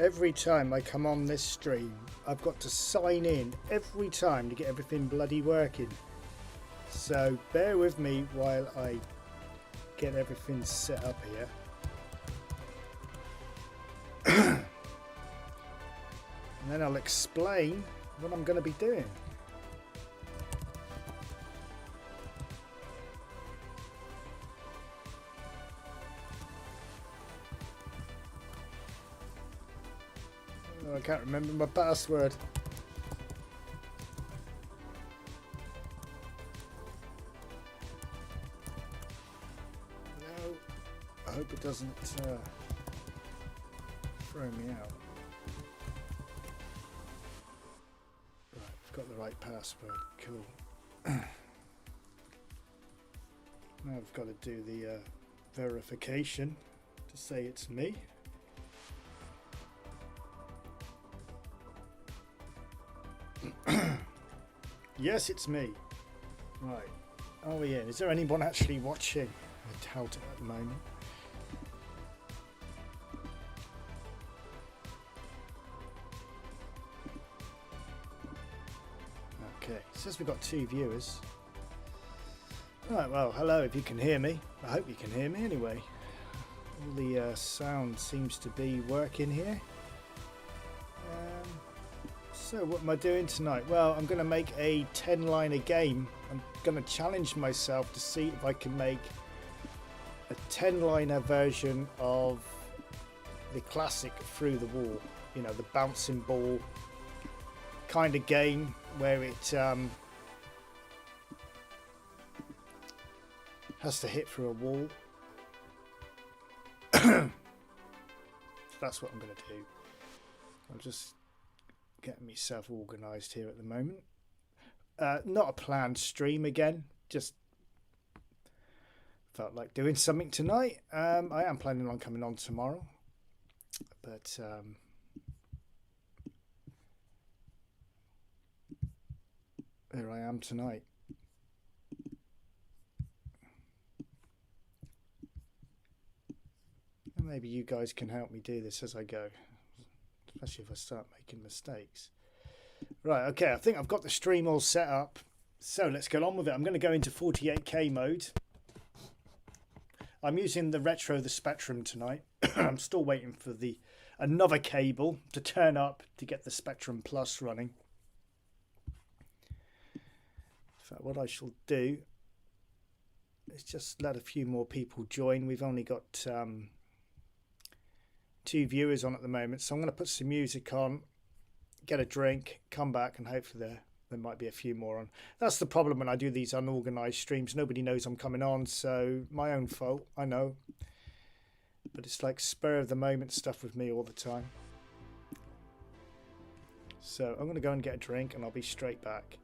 Every time I come on this stream, I've got to sign in every time to get everything bloody working. So bear with me while I get everything set up here. And then I'll explain what I'm going to be doing. Oh, I can't remember my password. No, I hope it doesn't throw me out. Right, I've got the right password. Cool. Now I've got to do the verification to say it's me. Yes, it's me. Right. Are we in? Is there anyone actually watching? I doubt it at the moment. Okay. It says we've got 2 viewers. Right. Well, hello. If you can hear me, I hope you can hear me anyway. All the sound seems to be working here. So what am I doing tonight? Well, I'm going to make a 10-liner game. I'm going to challenge myself to see if I can make a 10-liner version of the classic Through the Wall. You know, the bouncing ball kind of game where it has to hit through a wall. That's what I'm going to do. I'll just getting myself organised here at the moment. Not a planned stream again, just felt like doing something tonight. I am planning on coming on tomorrow, but here I am tonight. And maybe you guys can help me do this as I go. Especially if I start making mistakes. Right, okay, I think I've got the stream all set up. So let's get on with it. I'm going to go into 48K mode. I'm using the Retro the Spectrum tonight. I'm still waiting for another cable to turn up to get the Spectrum Plus running. So what I shall do is just let a few more people join. We've only got 2 viewers on at the moment, so I'm going to put some music on, get a drink, come back, and hopefully there might be a few more on. That's the problem when I do these unorganized streams. Nobody knows I'm coming on, so my own fault, I know, but it's like spur of the moment stuff with me all the time. So I'm going to go and get a drink and I'll be straight back.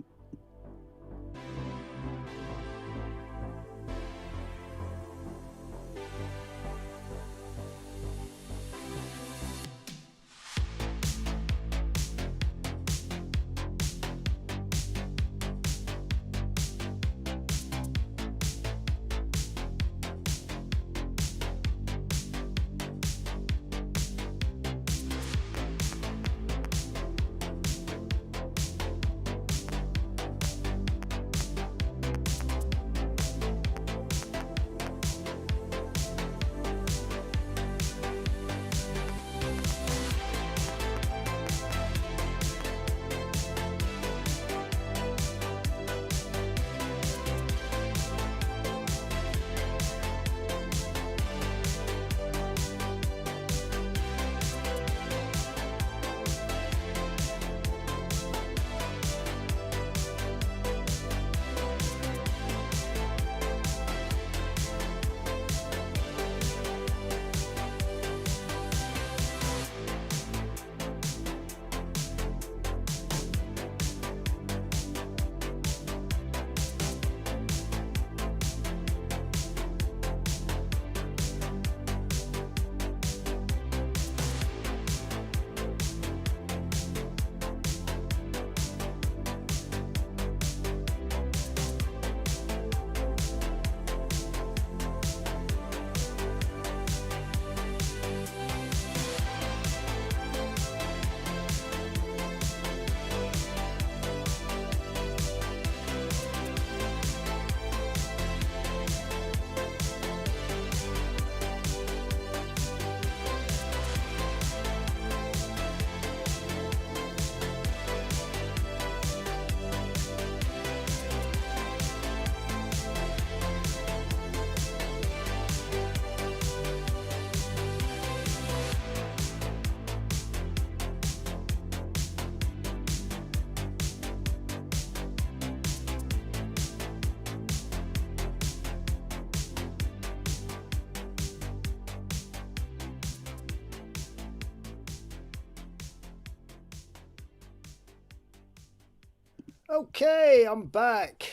Okay, I'm back.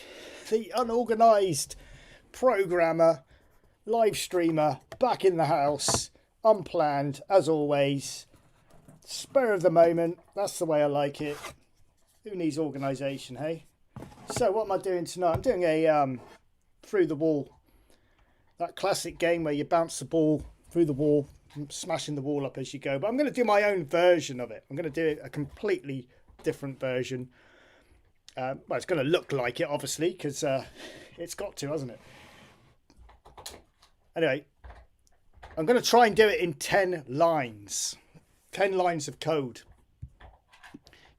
The unorganised programmer, live streamer, back in the house, unplanned as always. Spur of the moment, that's the way I like it. Who needs organisation, hey? So what am I doing tonight? I'm doing a Through the Wall. That classic game where you bounce the ball through the wall, smashing the wall up as you go. But I'm going to do my own version of it. I'm going to do a completely different version. Well, it's going to look like it, obviously, because it's got to, hasn't it? Anyway, I'm going to try and do it in 10 lines. 10 lines of code.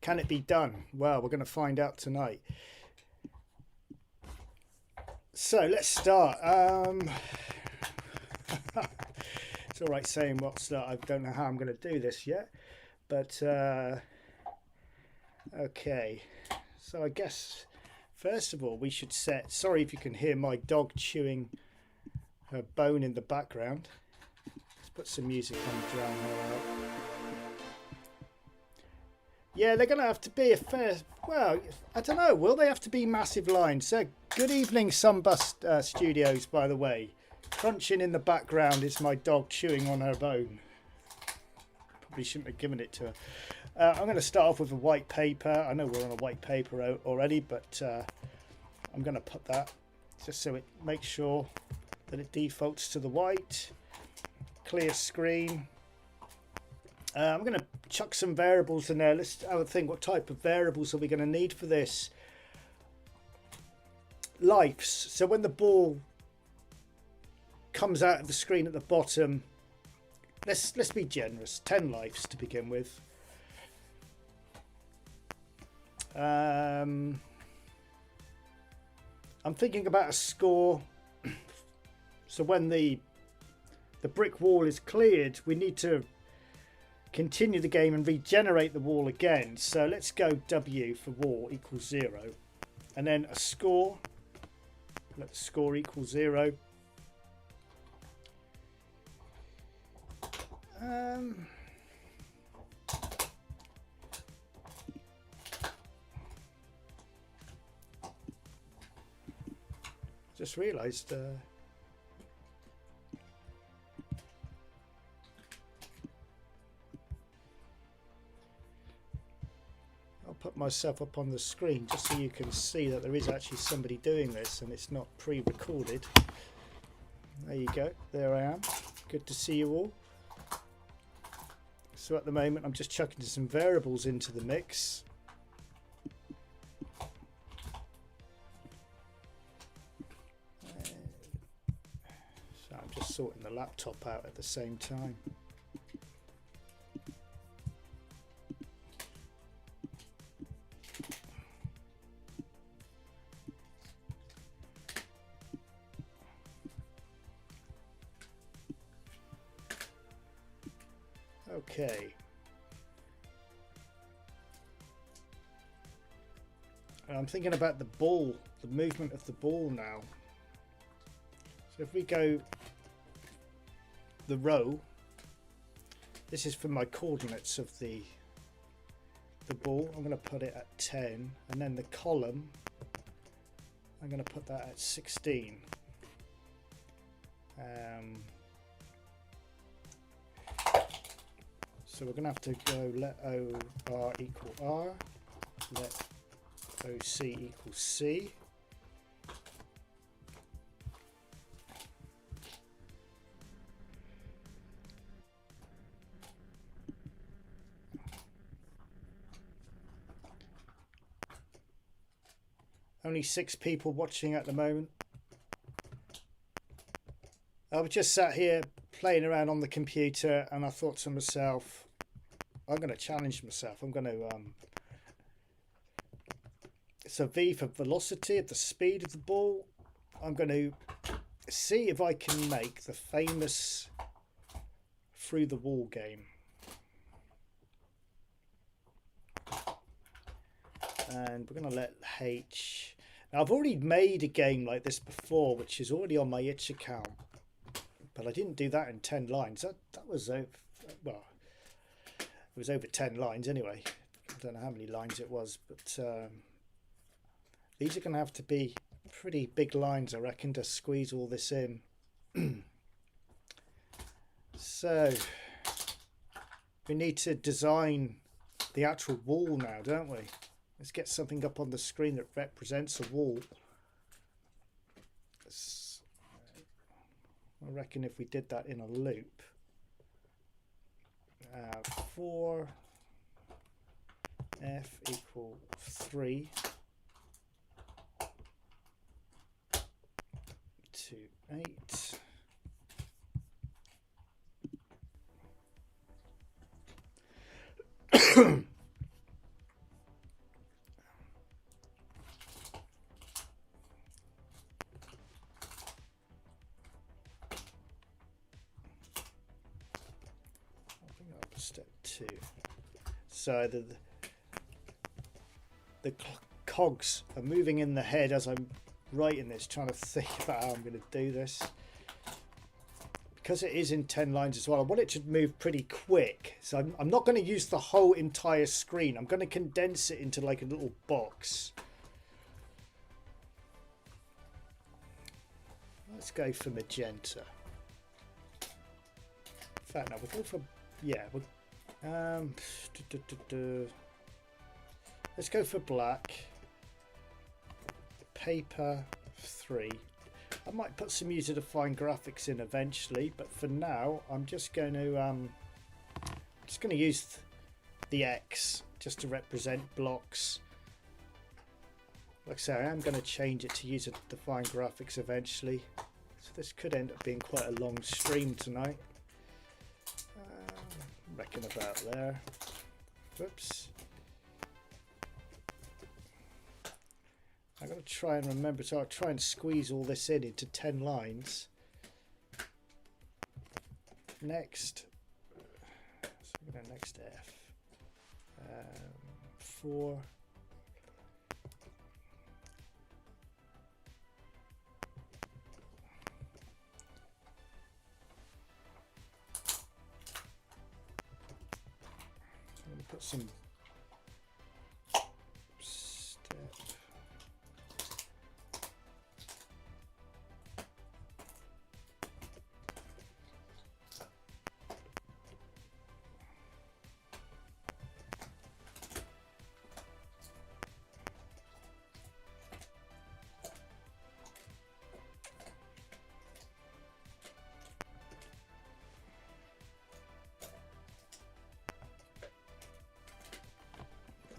Can it be done? Well, we're going to find out tonight. So let's start. It's all right saying what's that. I don't know how I'm going to do this yet. But, okay. So I guess, first of all, we should set... Sorry if you can hear my dog chewing her bone in the background. Let's put some music on to drown her out. Yeah, they're going to have to be a fair... Well, I don't know. Will they have to be massive lines? So, good evening, Sunbust Studios, by the way. Crunching in the background is my dog chewing on her bone. Probably shouldn't have given it to her. I'm going to start off with a white paper. I know we're on a white paper already, but I'm going to put that just so it makes sure that it defaults to the white. Clear screen. I'm going to chuck some variables in there. Let's have a think. What type of variables are we going to need for this? Lives. So when the ball comes out of the screen at the bottom, let's be generous. 10 lives to begin with. I'm thinking about a score. So when the brick wall is cleared, we need to continue the game and regenerate the wall again. So let's go W for wall equals 0, and then a score. Let the score equal 0. Just realised I'll put myself up on the screen just so you can see that there is actually somebody doing this and it's not pre-recorded. There you go, there I am. Good to see you all. So at the moment I'm just chucking some variables into the mix. So I'm just sorting the laptop out at the same time. Okay. I'm thinking about the ball, the movement of the ball now. So if we go the row, this is for my coordinates of the ball. I'm going to put it at 10, and then the column, I'm going to put that at 16. So we're going to have to go let OR equal R, let OC equal C. Only 6 people watching at the moment. I was just sat here playing around on the computer and I thought to myself, I'm going to challenge myself. I'm going to it's a V for velocity of the speed of the ball. I'm going to see if I can make the famous Through the Wall game. And we're going to let H. Now I've already made a game like this before, which is already on my itch account, but I didn't do that in 10 lines. That was over, well, it was over 10 lines anyway. I don't know how many lines it was, but These are going to have to be pretty big lines, I reckon, to squeeze all this in. So we need to design the actual wall now, don't we? Let's get something up on the screen that represents a wall. I reckon if we did that in a loop, 4 f equal 3 to 8. Step 2. So the cogs are moving in the head as I'm writing this, trying to think about how I'm going to do this. Because it is in 10 lines as well, I want it to move pretty quick. So I'm not going to use the whole entire screen. I'm going to condense it into like a little box. Let's go for magenta. In fact, no, we'll go for, yeah, let's go for black. Paper 3. I might put some user-defined graphics in eventually, but for now I'm just going to use the X just to represent blocks. Like I say, I am going to change it to user-defined graphics eventually, so this could end up being quite a long stream tonight. Reckon about there. Whoops. I've got to try and remember, so I'll try and squeeze all this in into 10 lines. Next, so I'm going to next F. 4. Put some step.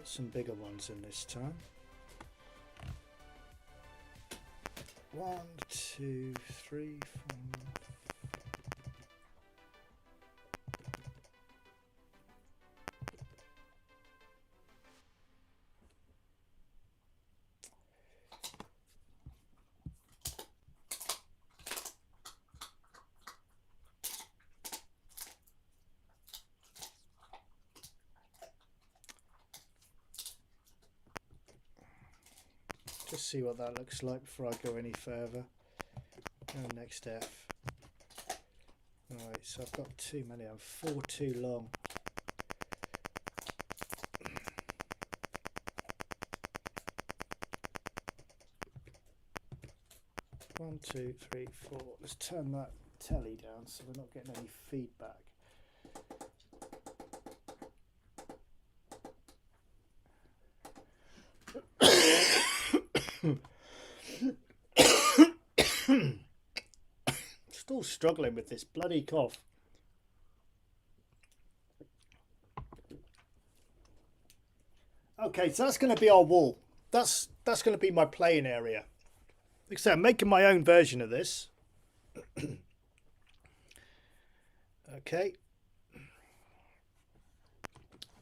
Some bigger ones in this time. 1, 2, 3, 4. Just see what that looks like before I go any further. Next F. Alright, so I've got too many. I'm 4 too long. One, 2, 3, 4. Let's turn that telly down so we're not getting any feedback. Still struggling with this bloody cough. Okay, so that's going to be our wall. That's going to be my playing area. Like I said, I'm making my own version of this. Okay.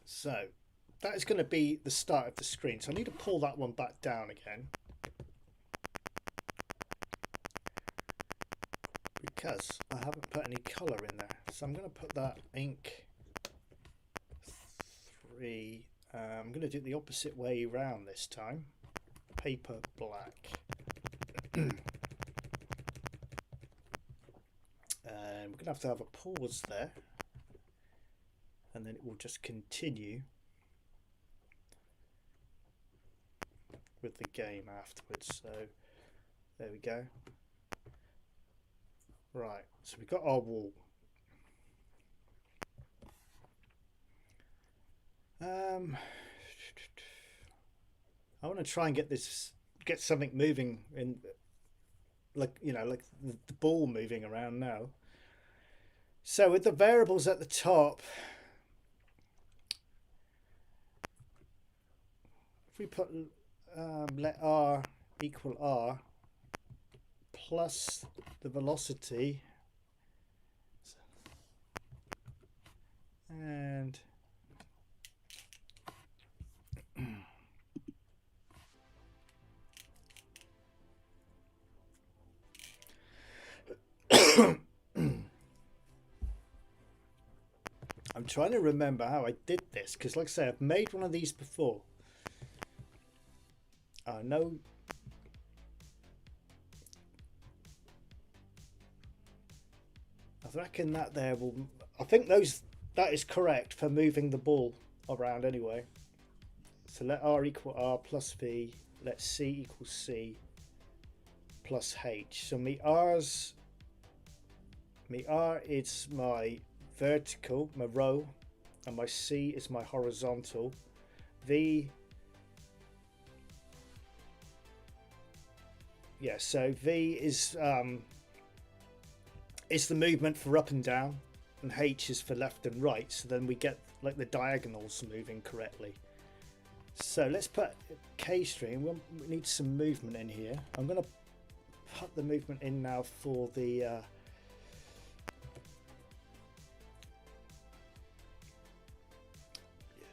So that is going to be the start of the screen. So I need to pull that one back down again, because I haven't put any colour in there. So I'm going to put that ink 3. I'm going to do it the opposite way around this time. Paper black. And we're going to have a pause there, and then it will just continue with the game afterwards. So there we go. Right, so we've got our wall. I want to try and get something moving in, like, you know, like the ball moving around now. So with the variables at the top, if we put let r equal r plus the velocity, and I'm trying to remember how I did this, because like I say, I've made one of these before. I know. I reckon that there will. I think that is correct for moving the ball around anyway. So let r equal r plus v. Let c equal c plus h. So my r is my vertical, my row, and my c is my horizontal. V. Yeah. So v is the movement for up and down, and h is for left and right, so then we get like the diagonals moving correctly. So let's put k string. We need some movement in here. I'm going to put the movement in now for the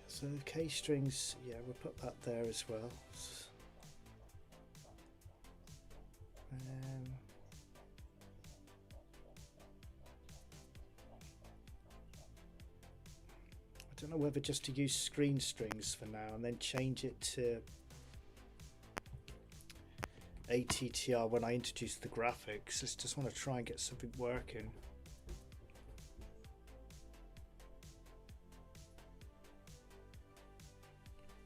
so k strings, yeah, we'll put that there as well. I don't know whether just to use screen strings for now and then change it to ATTR when I introduce the graphics. I just want to try and get something working.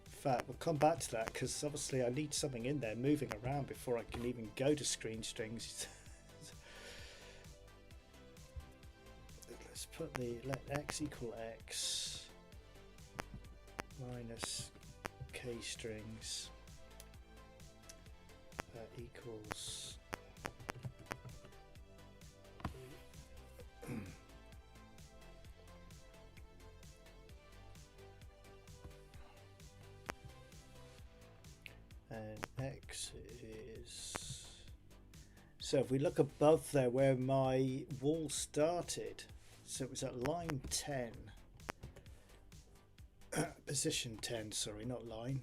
In fact, we'll come back to that, because obviously I need something in there moving around before I can even go to screen strings. Let's put the let x equal x minus k strings equals and x is, so if we look above there where my wall started, so it was at line 10, position 10, sorry, not line.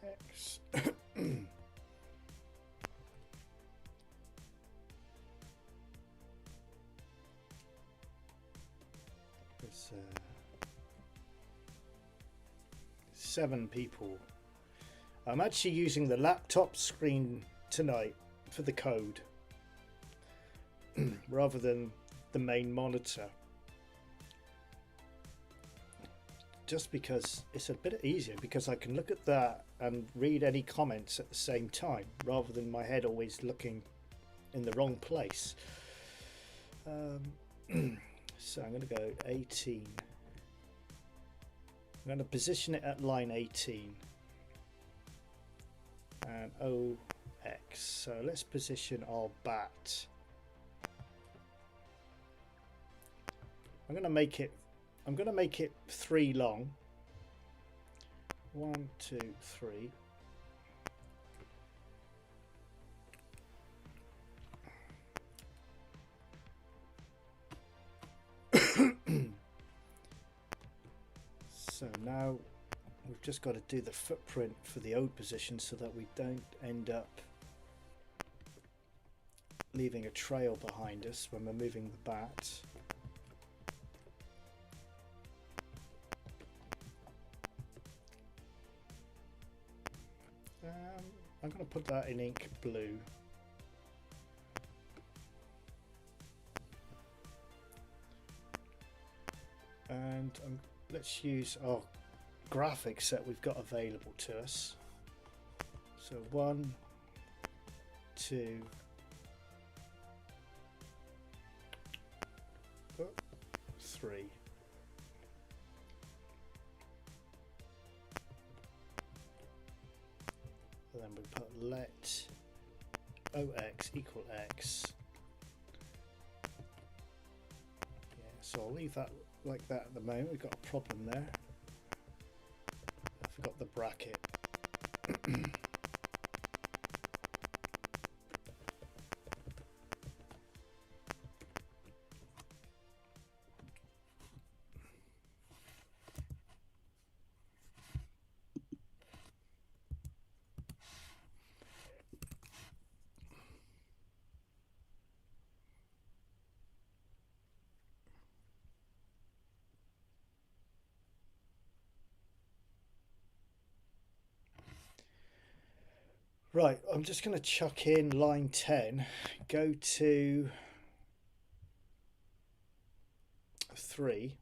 X. There's 7 people. I'm actually using the laptop screen tonight for the code rather than the main monitor, just because it's a bit easier, because I can look at that and read any comments at the same time rather than my head always looking in the wrong place. So I'm going to go 18. I'm going to position it at line 18 and OX. So let's position our bat. I'm going to make it 3 long. 1, 2, 3. now we've just got to do the footprint for the O position so that we don't end up leaving a trail behind us when we're moving the bat. I'm going to put that in ink blue. And let's use our graphics that we've got available to us. So 1, 2, 3. And then we put let OX equal X. Yeah, so I'll leave that like that at the moment. We've got a problem there. I forgot the bracket. Right, I'm just going to chuck in line 10, go to 3,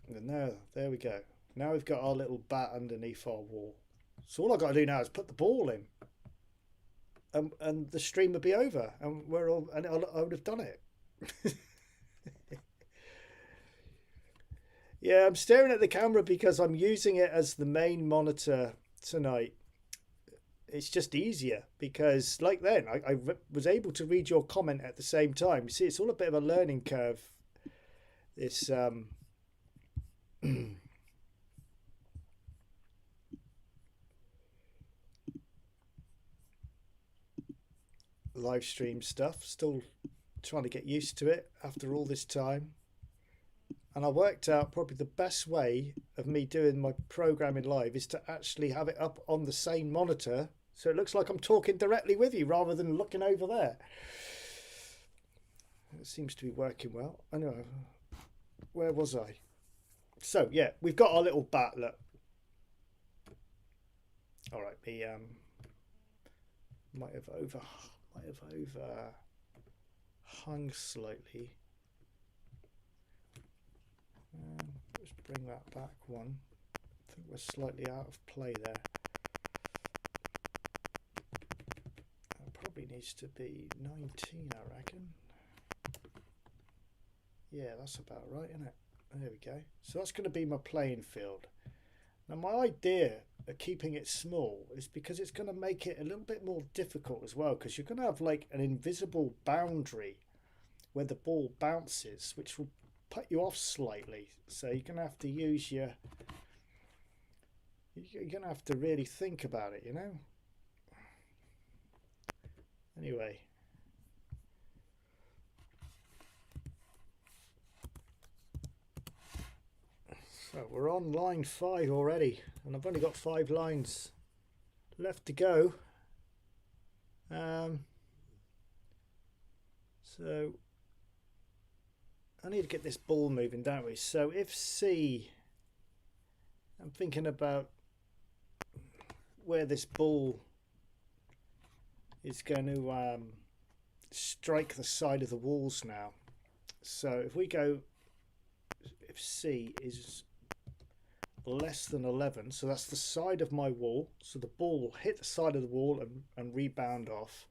and now there we go. Now we've got our little bat underneath our wall. So all I've got to do now is put the ball in, and the stream would be over, and I would have done it. Yeah, I'm staring at the camera because I'm using it as the main monitor tonight. It's just easier because, like then, I was able to read your comment at the same time. You see, it's all a bit of a learning curve. This live stream stuff. Still trying to get used to it after all this time. And I worked out probably the best way of me doing my programming live is to actually have it up on the same monitor so it looks like I'm talking directly with you rather than looking over there. It seems to be working well. Anyway, where was I? So yeah, we've got our little bat. Look. All right, the might have overhung slightly. Let's bring that back one. I think we're slightly out of play there. That probably needs to be 19, I reckon. Yeah, that's about right, isn't it? There we go. So that's going to be my playing field. Now my idea of keeping it small is because it's going to make it a little bit more difficult as well, because you're going to have like an invisible boundary where the ball bounces, which will put you off slightly. So you're going to have to use you're going to have to really think about it, you know. Anyway, so we're on line 5 already, and I've only got 5 lines left to go. So I need to get this ball moving, don't we? So if C, I'm thinking about where this ball is going to strike the side of the walls now. So if we go, if C is less than 11, so that's the side of my wall, so the ball will hit the side of the wall and rebound off.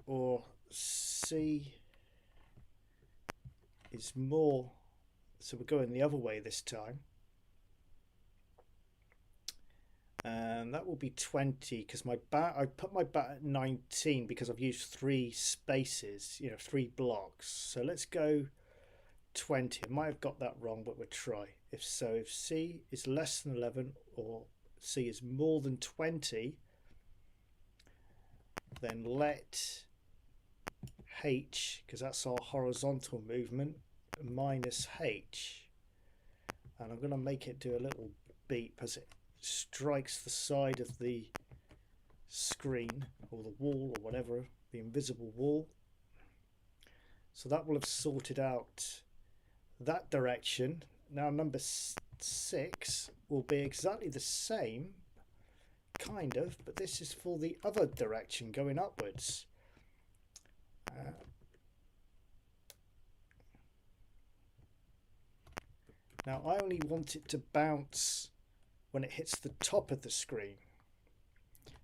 Or C is more, so we're going the other way this time, and that will be 20, because my bat, I put my bat at 19 because I've used 3 spaces, you know, 3 blocks. So let's go 20. I might have got that wrong, but we'll try. If C is less than 11 or C is more than 20, then let H, because that's our horizontal movement, minus H. And I'm going to make it do a little beep as it strikes the side of the screen or the wall or whatever, the invisible wall. So that will have sorted out that direction. Now number 6 will be exactly the same, kind of, but this is for the other direction, going upwards. Now I only want it to bounce when it hits the top of the screen,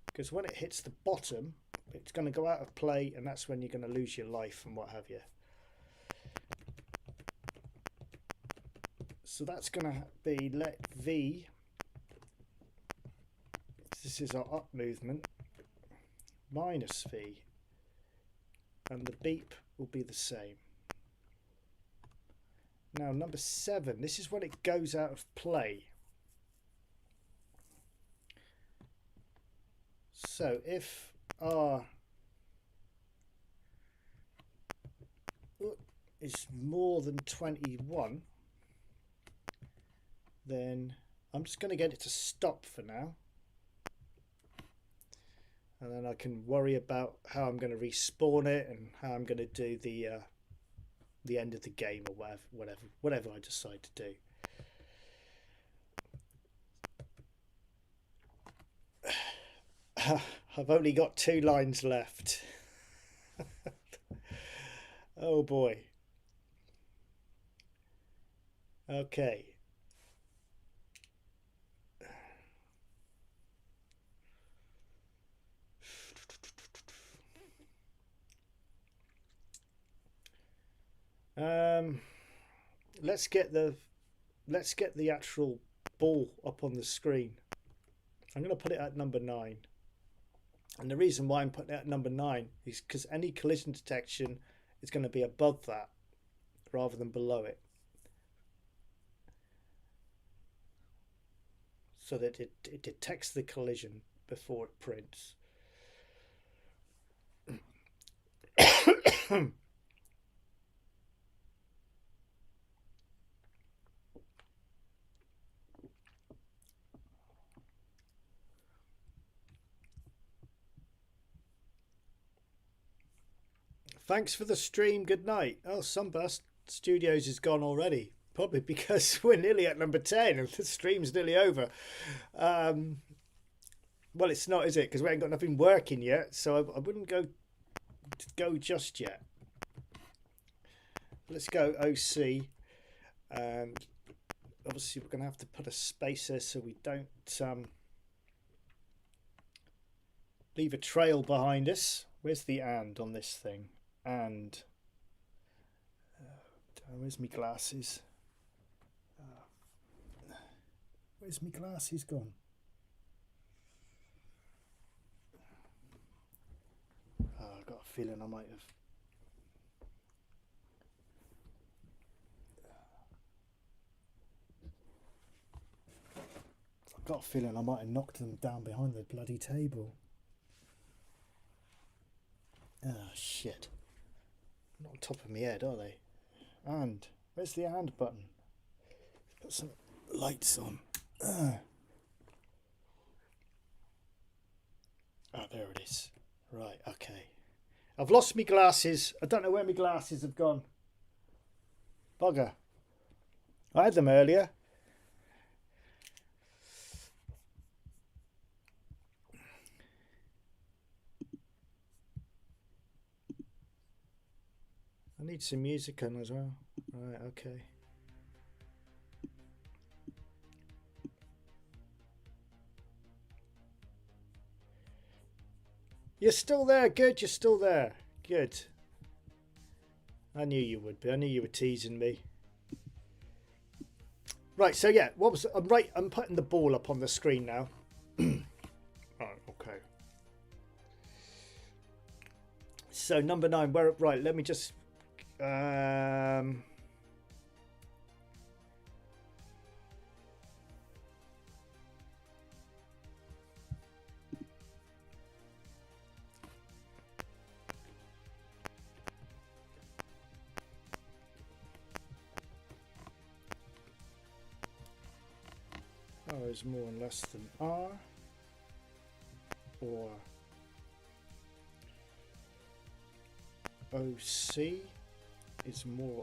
because when it hits the bottom it's going to go out of play, and that's when you're going to lose your life and what have you. So that's going to be let V, this is our up movement, minus V, and the beep will be the same. Now number 7, this is when it goes out of play. So if R is more than 21, then I'm just going to get it to stop for now, and then I can worry about how I'm going to respawn it and how I'm going to do the end of the game or whatever I decide to do. I've only got 2 lines left. Oh boy. Okay. Let's get the actual ball up on the screen. I'm going to put it at number 9. And the reason why I'm putting it at number 9 is because any collision detection is going to be above that rather than below it, so that it detects the collision before it prints. Thanks for the stream. Good night. Oh, Sunburst Studios is gone already. Probably because we're nearly at number 10 and the stream's nearly over. Well, it's not, is it? Because we ain't got nothing working yet. So I wouldn't go just yet. Let's go OC. And obviously we're going to have to put a space there so we don't leave a trail behind us. Where's the and on this thing? And where's my glasses? Where's my glasses gone? Oh, I've got a feeling I might have. I've got a feeling I might have knocked them down behind the bloody table. Oh shit. Not on top of my head, are they? And where's the and button? Put some lights on. Oh, there it is. Right, okay. I've lost my glasses. I don't know where my glasses have gone. Bugger. I had them earlier. I need some music on as well. Right, okay. You're still there. Good, you're still there. Good. I knew you would be. I knew you were teasing me. Right, so yeah, I'm putting the ball up on the screen now. Right, okay. So number 9, right, let me just is more and less than R, or OC is more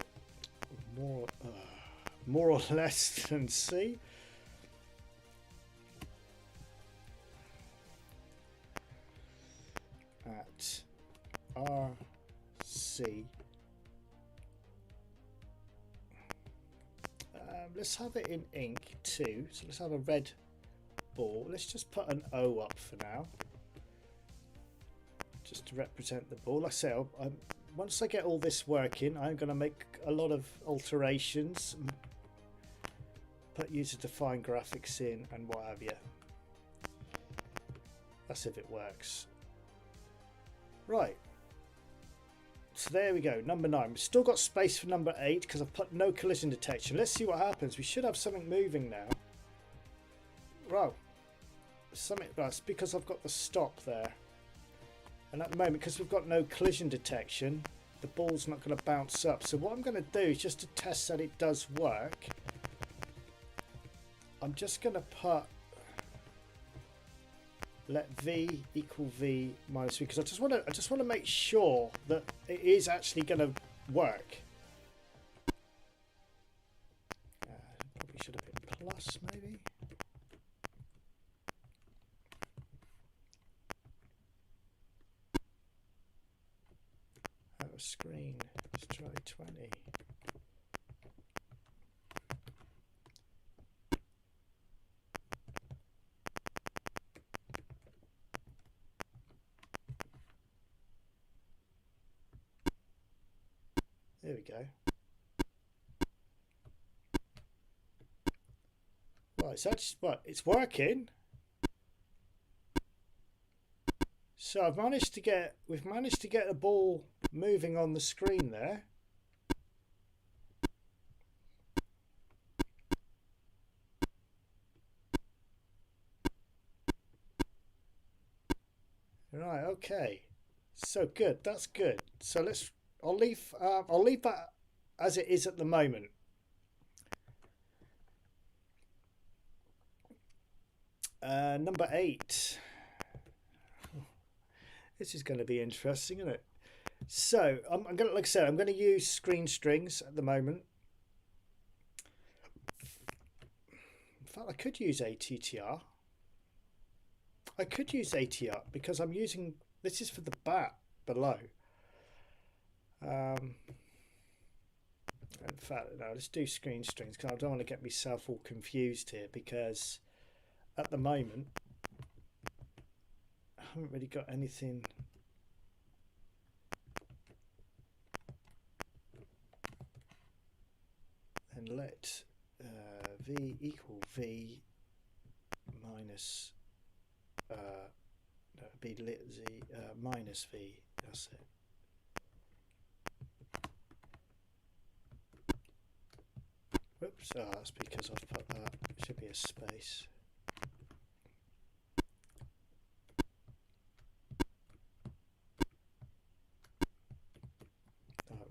or less than C. At RC, let's have it in ink too. So let's have a red ball. Let's just put an O up for now, just to represent the ball. Like I say, once I get all this working, I'm going to make a lot of alterations, put user-defined graphics in and what have you. That's if it works. Right, so there we go, number 9. We've still got space for number 8 because I've put no collision detection. Let's see what happens. We should have something moving now. Right, that's because I've got the stop there. And at the moment, because we've got no collision detection, the ball's not going to bounce up. So what I'm going to do is just to test that it does work. I'm just going to put let v equal v minus v, because I just want to make sure that it is actually going to work. Probably should have been plus maybe. Out of screen. Let's try 20. There we go. Right, so it's working. So we've managed to get the ball moving on the screen there. Right, okay. So good, that's good. So I'll leave that as it is at the moment. Number 8. This is going to be interesting, isn't it? So I'm going to, like I said, I'm going to use screen strings at the moment. In fact, I could use ATTR. I could use ATR because I'm using, this is for the bat below. In fact, no, let's do screen strings because I don't want to get myself all confused here, because at the moment I haven't really got anything. And let v equal v minus no, be lit z minus v. That's it. Whoops, oh, that's because I've put that. It should be a space.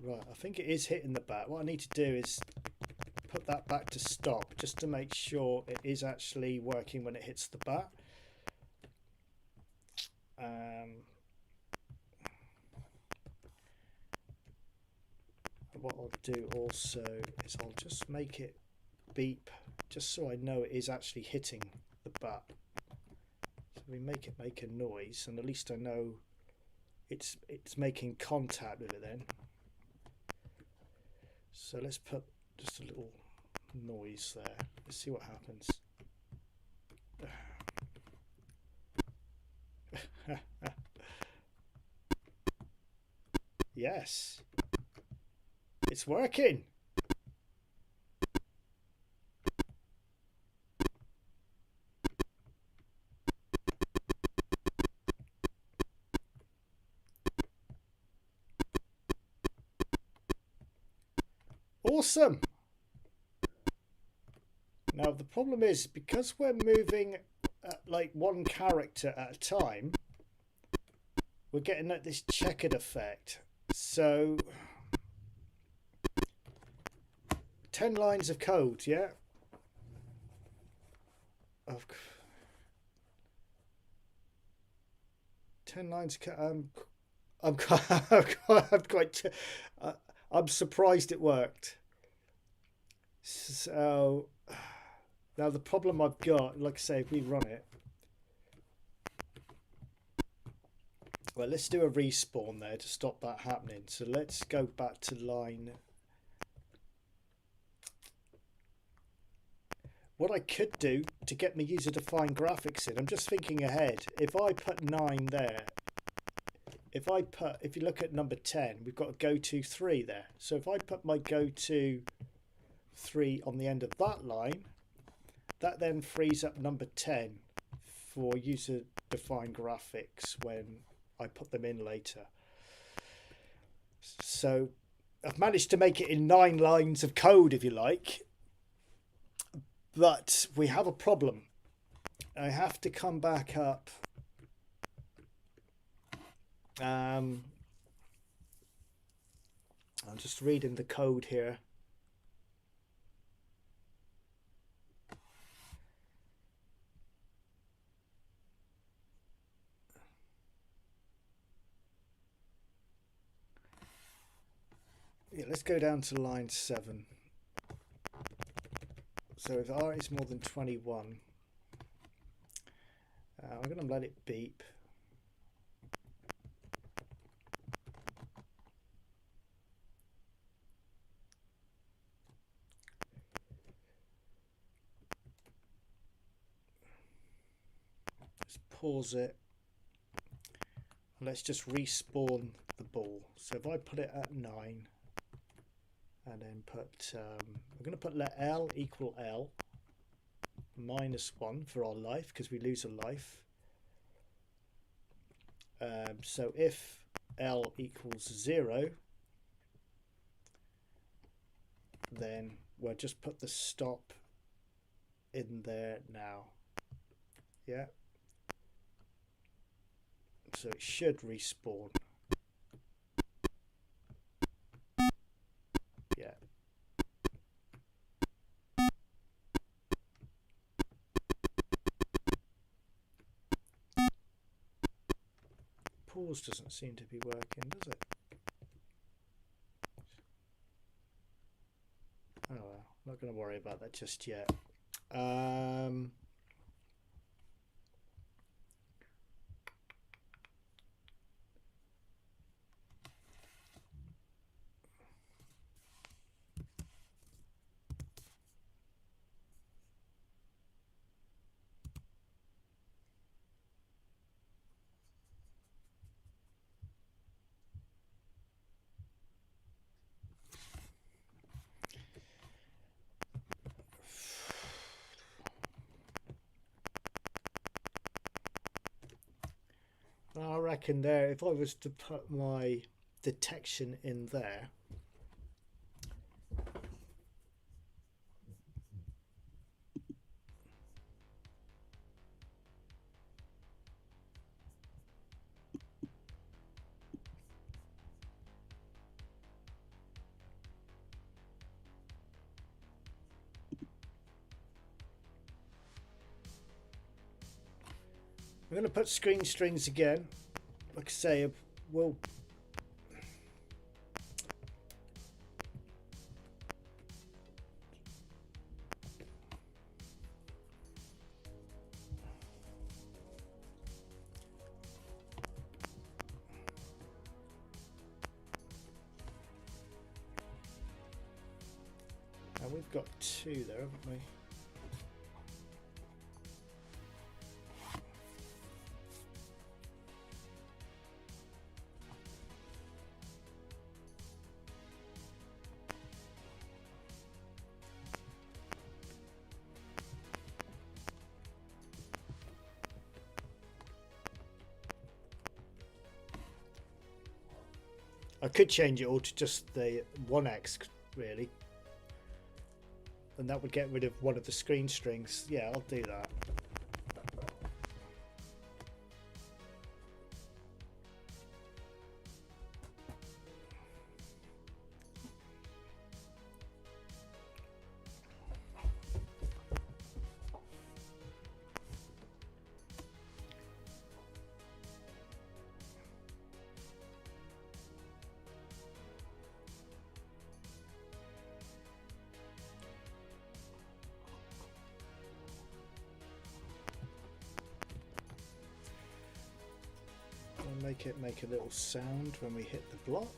Right, I think it is hitting the bat. What I need to do is put that back to stop, just to make sure it is actually working when it hits the bat. What I'll do also is I'll just make it beep, just so I know it is actually hitting the bat. So we make it make a noise, and at least I know it's making contact with it then. So let's put just a little noise there. Let's see what happens. Yes, it's working. Awesome. Now the problem is, because we're moving at like one character at a time, we're getting like this checkered effect. So 10 lines of code, yeah. Oh, I've 10 lines. I'm quite, I'm surprised it worked. So now the problem I've got, like I say, if we run it, well, let's do a respawn there to stop that happening. So let's go back to line. What I could do to get my user-defined graphics in, I'm just thinking ahead. If I put 9 there, if you look at number 10, we've got a go to 3 there. So if I put my go to 3 on the end of that line, that then frees up number 10 for user-defined graphics when I put them in later. So I've managed to make it in 9 lines of code, if you like. But we have a problem. I have to come back up. I'm just reading the code here. Yeah, let's go down to line 7. So if R is more than 21, I'm going to let it beep. Let's pause it. Let's just respawn the ball. So if I put it at 9 and then put, we're going to put let L equal L minus 1 for our life because we lose a life. So if L equals 0, then we'll just put the stop in there now. Yeah. So it should respawn. Yeah. Pause doesn't seem to be working, does it? Oh well, not going to worry about that just yet. I reckon there, if I was to put my detection in there, I'm going to put screen strings again. Like I say, we'll and we've got 2 there, haven't we? I could change it all to just the 1x really, and that would get rid of one of the screen strings. Yeah, I'll do that. make it make a little sound when we hit the block.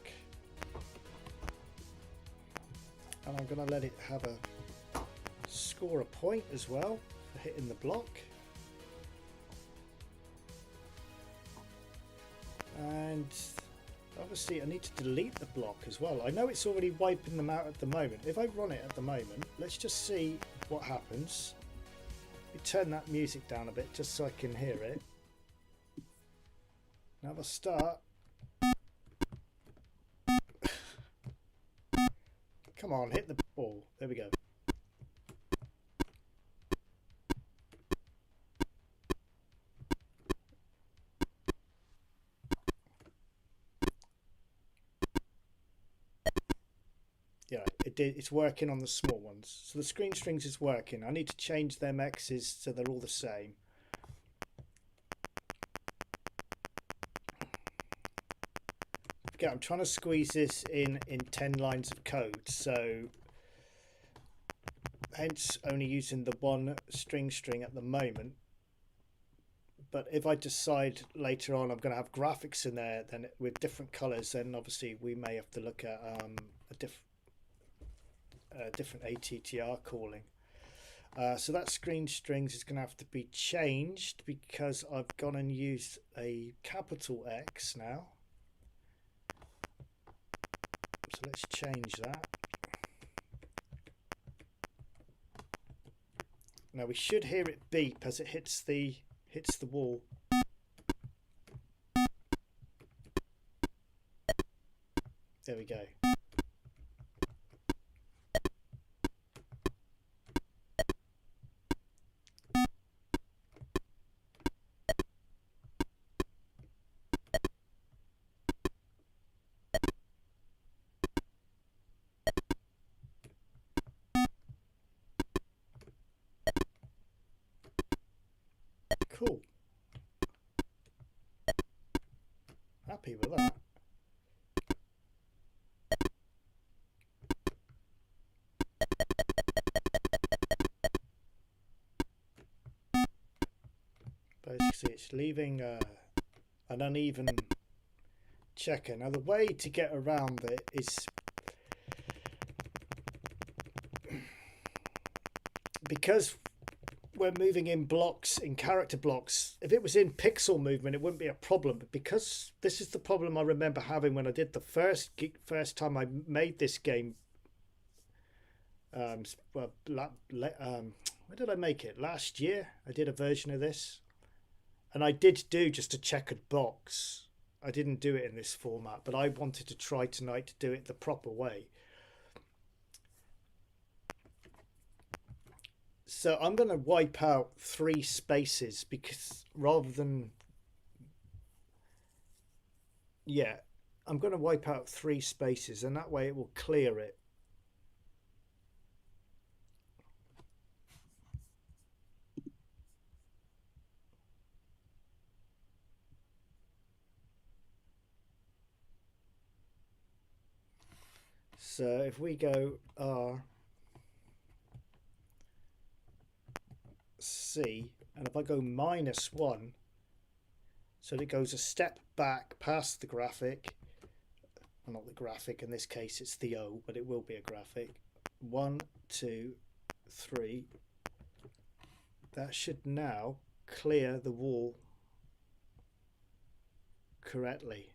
And I'm going to let it have a score a point as well for hitting the block. And obviously I need to delete the block as well. I know it's already wiping them out at the moment. If I run it at the moment, let's just see what happens. We turn that music down a bit just so I can hear it. Now if I start. Come on, hit the ball. There we go. Yeah, it's working on the small ones. So the screen strings is working. I need to change them X's so they're all the same. Okay, I'm trying to squeeze this in 10 lines of code, so hence only using the one string at the moment. But if I decide later on I'm going to have graphics in there then with different colors, then obviously we may have to look at a different ATTR calling. So that screen strings is going to have to be changed because I've gone and used a capital X now. So let's change that. Now we should hear it beep as it hits the wall. There we go. Cool. Happy with that. But as you see, it's leaving an uneven checker. Now the way to get around it is because we're moving in blocks, in character blocks. If it was in pixel movement, it wouldn't be a problem. But because this is the problem I remember having when I did the first time I made this game. When did I make it? Last year I did a version of this, and I did do just a checkered box. I didn't do it in this format, but I wanted to try tonight to do it the proper way. So I'm going to wipe out 3 spaces because rather than, yeah, I'm going to wipe out 3 spaces and that way it will clear it. So if we go R, C, and if I go -1, so it goes a step back past the graphic, well, not the graphic, in this case it's the O, but it will be a graphic. 1, 2, 3. That should now clear the wall correctly.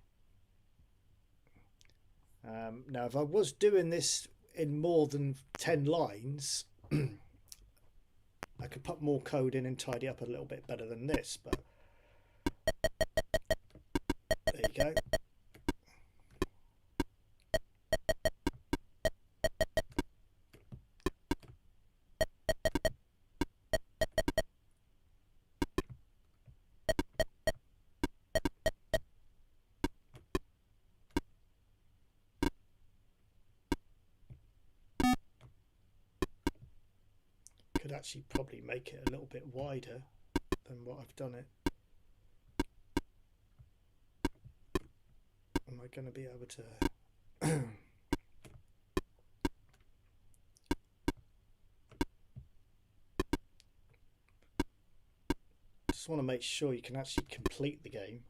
Now if I was doing this in more than 10 lines I could put more code in and tidy up a little bit better than this, but there you go. Could actually probably make it a little bit wider than what I've done it. Am I going to be able to? Just want to make sure you can actually complete the game.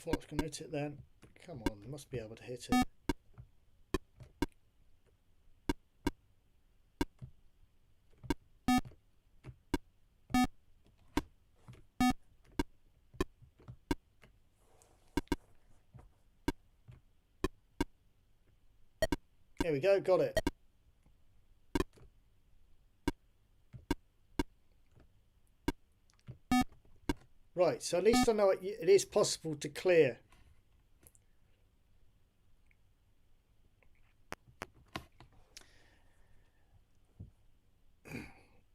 thought I was going to hit it then. Come on, I must be able to hit it. There we go, got it. Right, so at least I know it is possible to clear.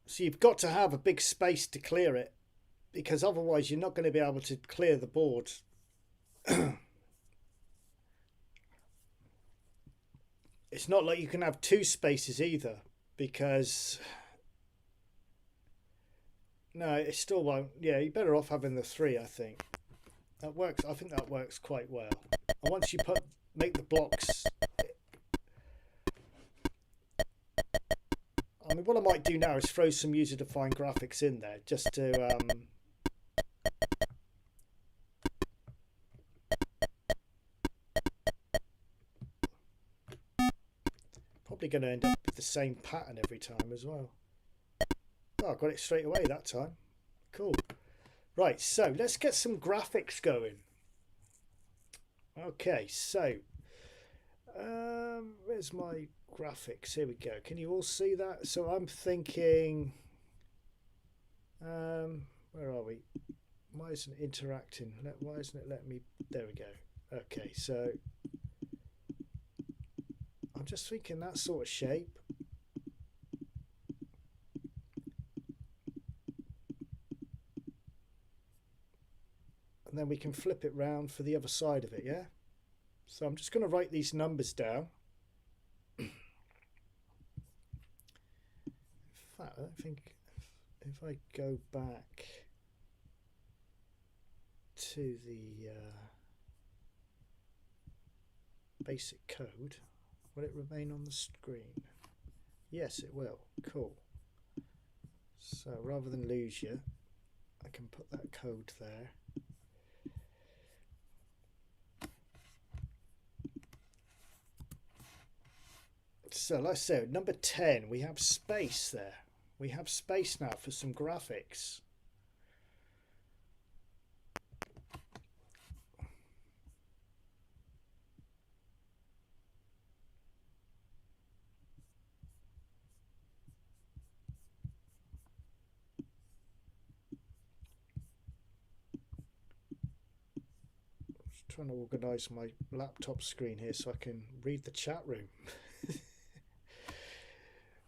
So you've got to have a big space to clear it, because otherwise you're not going to be able to clear the board. It's not like you can have two spaces either, because no, it still won't. Yeah, you're better off having the three, I think. That works. I think that works quite well. And once you make the blocks, I mean, what I might do now is throw some user-defined graphics in there just to probably going to end up with the same pattern every time as well. Oh, I got it straight away that time. Cool. Right, so let's get some graphics going. Okay, so where's my graphics? Here we go. Can you all see that? So I'm thinking, where are we? Why isn't it interacting? Why isn't it letting me? There we go. Okay, so I'm just thinking that sort of shape. And then we can flip it round for the other side of it, yeah? So I'm just going to write these numbers down. In fact, I don't think if I go back to the basic code, will it remain on the screen? Yes, it will. Cool. So rather than lose you, I can put that code there. So like I said, number 10, we have space there. We have space now for some graphics. Just trying to organise my laptop screen here so I can read the chat room.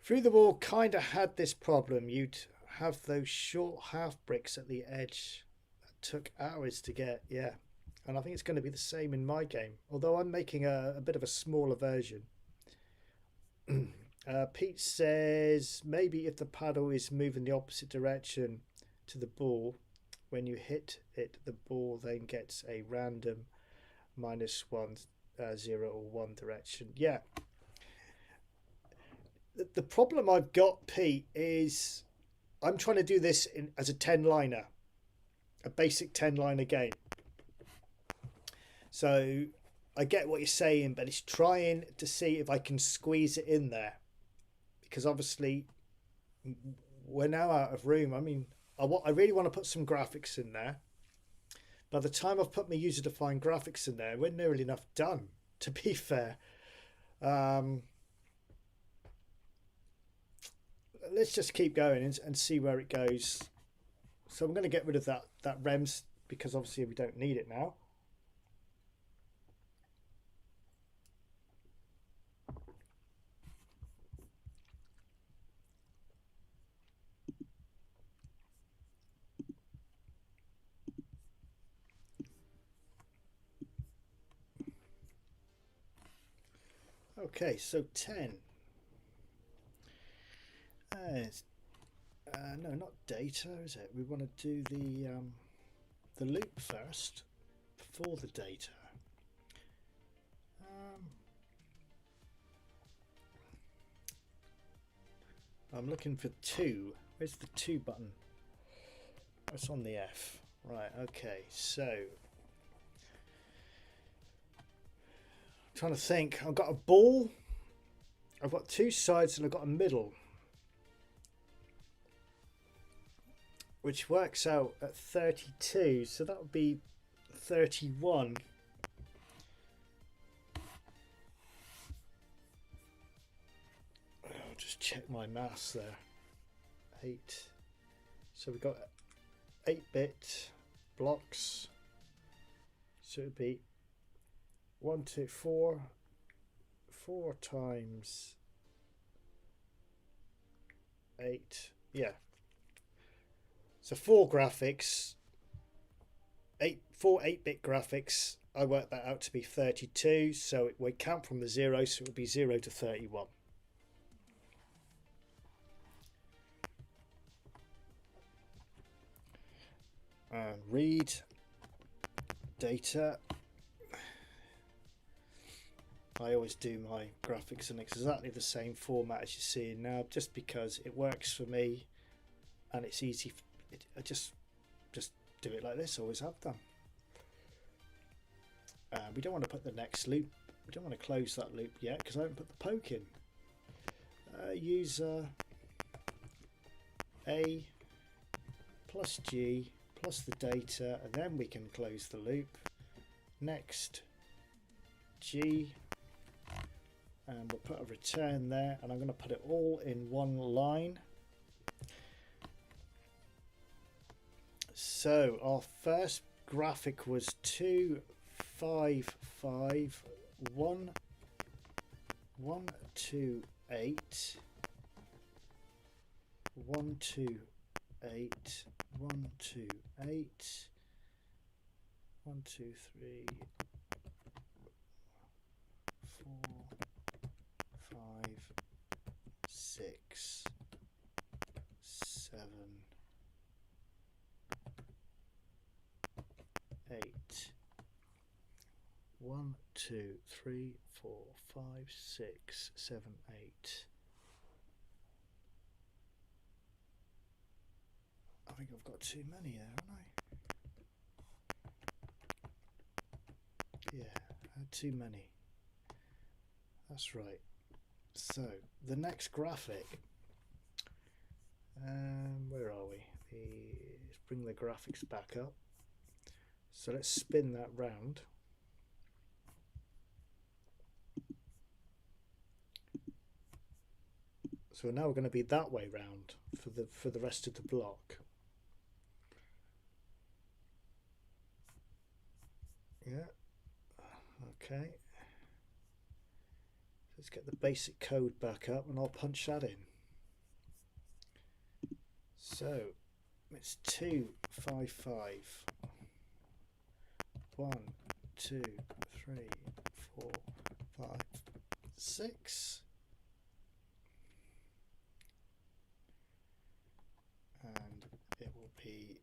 Through the Wall kind of had this problem. You'd have those short half bricks at the edge that took hours to get, yeah. And I think it's going to be the same in my game, although I'm making a bit of a smaller version. Pete says maybe if the paddle is moving the opposite direction to the ball, when you hit it, the ball then gets a random -1, 0 or 1 direction. Yeah. The problem I've got, Pete, is I'm trying to do this as a 10-liner, a basic 10-liner game. So I get what you're saying, but it's trying to see if I can squeeze it in there, because obviously we're now out of room. I mean, I really want to put some graphics in there. By the time I've put my user-defined graphics in there, we're nearly enough done, to be fair. Let's just keep going and see where it goes. So I'm going to get rid of that rems, because obviously we don't need it now. Okay, so 10. No, not data, is it? We want to do the loop first before the data. I'm looking for 2. Where's the 2 button? It's on the F. Right, okay, so trying to think. I've got a ball, I've got two sides, and I've got a middle, which works out at 32, so that would be 31. I'll just check my maths there. 8. So we've got 8-bit blocks. So it would be 1, 2, 4. 4 times 8. Yeah. So 4 graphics. 4 8-bit graphics. I worked that out to be 32. So we count from the 0. So it would be 0 to 31. And read data. I always do my graphics in exactly the same format as you're seeing now, just because it works for me and it's easy. I just do it like this. Always have done. We don't want to put the next loop. We don't want to close that loop yet because I haven't put the poke in. Use A plus G plus the data, and then we can close the loop. Next G, and we'll put a return there, and I'm going to put it all in one line. So our first graphic was 2, 5, 5, 1, 1, 2, 8, 1, 2, 8, 1, 2, 8, 1, 2, 3, 4, 5, 6, 7, 8. 1, 2, 3, 4, 5, 6, 7, 8. I think I've got too many there, haven't I? Yeah, I had too many. That's right. So the next graphic, where are we? Let's bring the graphics back up. So let's spin that round. So now we're going to be that way round for the rest of the block. Yeah. Okay. Let's get the basic code back up and I'll punch that in. So it's 2, 5, 5. 1, 2, 3, 4, 5, 6. And it will be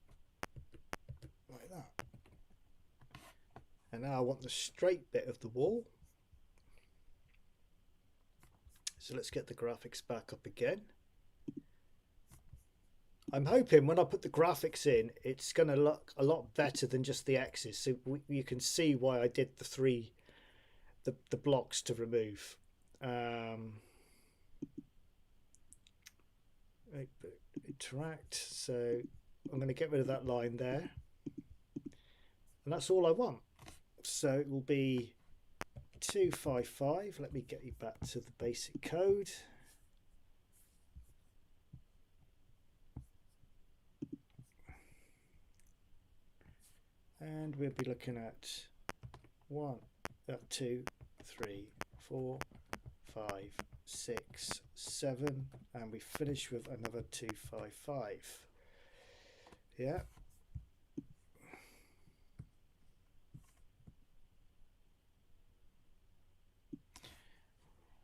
like that. And now I want the straight bit of the wall. So let's get the graphics back up again. I'm hoping when I put the graphics in, it's going to look a lot better than just the X's. So you can see why I did the blocks to remove. Interact. So I'm going to get rid of that line there. And that's all I want. So it will be 255. Let me get you back to the basic code. And we'll be looking at 1, 2, 3, 4, 5, 6, 7, and we finish with another 255. Yeah.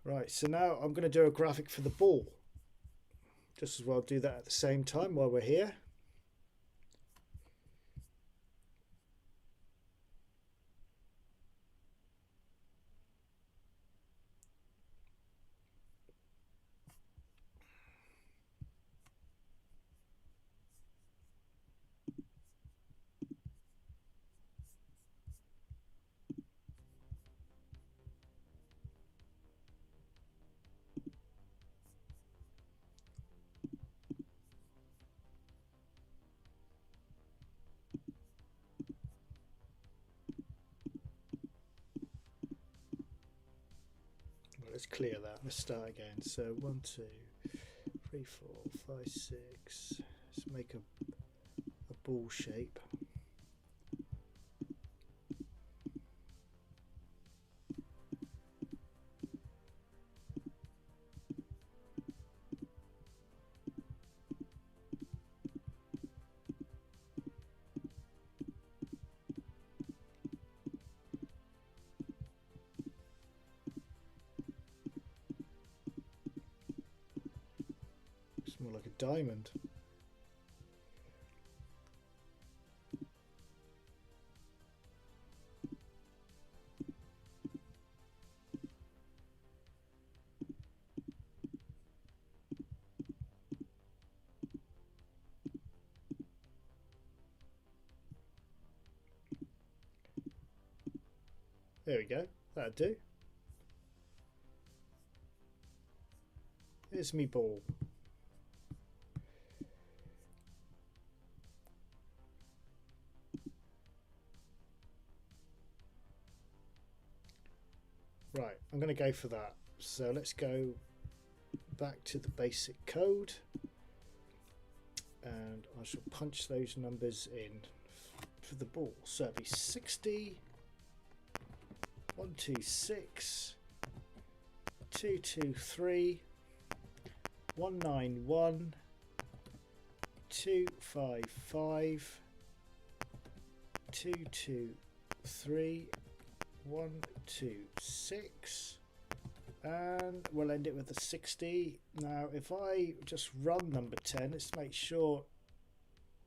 Right, so now I'm going to do a graphic for the ball. Just as well do that at the same time while we're here. let's clear that. Let's start again. So 1, 2, 3, 4, 5, 6. Let's make a ball shape. It's more like a diamond. There we go. That'll do. Here's me ball. Right, I'm going to go for that. So let's go back to the basic code. And I shall punch those numbers in for the ball. So it'll be 60, 126, 223, 191, 255, 223, 126, and we'll end it with a 60. Now if I just run number 10, let's make sure,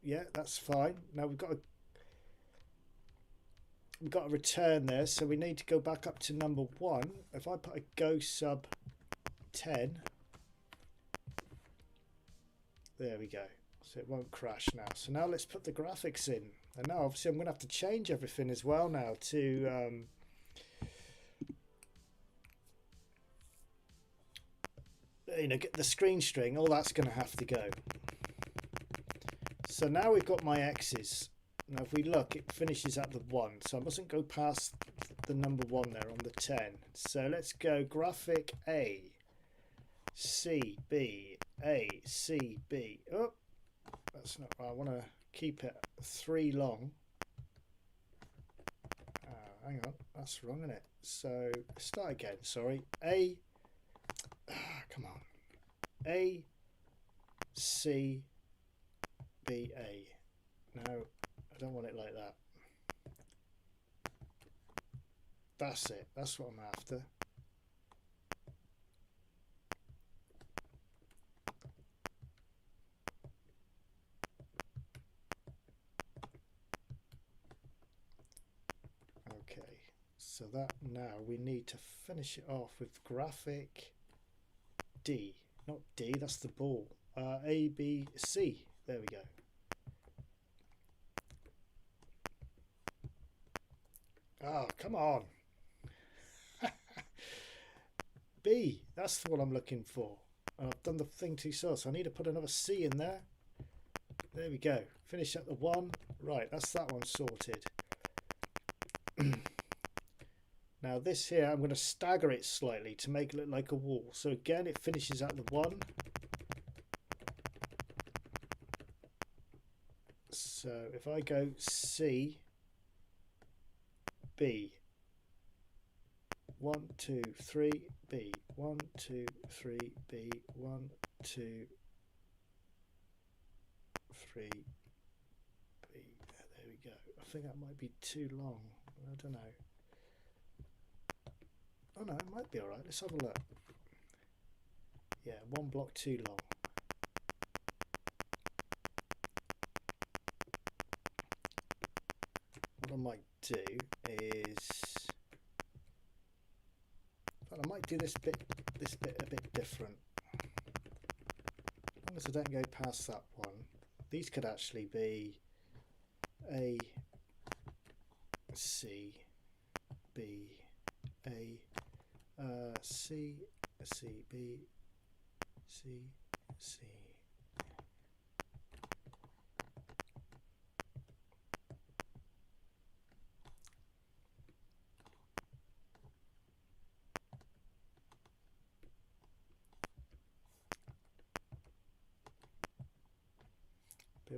yeah, that's fine. Now we've got a return there, so we need to go back up to number 1. If I put a go sub 10, there we go, so it won't crash now. So now let's put the graphics in, and now obviously I'm going to have to change everything as well now to you know, get the screen string, all that's going to have to go. So now we've got my X's. Now if we look, it finishes at the 1, so I mustn't go past the number 1 there on the 10. So let's go graphic A, C, B, A, C, B. Oh, that's not, I want to keep it 3 long. Hang on, that's wrong, isn't it? So start again, sorry. A, come on. A, C, B, A. No, I don't want it like that. That's it. That's what I'm after. Okay, so that now we need to finish it off with graphic D. Not D, that's the ball. A, B, C. There we go. Oh, come on. B, that's the one I'm looking for. I've done the thing too slow, so I need to put another C in there. There we go. Finish at the 1. Right, that's that one sorted. Now this here, I'm going to stagger it slightly to make it look like a wall. So again, it finishes at the 1. So if I go C, B, 1, 2, 3, B, 1, 2, 3, B, 1, 2, 3, B. There we go. I think that might be too long. I don't know. Oh no, it might be alright. Let's have a look. Yeah, 1 block too long. What I might do is, I might do this bit a bit different. As long as I don't go past that one. These could actually be A, C, B, A, C, C, B, C, C.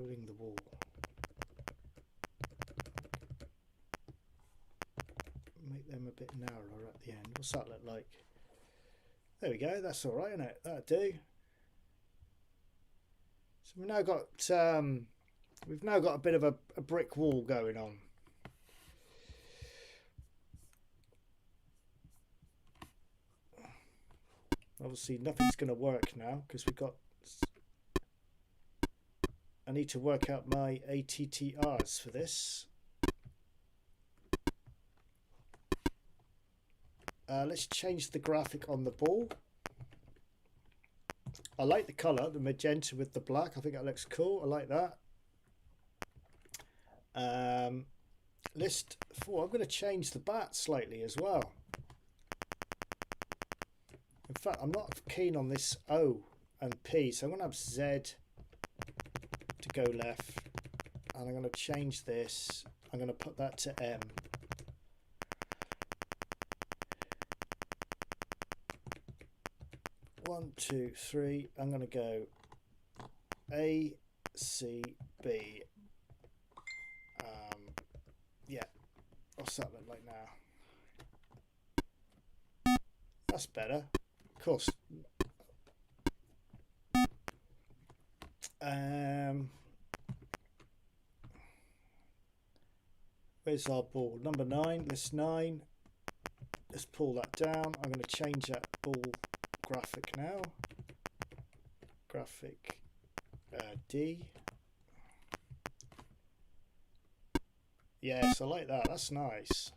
building the wall. Make them a bit narrower at the end. What's that look like? There we go. That's all right, isn't it? That'll do. So we've now got a bit of a brick wall going on. Obviously, nothing's going to work now because we've got. I need to work out my ATTRs for this. Let's change the graphic on the ball. I like the colour, the magenta with the black. I think that looks cool. I like that. List 4. I'm going to change the bat slightly as well. In fact, I'm not keen on this O and P, so I'm going to have Z to go left, and I'm going to change this. I'm going to put that to M. One, two, three. I'm going to go A, C, B. Yeah, what's that look like now? That's better. Of course. Where's our ball? Number 9. List 9. Let's pull that down. I'm going to change that ball graphic now. Graphic D. Yes, I like that. That's nice.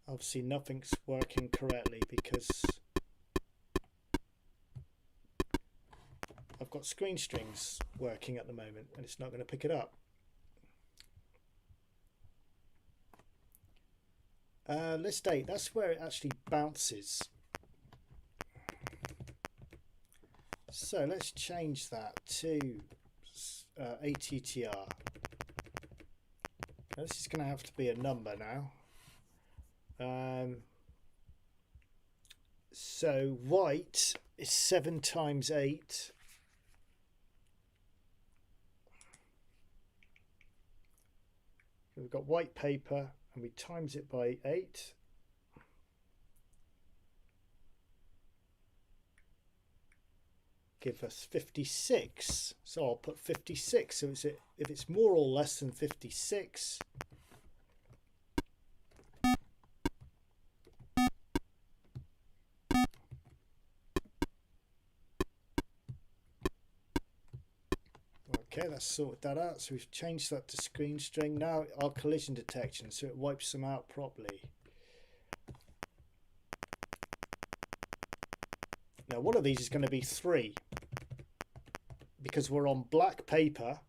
Obviously, nothing's working correctly because I've got screen strings working at the moment and it's not going to pick it up. List 8, that's where it actually bounces. So let's change that to ATTR. Now, this is going to have to be a number now. So white is 7 times 8. We've got white paper and we times it by 8. Give us 56. So I'll put 56. So if it's more or less than 56, okay, let's sort that out. So we've changed that to screen string. Now our collision detection, so it wipes them out properly. Now one of these is going to be 3 because we're on black paper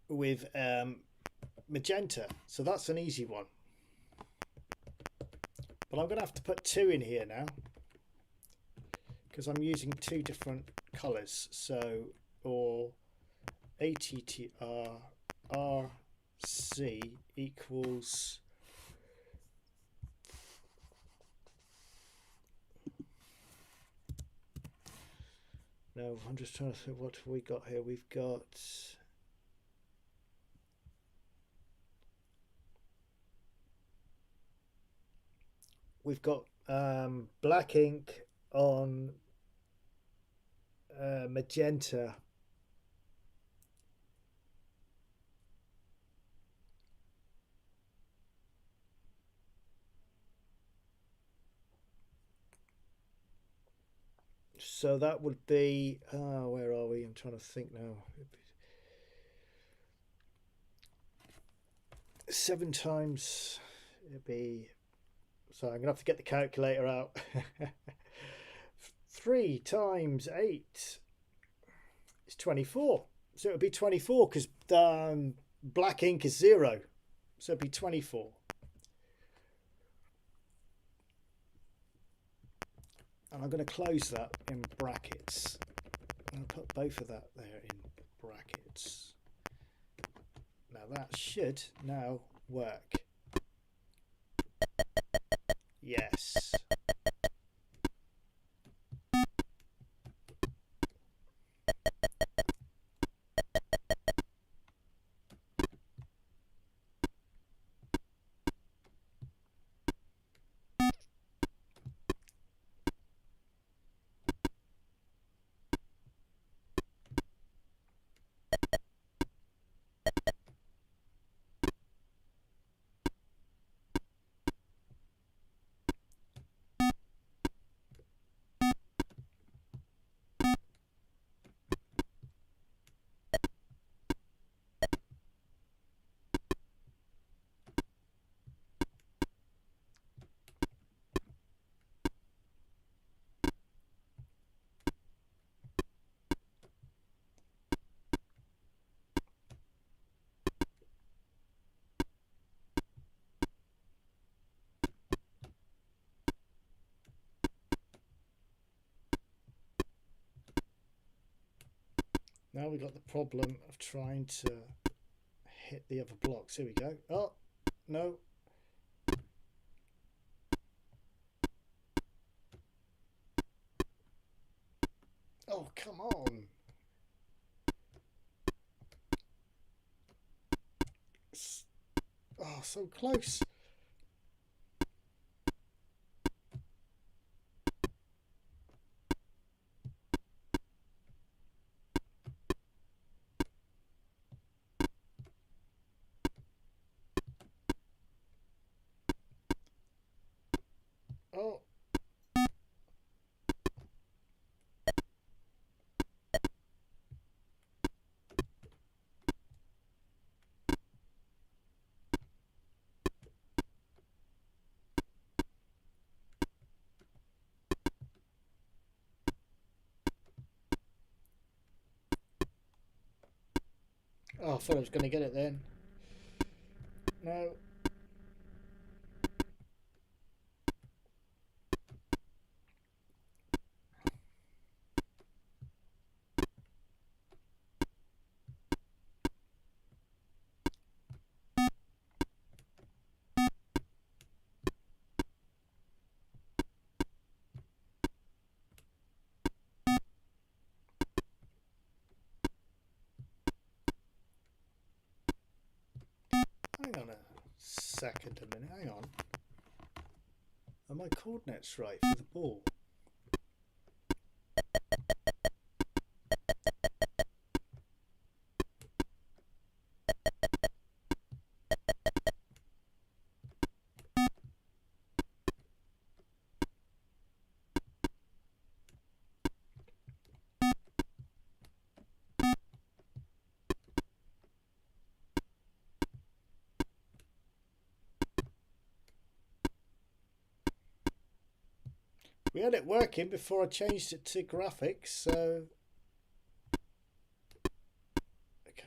with magenta, so that's an easy one. But I'm going to have to put 2 in here now because I'm using 2 different colours. So, or ATTR RC equals no, I'm just trying to think, what have we got here? We've got black ink on magenta. So that would be, where are we? I'm trying to think now. 7 times, it'd be, so I'm going to have to get the calculator out. 3 times 8 is 24. So it would be 24 because black ink is 0. So it'd be 24. And I'm going to close that in brackets. I'll put both of that there in brackets. Now that should now work. Yes. Now we've got the problem of trying to hit the other blocks. Here we go. Oh, no. Oh, come on. Oh, so close. Oh. Oh, I thought I was going to get it then. No. Hang on a second, a minute. Hang on. Are my coordinates right for the ball? We had it working before I changed it to graphics, so... Okay.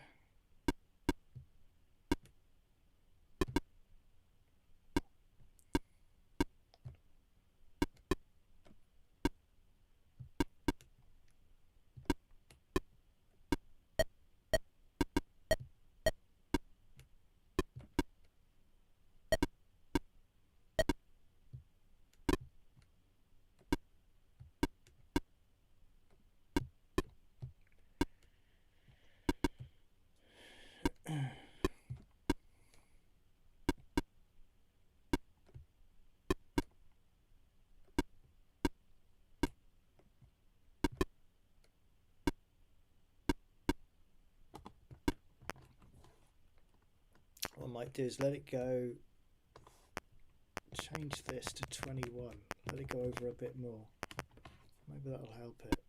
What I might do is let it go, change this to 21, let it go over a bit more. Maybe that'll help it.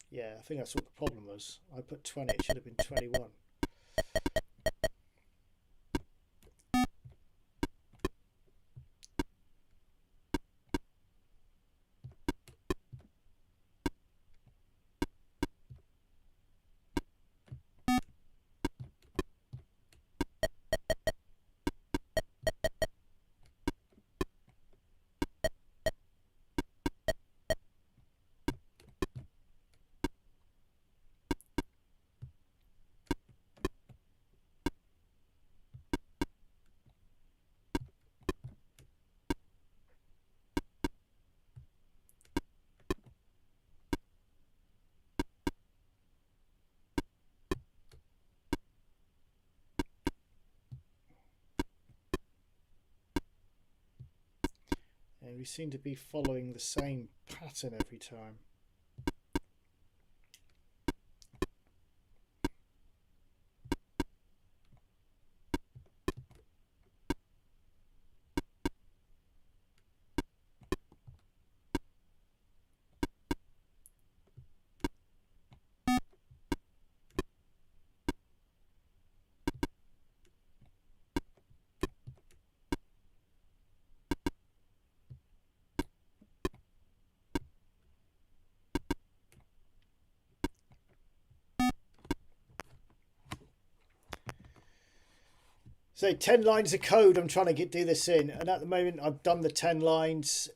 Yeah, I think that's what the problem was. I put 20, it should have been 21. we seem to be following the same pattern every time. So 10 lines of code I'm trying to do this in, and at the moment I've done the 10 lines.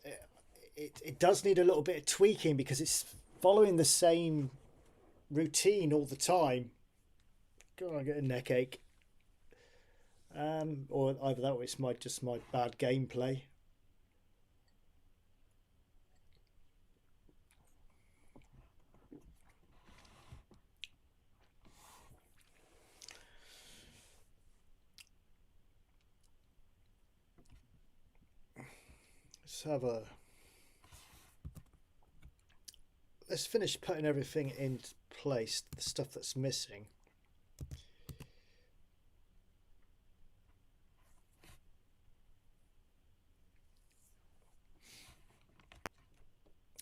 It does need a little bit of tweaking because it's following the same routine all the time. God, I get a neck ache. Or either that or it's just my bad gameplay. Let's finish putting everything in place, the stuff that's missing.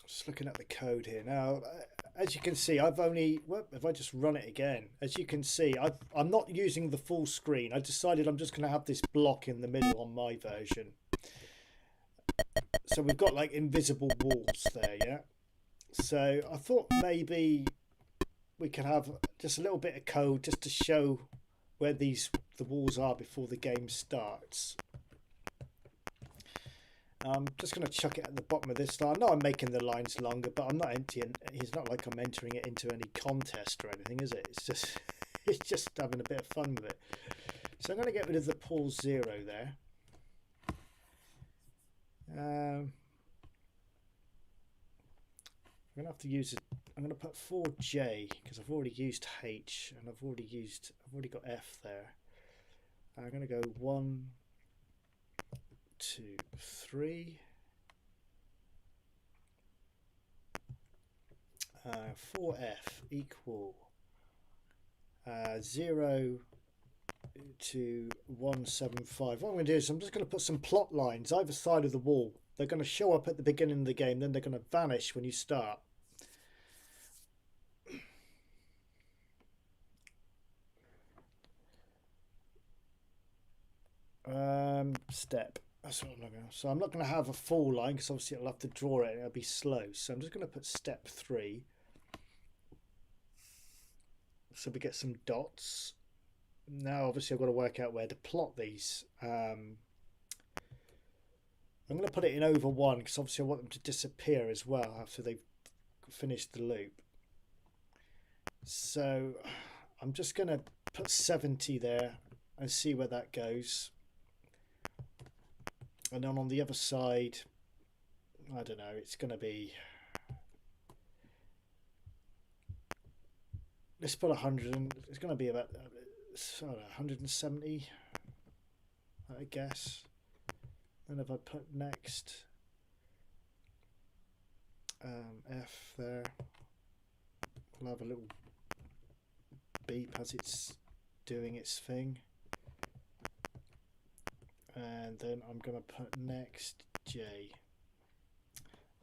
Just looking at the code here now. As you can see, I've only, if I just run it again, as you can see, I'm not using the full screen. I decided I'm just going to have this block in the middle on my version. So we've got like invisible walls there, yeah? So I thought maybe we could have just a little bit of code just to show where the walls are before the game starts. I'm just going to chuck it at the bottom of this style. I know I'm making the lines longer, but I'm not emptying. It's not like I'm entering it into any contest or anything, is it? It's just having a bit of fun with it. So I'm going to get rid of the pause 0 there. I'm going to have to use it. I'm going to put 4J because I've already used H and I've already got F there. I'm going to go 1, 2, 3. 4F equal 0 to 175. What I'm going to do is I'm just going to put some plot lines either side of the wall. They're going to show up at the beginning of the game, then they're going to vanish when you start. Step. That's what I'm not going to. So I'm not going to have a full line because obviously I'll have to draw it and it'll be slow. So I'm just going to put step 3. So we get some dots. Now obviously I've got to work out where to plot these. I'm going to put it in over 1 because obviously I want them to disappear as well after they've finished the loop. So I'm just going to put 70 there and see where that goes. And then on the other side, I don't know, it's going to be, let's put 100, and it's going to be about 170, I guess. And if I put next F there, we'll have a little beep as it's doing its thing. And then I'm going to put next J.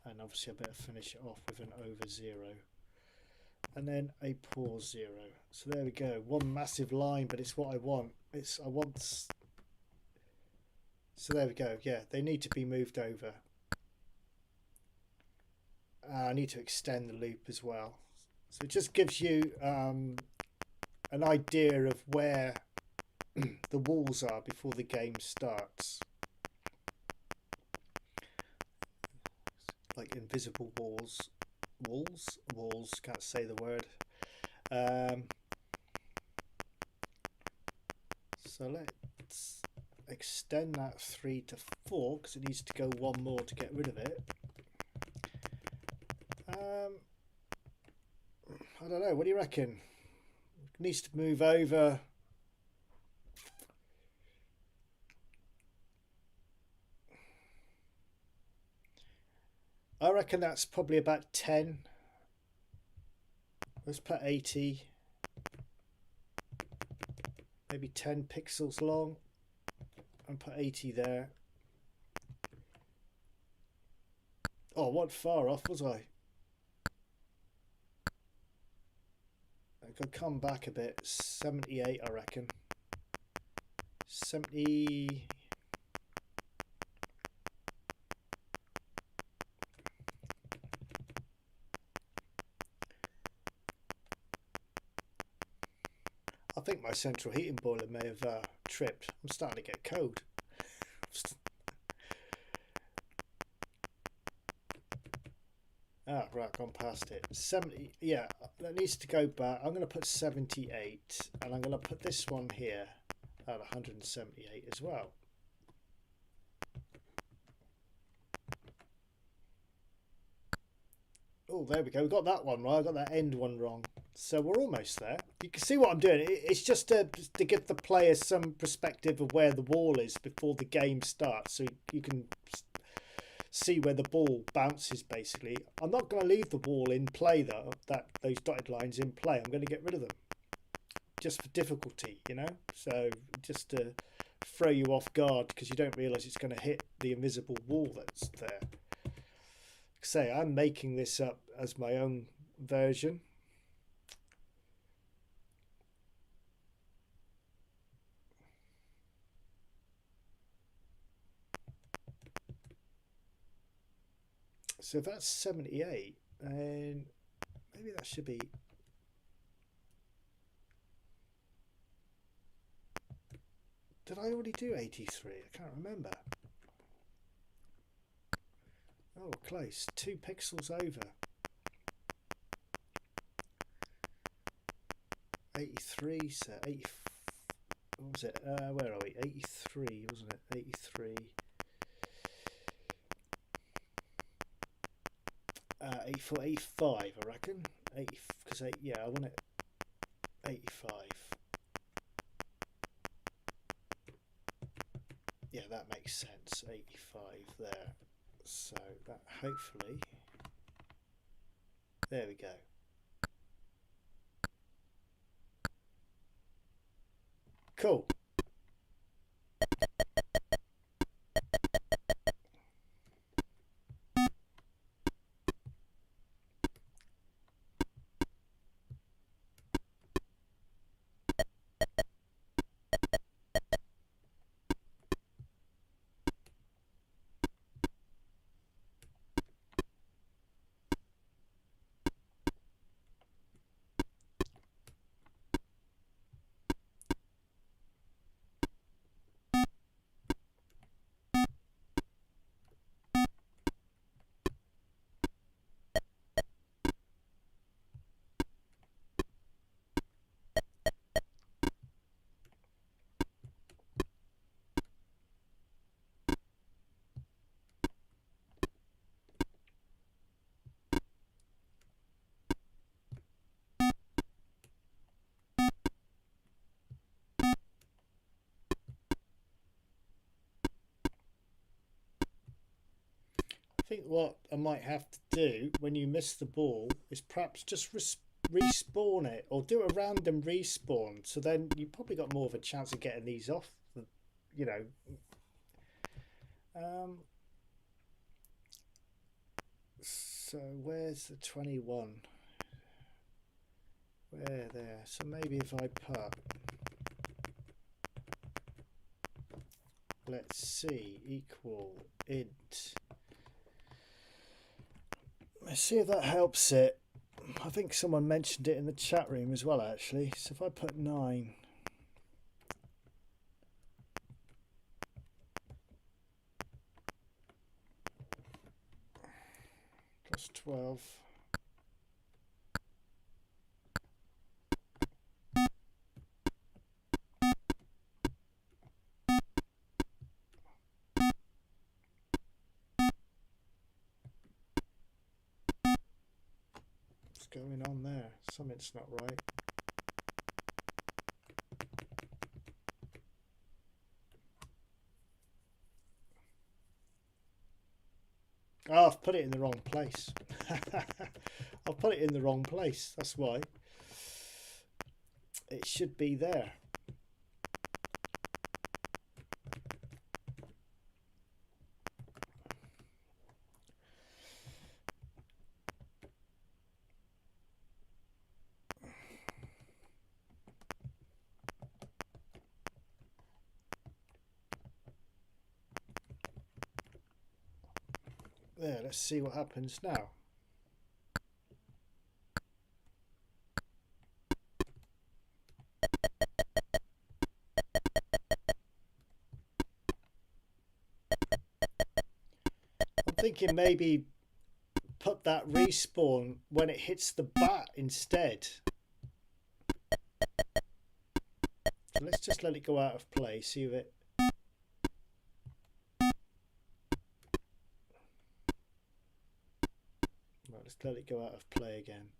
And obviously I better finish it off with an over 0. And then a pause 0. So there we go. One massive line, but it's what I want. So there we go. Yeah, they need to be moved over. I need to extend the loop as well. So it just gives you an idea of where the walls are before the game starts. Like invisible walls. Walls, can't say the word. So let's extend that 3 to 4 because it needs to go 1 more to get rid of it. I don't know, what do you reckon? It needs to move over. I reckon that's probably about 10. Let's put 80. Maybe 10 pixels long. And put 80 there. Oh, what far off was I? I could come back a bit. 78, I reckon. 70. I think my central heating boiler may have tripped. I'm starting to get cold. Ah, right, gone past it. 70, yeah, that needs to go back. I'm going to put 78, and I'm going to put this one here at 178 as well. Oh, there we go. We got that one right. I got that end one wrong. So we're almost there. You can see what I'm doing. It's just to give the player some perspective of where the wall is before the game starts, so you can see where the ball bounces. Basically, I'm not going to leave the wall in play though. Those dotted lines in play. I'm going to get rid of them just for difficulty, you know. So just to throw you off guard because you don't realise it's going to hit the invisible wall that's there. Say I'm making this up as my own version. So if that's 78, and maybe that should be. Did I already do 83? I can't remember. Oh, close. 2 pixels over. 83, so 80. What was it? Where are we? 83, wasn't it? 83. 84, 85, I reckon. 80, because yeah, I want it 85. Yeah, that makes sense. 85 there. So that hopefully. There we go. Cool. I think what I might have to do when you miss the ball is perhaps just respawn it, or do a random respawn, so then you probably got more of a chance of getting these off, you know. So where's the 21? Where there? So maybe if I put, let's see, equal int. Let's see if that helps it. I think someone mentioned it in the chat room as well, actually. So if I put 9. Plus 12. What's going on there? Something's not right. Oh, I've put it in the wrong place. I've put it in the wrong place. That's why. It should be there. There, let's see what happens now. I'm thinking maybe put that respawn when it hits the bat instead. So let's just let it go out of play, see if it... Right, let's let it go out of play again.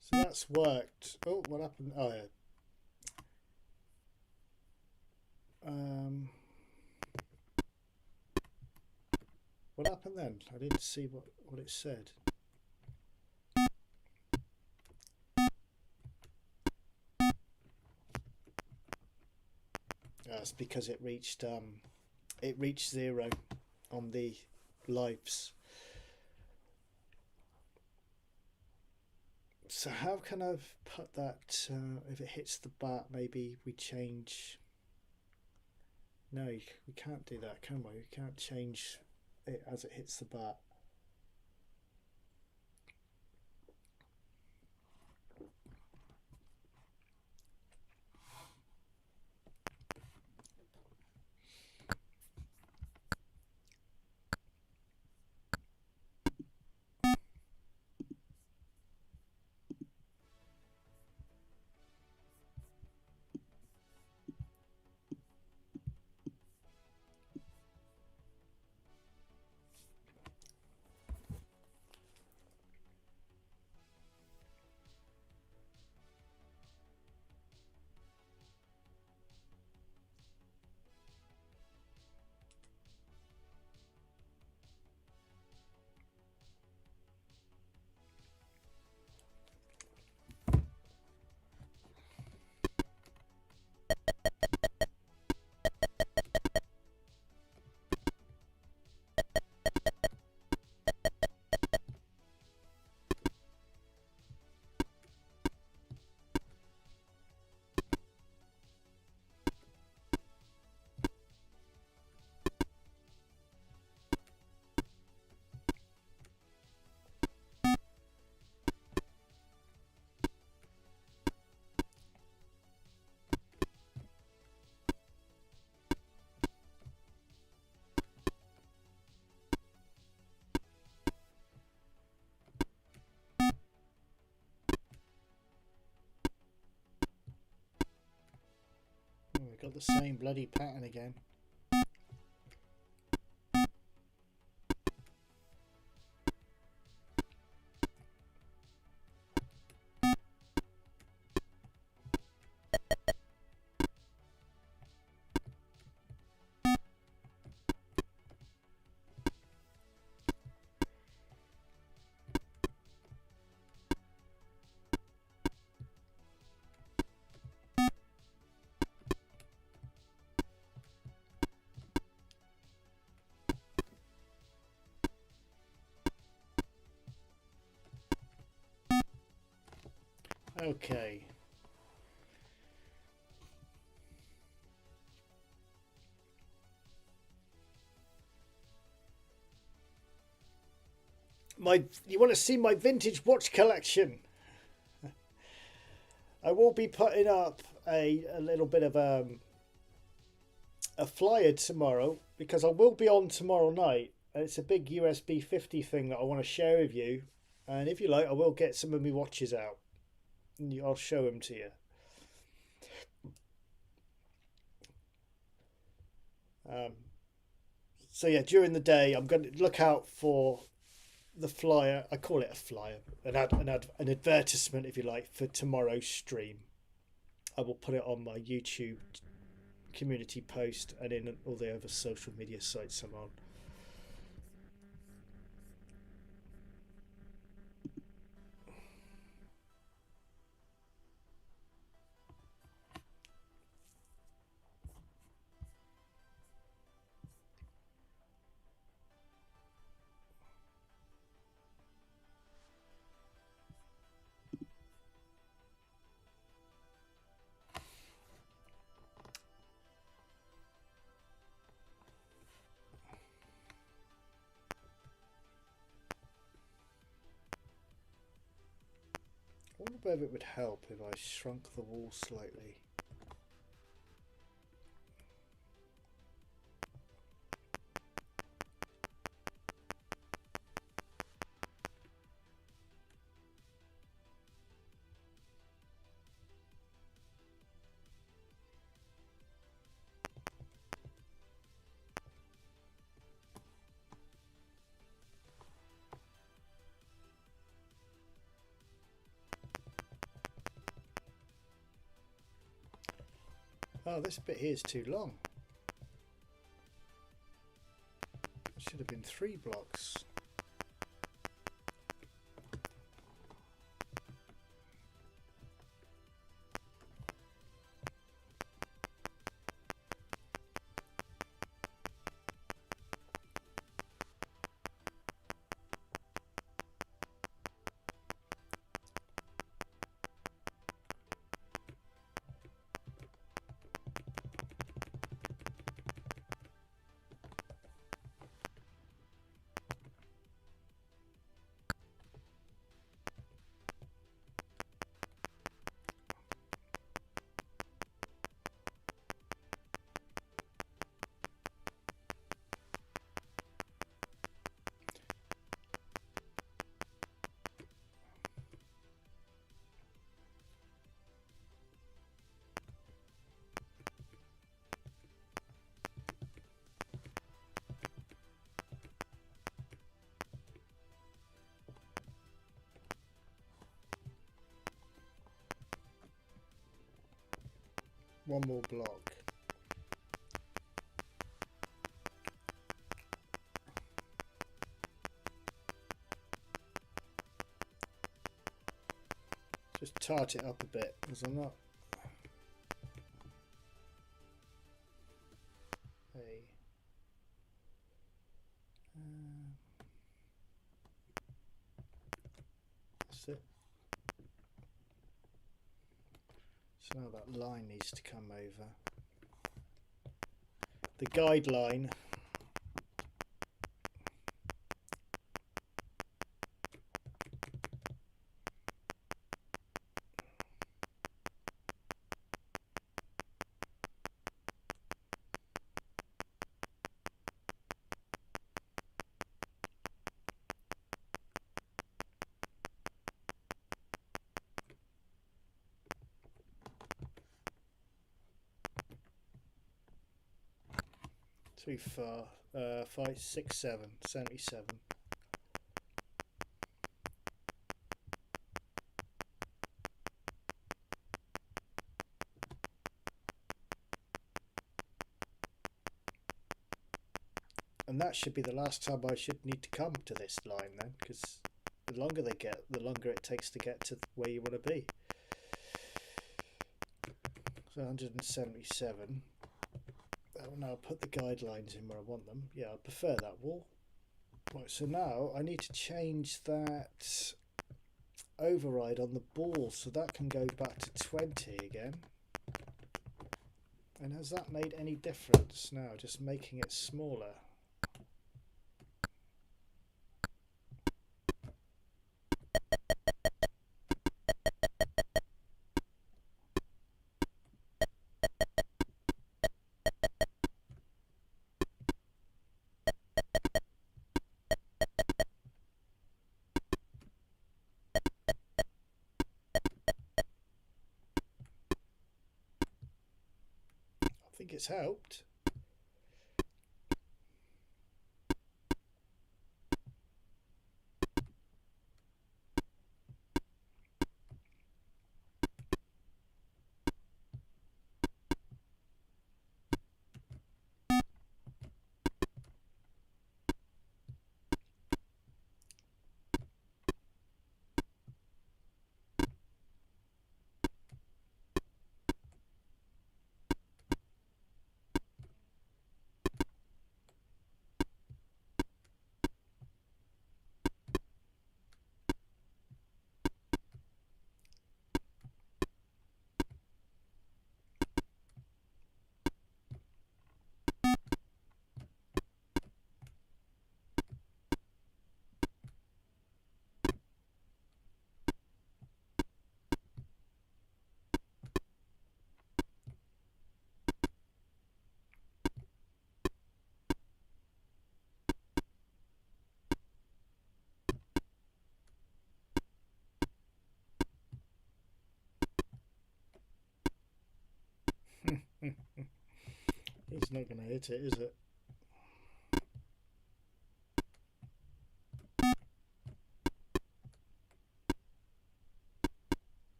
So that's worked. Oh, what happened? Oh, yeah. What happened then? I didn't see what it said. That's because it reached 0 on the lives. So how can I put that? If it hits the bat, maybe we change. No, we can't do that, can we? We can't change it as it hits the bat. Oh, we got the same bloody pattern again. Okay. You want to see my vintage watch collection? I will be putting up a little bit of a flyer tomorrow, because I will be on tomorrow night. It's a big USB 50 thing that I want to share with you, and if you like, I will get some of my watches out and I'll show them to you. Um, so yeah, during the day, I'm going to look out for the flyer. I call it a flyer, an advertisement, if you like, for tomorrow's stream. I will put it on my YouTube community post and in all the other social media sites I'm on. I wonder whether it would help if I shrunk the wall slightly. Oh, this bit here is too long. It should have been 3 blocks. One more block. Just tart it up a bit because I'm not. Hey. That's it. So now that line needs to come over. The guideline. Too far. 5, 6, 7, 77. And that should be the last time I should need to come to this line then, because the longer they get, the longer it takes to get to where you want to be. So 177. Oh, now I'll put the guidelines in where I want them. Yeah, I prefer that wall. Right, so now I need to change that override on the ball so that can go back to 20 again. And has that made any difference now, just making it smaller? think it's helped. It's not going to hit it, is it?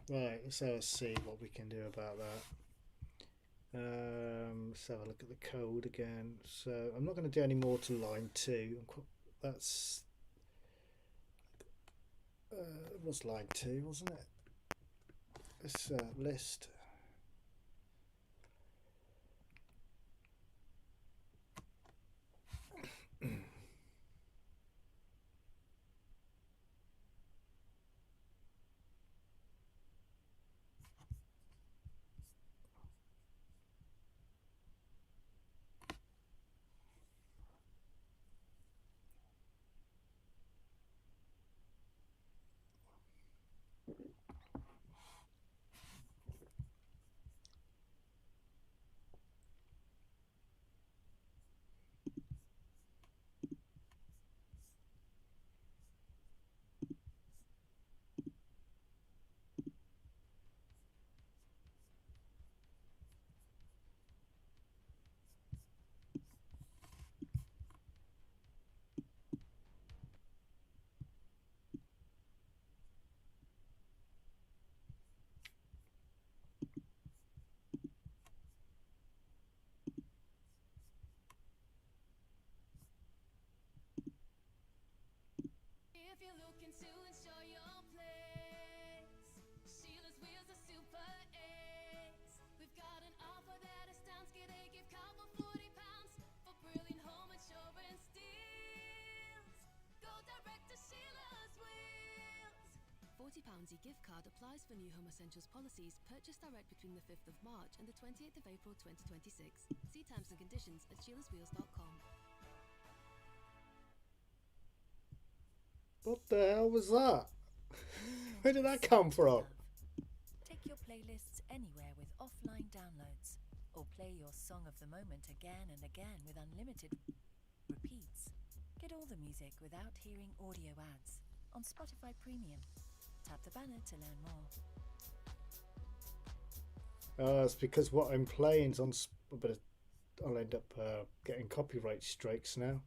Right, let's see what we can do about that. Let's have a look at the code again. So I'm not going to do any more to line 2. That's it was line 2, wasn't it? This list. If you're looking to ensure your place, Sheila's Wheels are Super 8s. We've got an offer that astounds. Get a gift card for £40 for brilliant home insurance deals. Go direct to Sheila's Wheels. £40 e-gift card applies for new Home Essentials policies purchased direct between the 5th of March and the 28th of April 2026. See terms and conditions at sheilaswheels.com. What the hell was that? Where did that come from? Take your playlists anywhere with offline downloads, or play your song of the moment again and again with unlimited repeats. Get all the music without hearing audio ads on Spotify Premium. Tap the banner to learn more. Oh, it's because what I'm playing is on. But I'll end up getting copyright strikes now.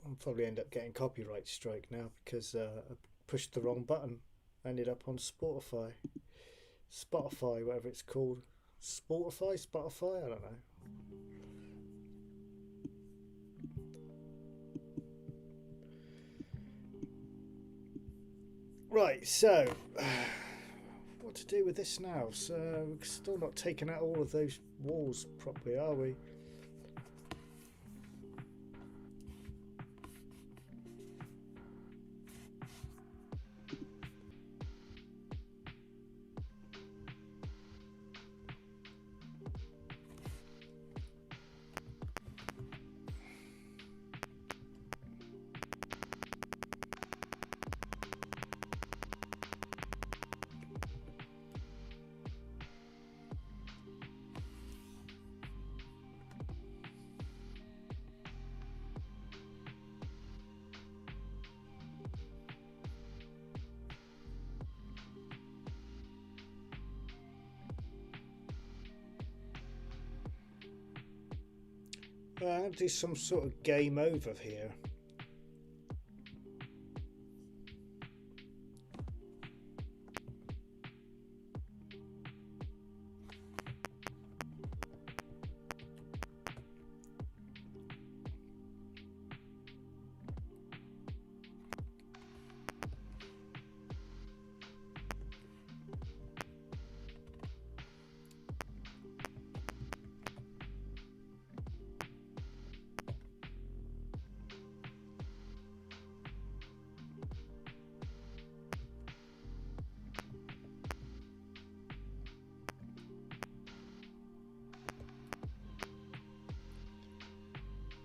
I'll probably end up getting copyright strike now because I pushed the wrong button. Ended up on Spotify, whatever it's called. Spotify, I don't know. Right, so what to do with this now? So we're still not taking out all of those walls properly, are we? I'm going to do some sort of game over here.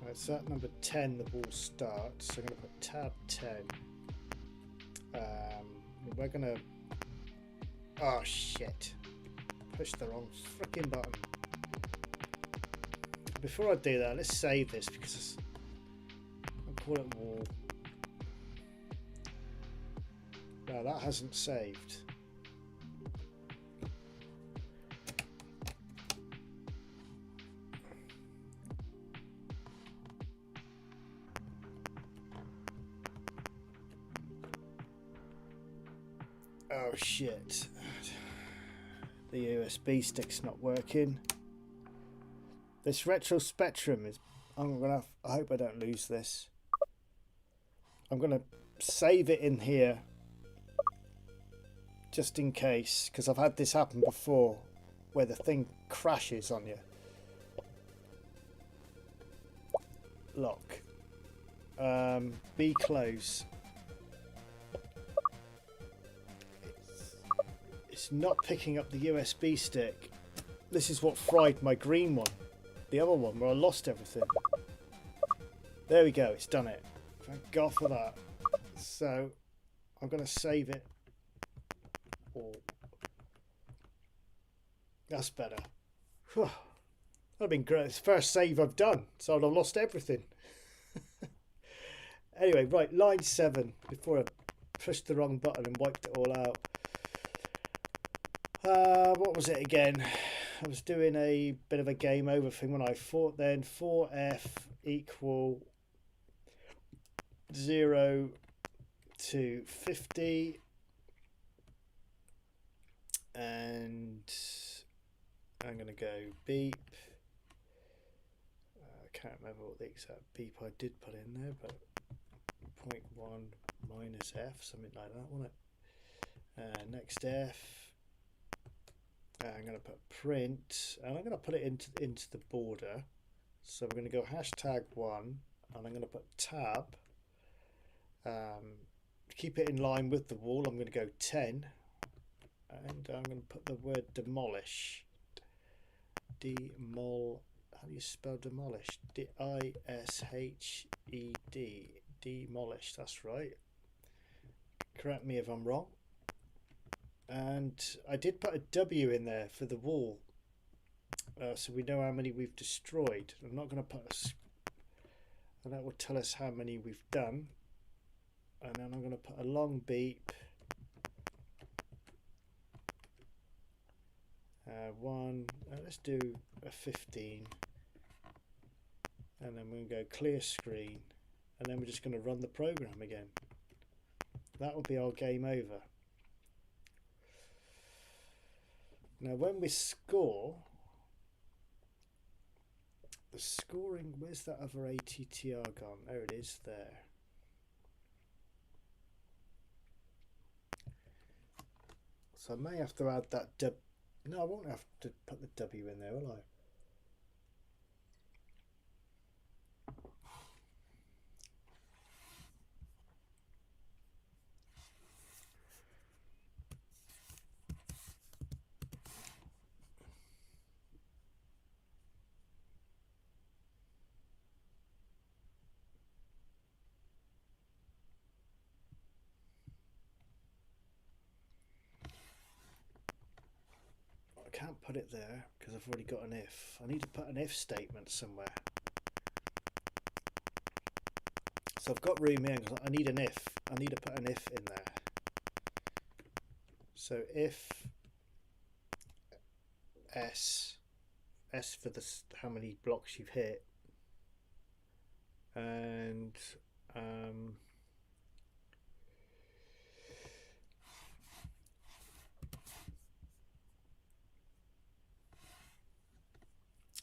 Right, so at number 10 the wall starts, so I'm going to put tab 10. We're going to... Oh shit, push the wrong freaking button. Before I do that, let's save this because I'll call it wall. No, that hasn't saved. Oh shit, the USB stick's not working. This retro spectrum is, I hope I don't lose this. I'm gonna save it in here just in case, because I've had this happen before where the thing crashes on you. Lock. Be close. It's not picking up the USB stick. This is what fried my green one. The other one where I lost everything. There we go, it's done it. Thank God for that. So I'm going to save it. Oh, that's better. Whew. That'd been great. It's the first save I've done, so I'd have lost everything. Anyway, right, line 7 before I pushed the wrong button and wiped it all out. What was it again? I was doing a bit of a game over thing when I thought then 4F equal 0 to 50, and I'm going to go beep. I can't remember what the exact beep I did put in there, but 0.1 minus F, something like that, wasn't it? Next F. I'm going to put print, and I'm going to put it into the border. So we're going to go #1, and I'm going to put tab. Keep it in line with the wall. I'm going to go 10, and I'm going to put the word demolish. Demol. How do you spell demolish? D-I-S-H-E-D. Demolish. That's right. Correct me if I'm wrong. And I did put a W in there for the wall, so we know how many we've destroyed. I'm not going to put and that will tell us how many we've done. And then I'm going to put a long beep. 1. Let's do a 15. And then we're going to go clear screen. And then we're just going to run the program again. That will be our game over. Now when we score, the scoring, where's that other ATTR gone? There it is there. So I may have to add that no, I won't have to put the W in there, will I? I can't put it there because I've already got an if. I need to put an if statement somewhere. So I've got room here because I need an if. I need to put an if in there. So if S for the how many blocks you've hit, and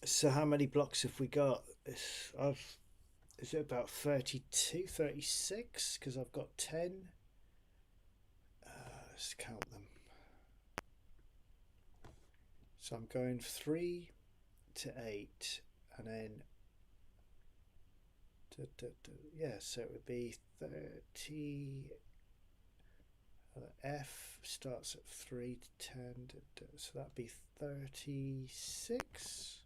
so how many blocks have we got? Is it about 32, 36? Because I've got 10. Let's count them. So I'm going 3 to 8, and then yeah, so it would be 30. F starts at 3 to 10, so that'd be 36.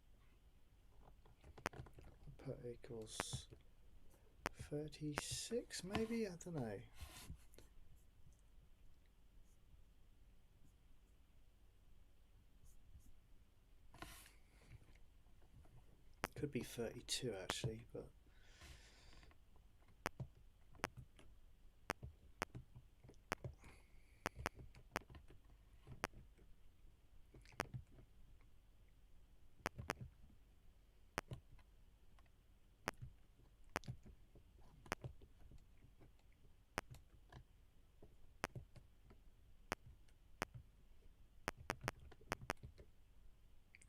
Put equals 36, maybe? I don't know. Could be 32 actually, but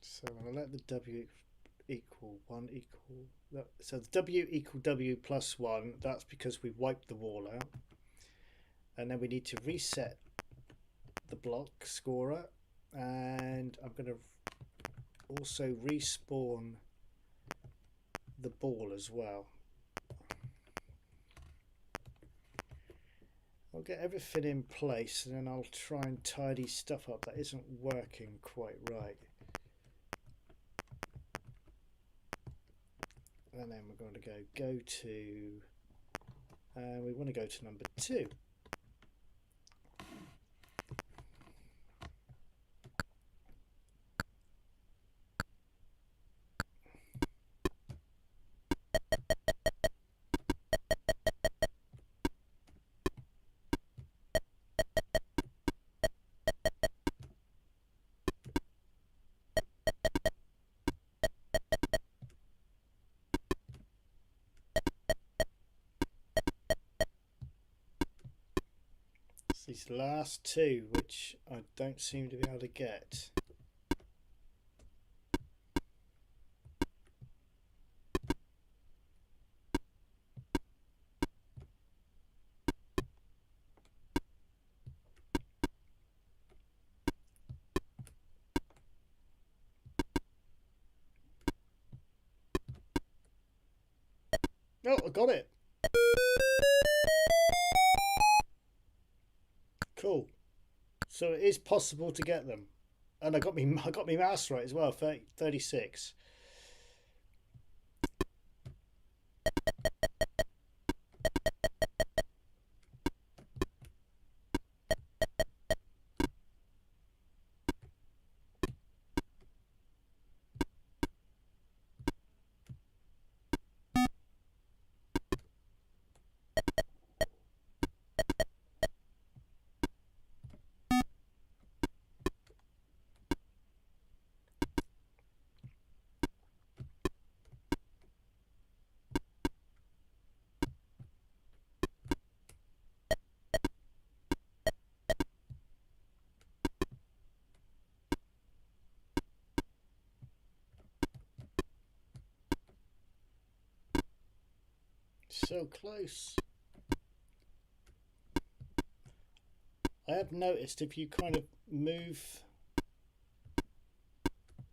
so I'm going to let the W equal 1 equal, so the W equal W plus 1, that's because we wiped the wall out. And then we need to reset the block scorer, and I'm going to also respawn the ball as well. I'll get everything in place, and then I'll try and tidy stuff up that isn't working quite right. And then we're going to go to, we want to go to number 2. These last two, which I don't seem to be able to get. Oh, I got it. Cool. So it is possible to get them, and I got my mouse right as well. 36. So close. I have noticed if you kind of move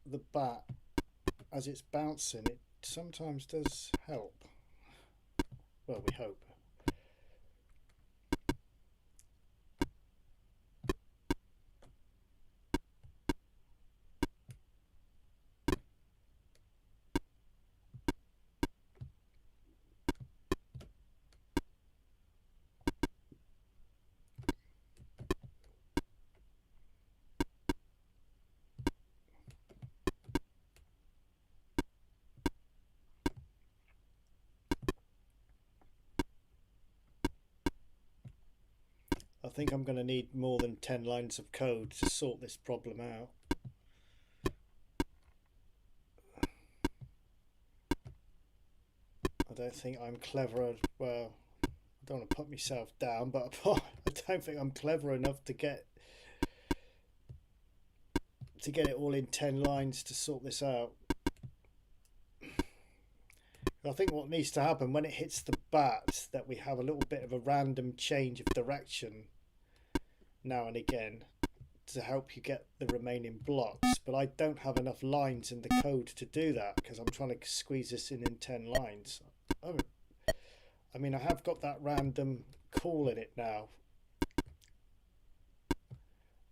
the bat as it's bouncing, it sometimes does help. Well, we hope. I think I'm going to need more than 10 lines of code to sort this problem out. I don't think I'm clever. Well, I don't want to put myself down, but I don't think I'm clever enough to get it all in 10 lines to sort this out. I think what needs to happen when it hits the bat, that we have a little bit of a random change of direction now and again to help you get the remaining blocks. But I don't have enough lines in the code to do that because I'm trying to squeeze this in 10 lines. I mean, I have got that random call in it now.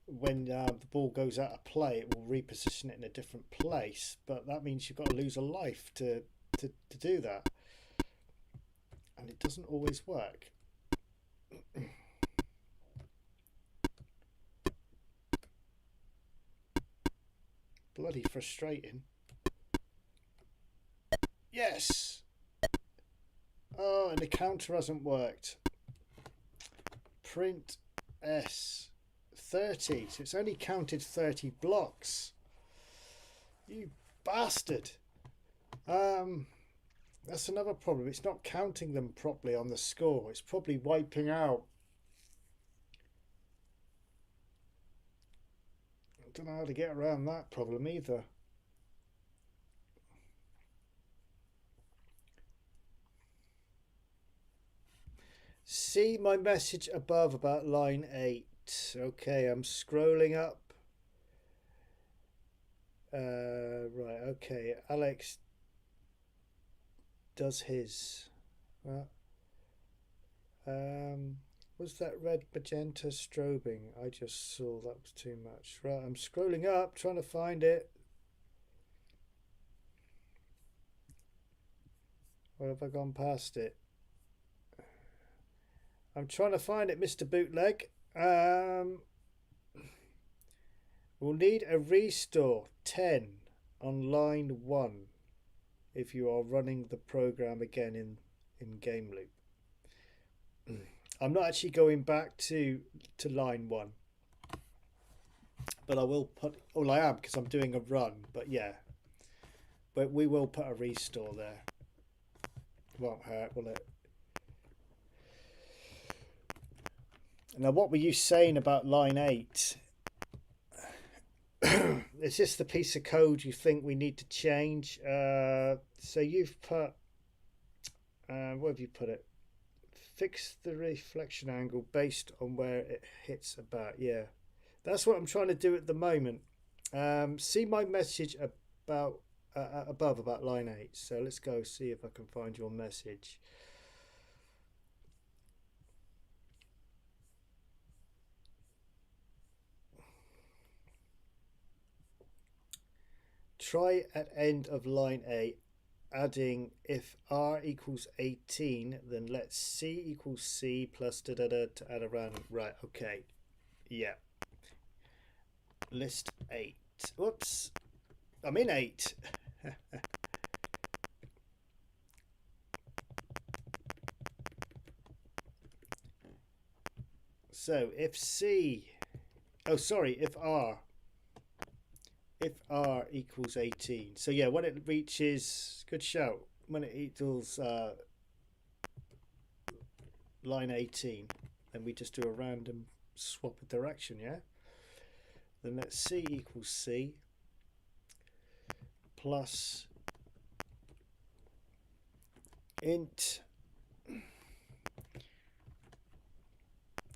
When the ball goes out of play, it will reposition it in a different place, but that means you've got to lose a life to do that, and it doesn't always work. Bloody frustrating. Yes. Oh, and the counter hasn't worked. Print S 30, so it's only counted 30 blocks. You bastard. That's another problem. It's not counting them properly on the score. It's probably wiping out. I don't know how to get around that problem either. See my message above about line 8. Okay, I'm scrolling up. Right, okay. Alex does his. Was that red magenta strobing? I just saw that was too much. Right, I'm scrolling up, trying to find it. Or have I gone past it? I'm trying to find it, Mr. Bootleg. We'll need a restore 10 on line 1 if you are running the program again in game loop. I'm not actually going back to line 1, but I will put, well, I am because I'm doing a run, but yeah, but we will put a restore there. Won't hurt, will it? Now, what were you saying about line 8? Is this the piece of code you think we need to change? So you've put, where have you put it? Fix the reflection angle based on where it hits about. Yeah, that's what I'm trying to do at the moment. See my message about above about line 8. So let's go see if I can find your message. Try at end of line 8 adding if R equals 18, then let C equals C plus da da da to add a random. Right, okay. Yeah. List 8. Whoops. I'm in 8. So if C, oh sorry, if R equals 18. So yeah, when it reaches, good shout, when it equals line 18, then we just do a random swap of direction, yeah? Then let C equals C plus int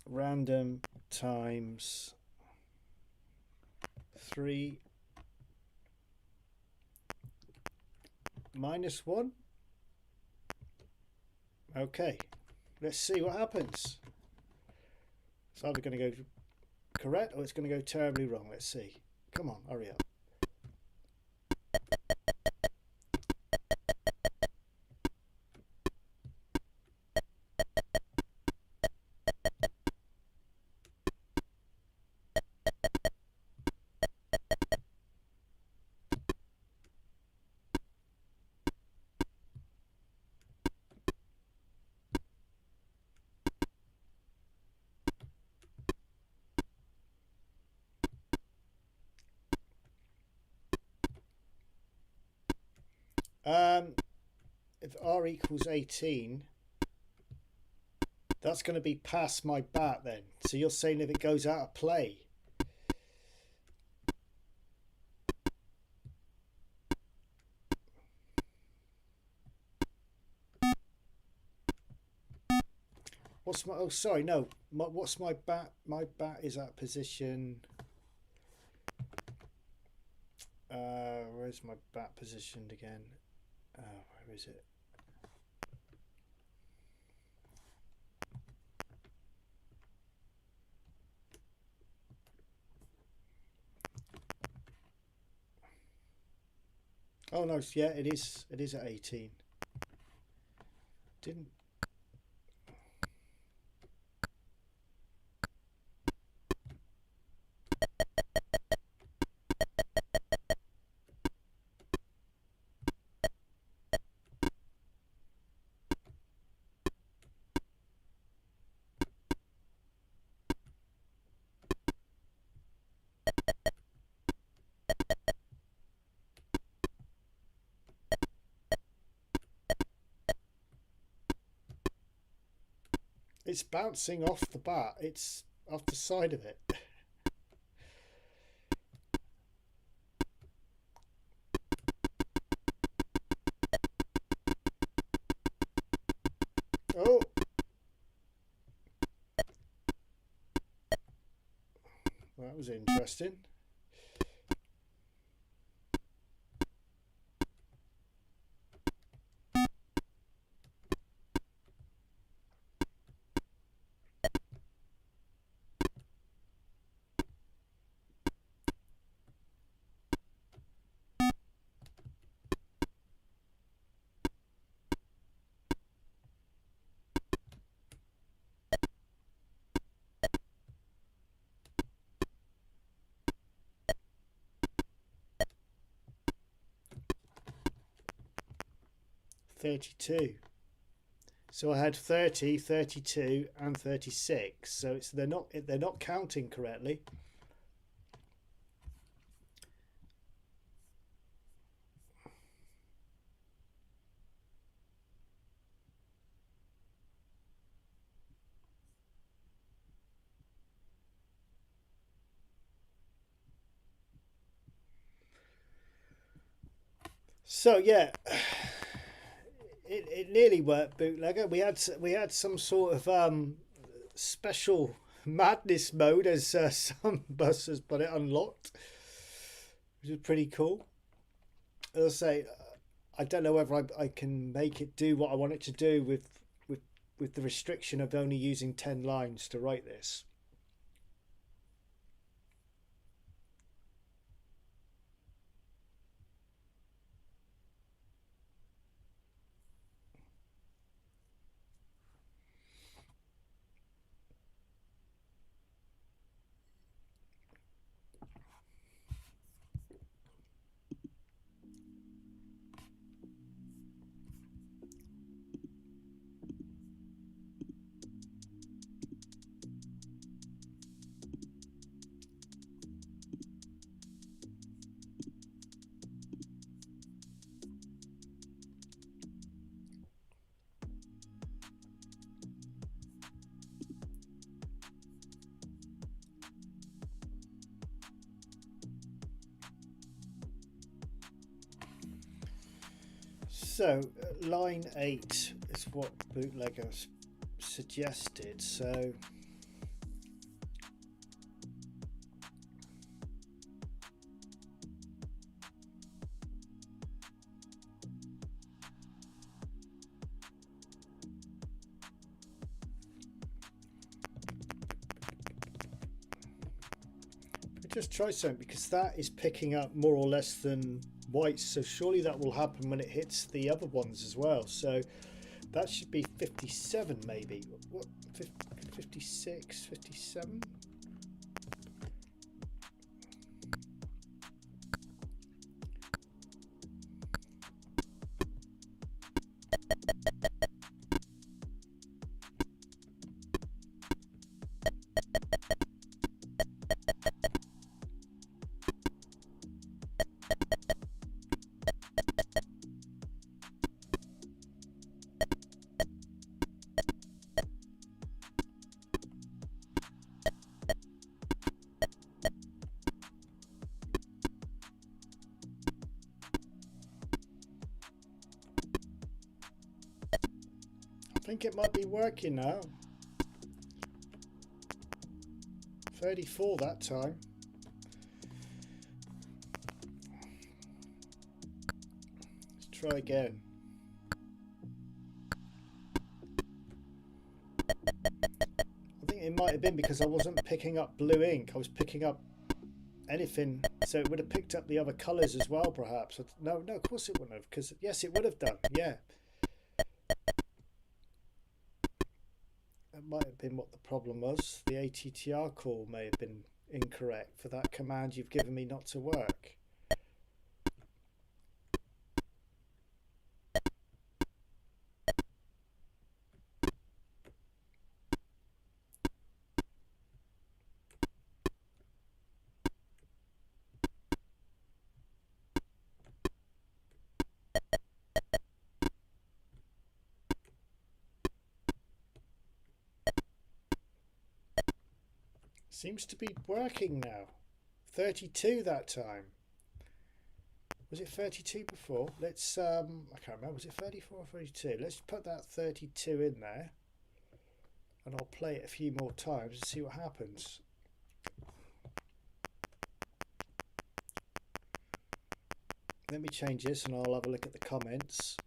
random times 3 minus 1. Okay, let's see what happens. It's either going to go correct or it's going to go terribly wrong. Let's see. Come on, hurry up. R equals 18, that's going to be past my bat then. So you're saying if it goes out of play. What's my, oh sorry, no, what's my bat? My bat is at position, where's my bat positioned again? Where is it? Oh no, yeah, it is at 18. Didn't. It's bouncing off the bat. It's off the side of it. Oh. That was interesting. $32. So I had 30, 32, and 36. So it's they're not counting correctly. So yeah, it nearly worked, bootlegger. We had some sort of special madness mode, as some buses put it, unlocked, which is pretty cool. As I say, I don't know whether I can make it do what I want it to do with the restriction of only using 10 lines to write this. So line 8 is what bootlegger suggested. So just try something, because that is picking up more or less than white, so surely that will happen when it hits the other ones as well. So that should be 57 maybe. What, 56, 57? think it might be working now. 34 that time. Let's try again. I think it might have been because I wasn't picking up blue ink. I was picking up anything, so it would have picked up the other colours as well, perhaps. No, of course it wouldn't have, because yes, it would have done. Yeah, that might have been what the problem was. The ATTR call may have been incorrect for that command you've given me not to work. Seems to be working now. 32 that time. Was it 32 before? Let's I can't remember. Was it 34 or 32? Let's put that 32 in there, and I'll play it a few more times and see what happens. Let me change this and I'll have a look at the comments.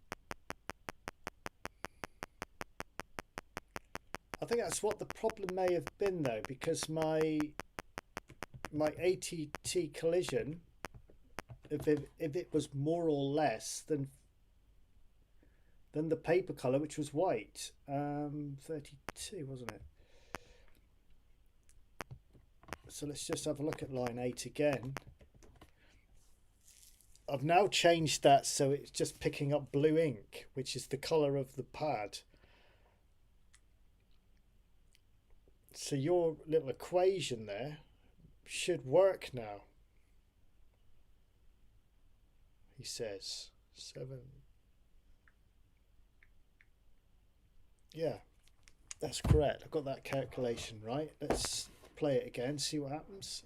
I think that's what the problem may have been though, because my ATT collision, if it was more or less than the paper color, which was white, 32 wasn't it? So let's just have a look at line 8 again. I've now changed that so it's just picking up blue ink, which is the color of the pad. So your little equation there should work now. He says 7. Yeah, that's correct. I've got that calculation right. Let's play it again, see what happens.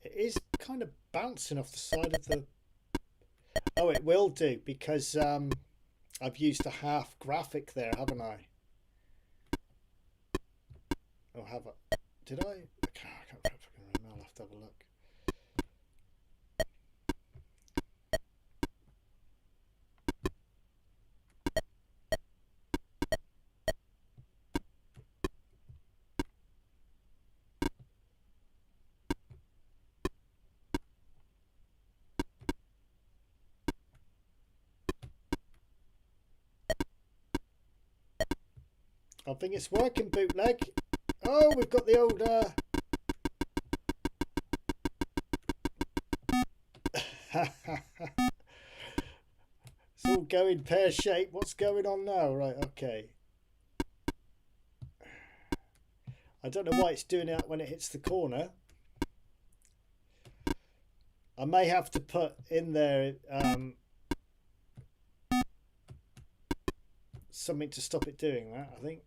It is kind of bouncing off the side of the... Oh, it will do, because I've used a half graphic there, haven't I? Oh, have I? Did I? I can't remember. I'll have to have a look. I think it's working, bootleg. Oh, we've got the old it's all going pear shaped. What's going on now? Right, okay. I don't know why it's doing it when it hits the corner. I may have to put in there something to stop it doing that, I think.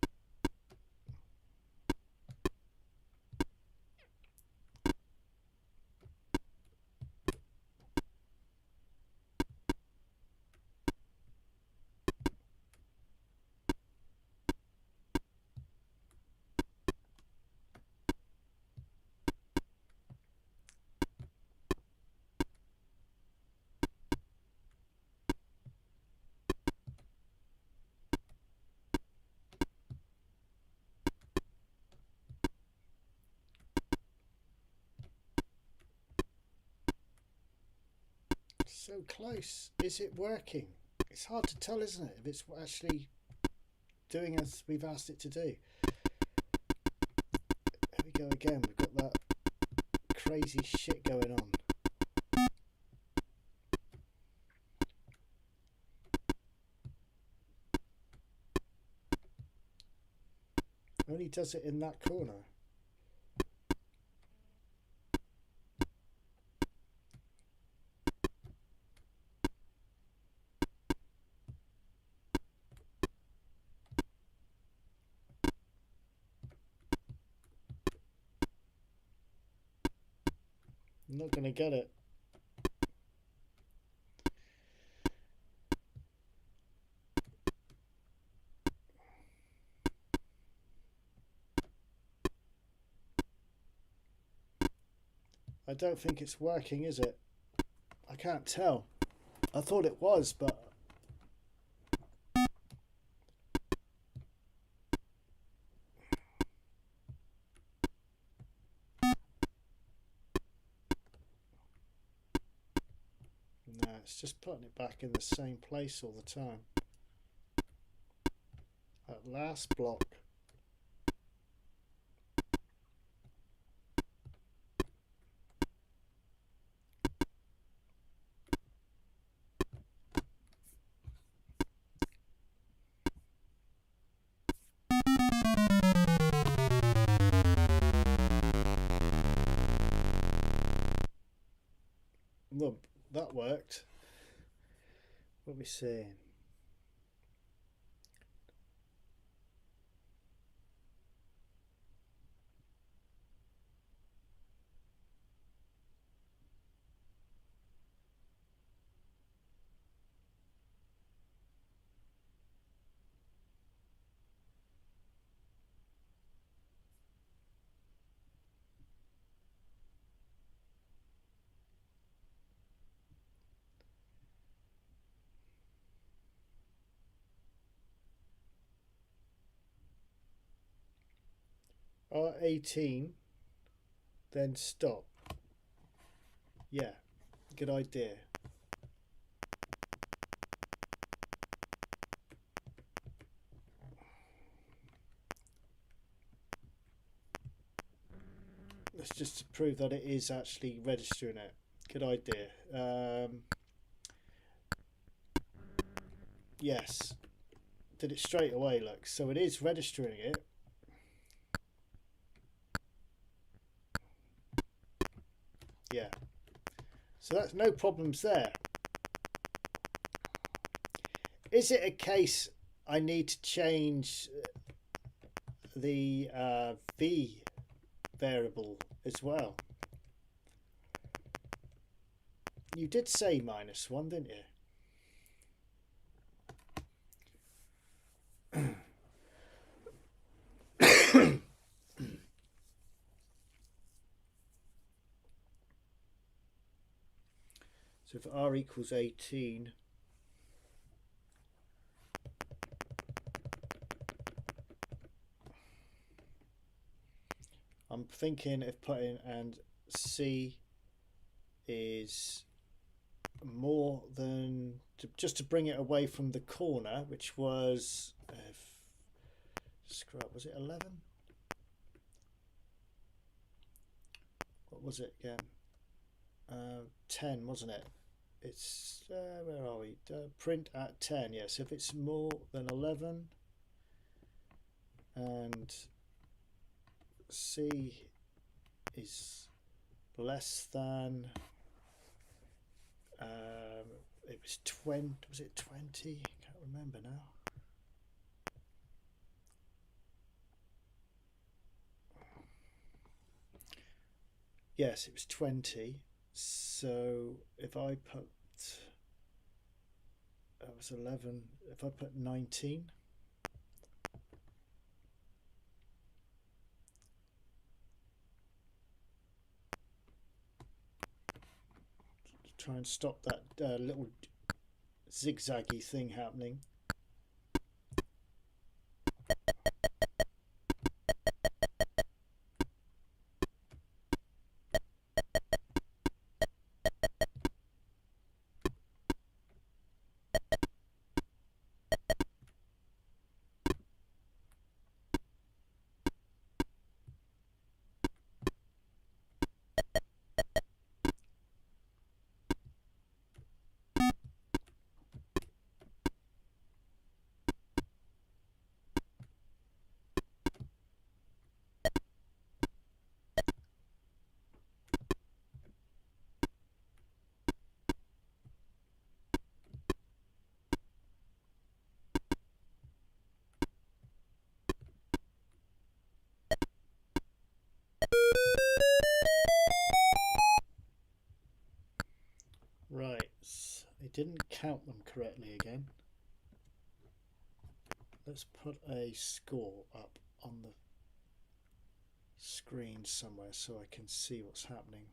So close. Is it working? It's hard to tell, isn't it, if it's actually doing as we've asked it to do. There we go again. We've got that crazy shit going on. Only does it in that corner. I'm not going to get it. I don't think it's working, is it? I can't tell. I thought it was, but no, it's just putting it back in the same place all the time. That last block. Well, that worked. What are we saying? R18, then stop. Yeah, good idea. Let's just prove that it is actually registering it. Good idea. Yes, did it straight away, look. So it is registering it. Yeah, so that's no problems there. Is it a case I need to change the V variable as well? You did say -1, didn't you? So if R equals 18, I'm thinking of putting and C is more than, just to bring it away from the corner, which was, scrub, was it 11? What was it again? 10, wasn't it? It's, where are we? Print at 10, yes. If it's more than 11 and C is less than, it was 20, was it 20? Can't remember now. Yes, it was 20. So if I put, that was 11, if I put 19, try and stop that little zigzaggy thing happening. Right, it didn't count them correctly again. Let's put a score up on the screen somewhere so I can see what's happening.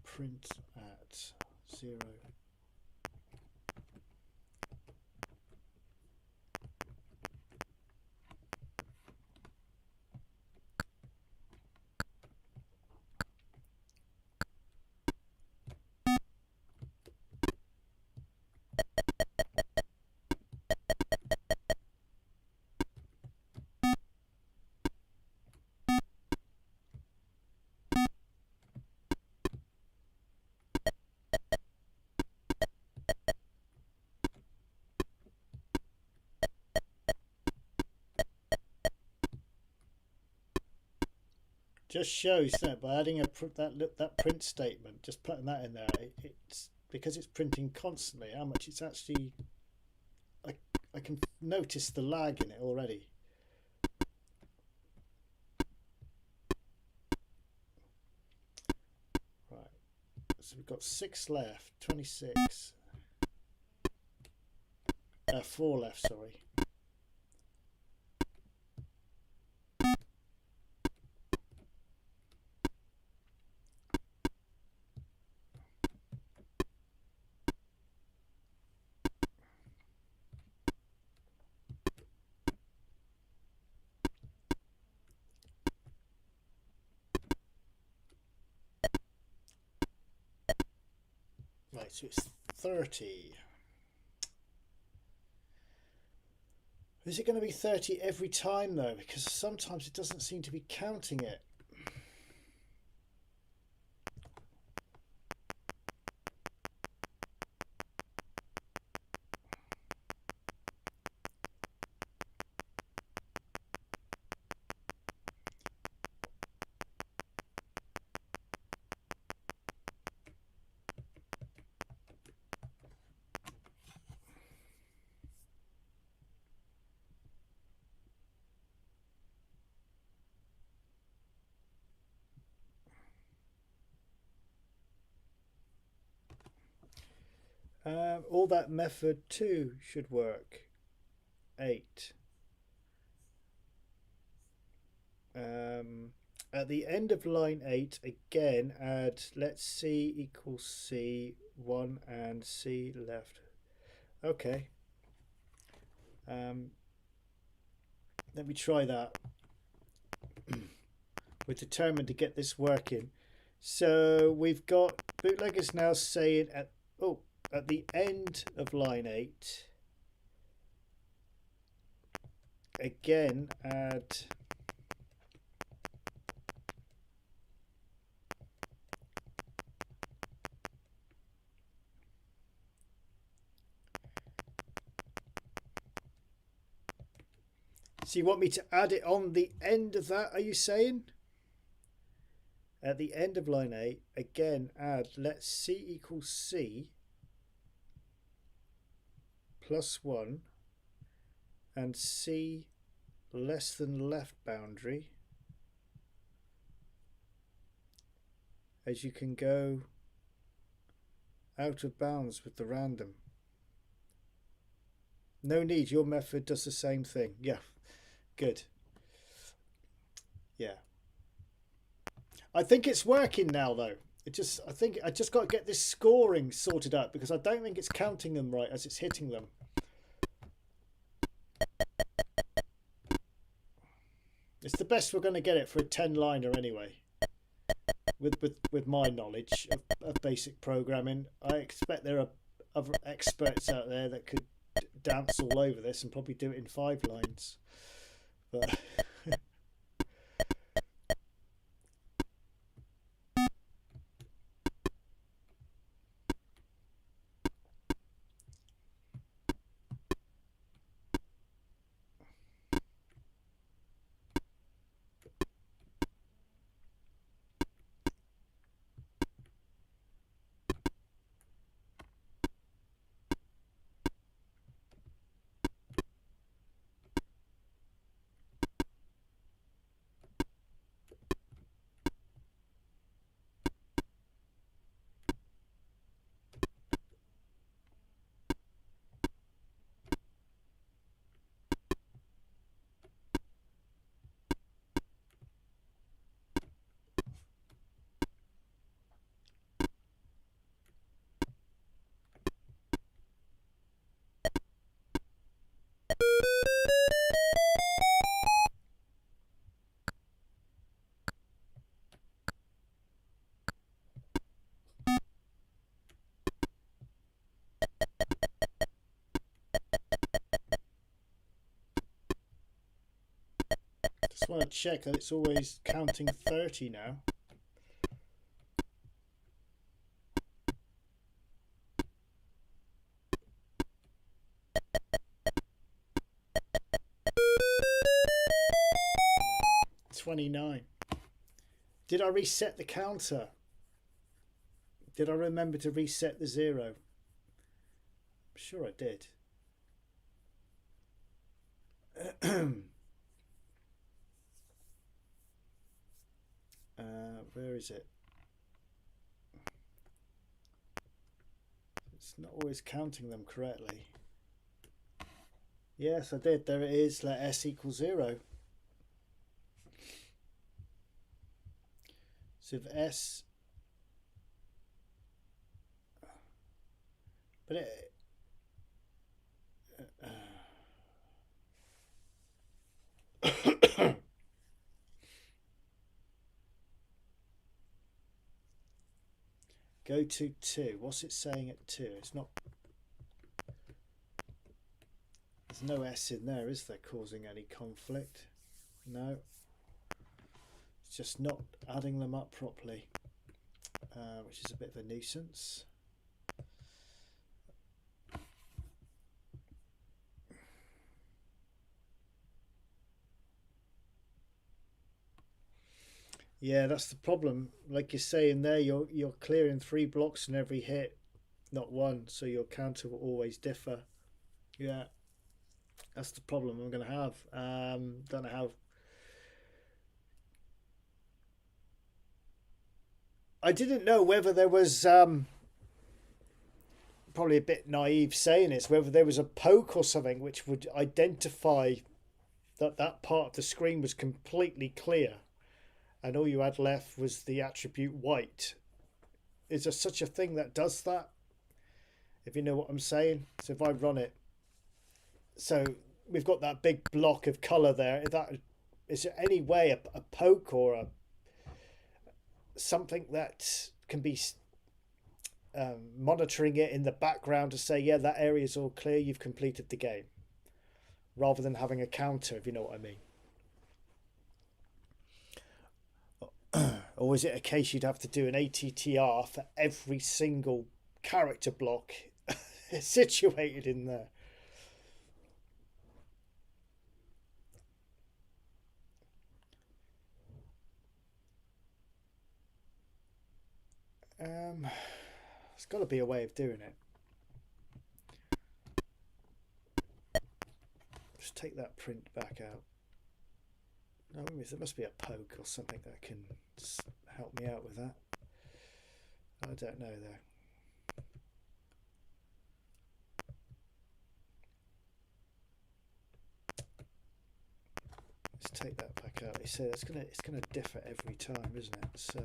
Print at 0. Just shows that by adding that print statement, just putting that in there, it's because it's printing constantly. How much it's actually, I can notice the lag in it already. Right, so we've got 6 left, 26. 4 left, sorry. Right, so it's 30. Is it going to be 30 every time though? Because sometimes it doesn't seem to be counting it. All that method 2 should work. 8. At the end of line 8, again add let's C equals C, 1 and C left. Okay. Let me try that. We're determined to get this working. So we've got bootleggers now saying at the end of line 8, again add so you want me to add it on the end of that, are you saying? At the end of line 8, again add let C equals C plus 1 and C less than left boundary, as you can go out of bounds with the random. No need, your method does the same thing. Yeah, good. Yeah. I think it's working now though. I think I just got to get this scoring sorted out because I don't think it's counting them right as it's hitting them. It's the best we're going to get it for a 10-liner anyway. With my knowledge of basic programming, I expect there are other experts out there that could dance all over this and probably do it in 5 lines. But Just want to check that it's always counting 30 now. $29. Did I reset the counter? Did I remember to reset the 0? I'm sure I did. Where is it? It's not always counting them correctly. Yes, I did. There it is. Let S equal 0. So if S, but it, go to 2. What's it saying at 2? It's not. There's no S in there, is there, causing any conflict? No. It's just not adding them up properly, which is a bit of a nuisance. Yeah, that's the problem. Like you're saying there, you're clearing 3 blocks in every hit, not 1, so your counter will always differ. Yeah, that's the problem I'm going to have. Don't know how. I didn't know whether there was probably a bit naive saying it's whether there was a poke or something which would identify that that part of the screen was completely clear and all you had left was the attribute white. Is there such a thing that does that? If you know what I'm saying. So if I run it, so we've got that big block of color there. Is there any way a poke or something that can be monitoring it in the background to say, yeah, that area is all clear, you've completed the game, rather than having a counter, if you know what I mean? Or is it a case you'd have to do an ATTR for every single character block situated in there? There's got to be a way of doing it. Just take that print back out. No, there must be a poke or something that can help me out with that. I don't know though. Let's take that back out. You see, it's gonna differ every time, isn't it? So.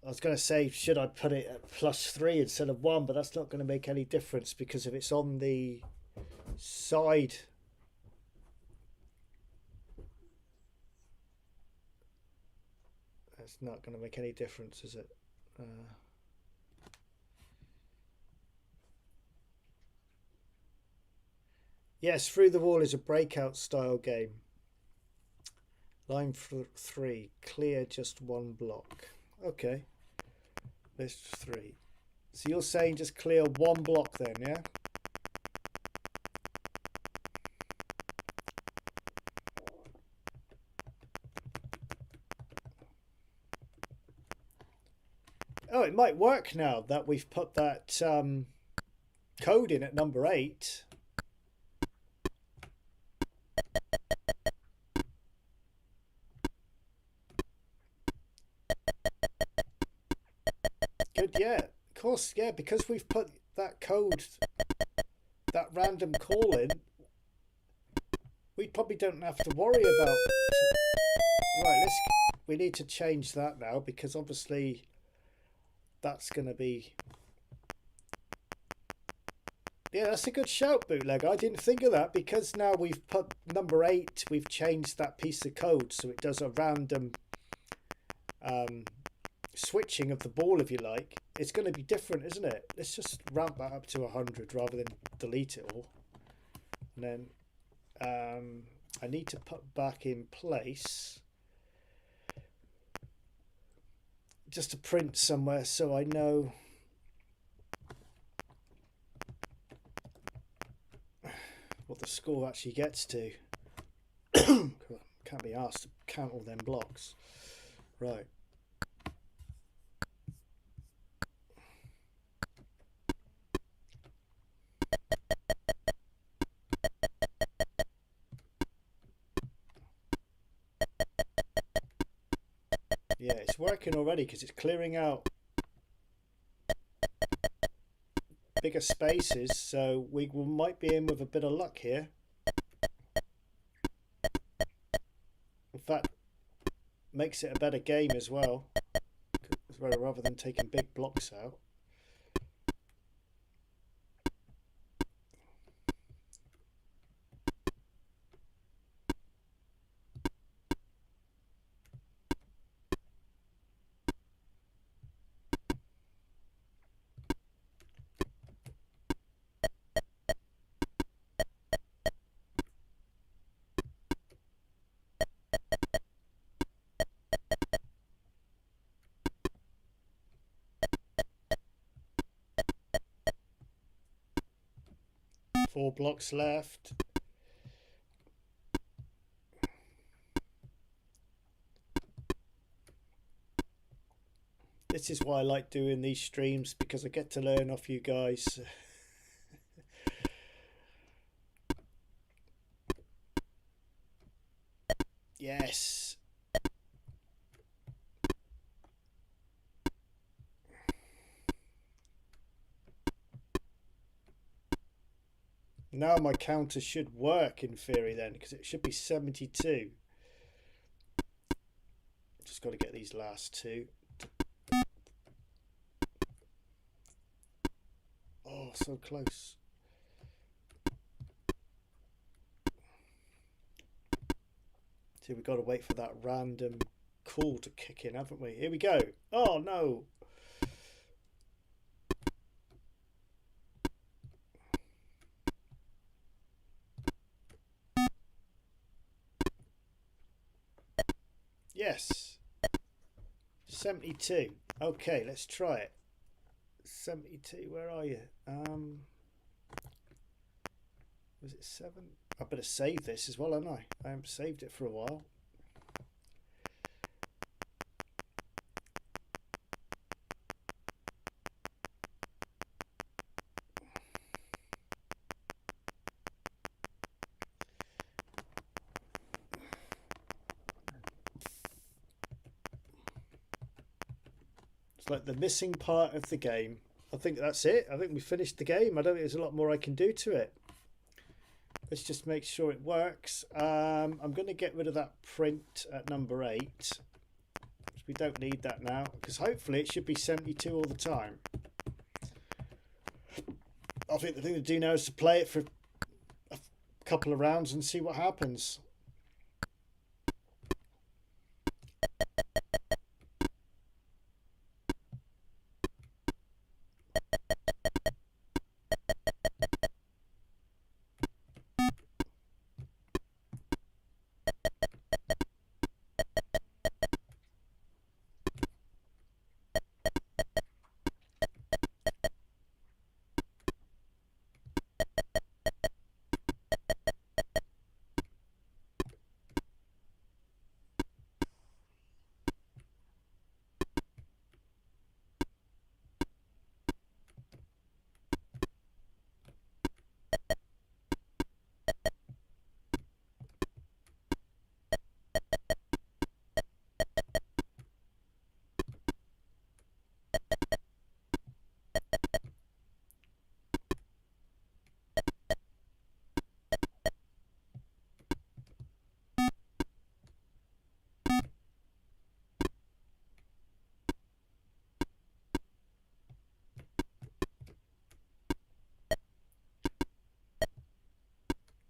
I was going to say, should I put it at +3 instead of 1, but that's not going to make any difference because if it's on the side, that's not going to make any difference, is it? Yes, Through the Wall is a breakout style game. Line 3, clear just 1 block. Okay, list 3. So you're saying just clear 1 block then, yeah? Oh, it might work now that we've put that code in at number 8. Good, yeah, of course, yeah, because we've put that code, that random call in, we probably don't have to worry about. Right, we need to change that now because obviously that's going to be Yeah, that's a good shout, Bootleg. I didn't think of that, because now we've put number 8, we've changed that piece of code so it does a random switching of the ball, if you like. It's going to be different, isn't it? Let's just ramp that up to 100 rather than delete it all. And then I need to put back in place just to print somewhere so I know what the score actually gets to. Can't be asked to count all them blocks. Right. Yeah, it's working already because it's clearing out bigger spaces, so we might be in with a bit of luck here. In fact, makes it a better game as well, rather than taking big blocks out. Four blocks left. This is why I like doing these streams, because I get to learn off you guys. Yes. Now my counter should work in theory then, because it should be 72. Just got to get these last two. Oh, so close. See, we've got to wait for that random call to kick in, haven't we? Here we go. Oh, no. Yes. 72. Okay, let's try it. 72, where are you? Was it 7? I better save this as well, haven't I? I haven't saved it for a while. It's like the missing part of the game. I think that's it. I think we finished the game. I don't think there's a lot more I can do to it. Let's just make sure it works. I'm going to get rid of that print at number 8. We don't need that now, because hopefully it should be 72 all the time. I think the thing to do now is to play it for a couple of rounds and see what happens.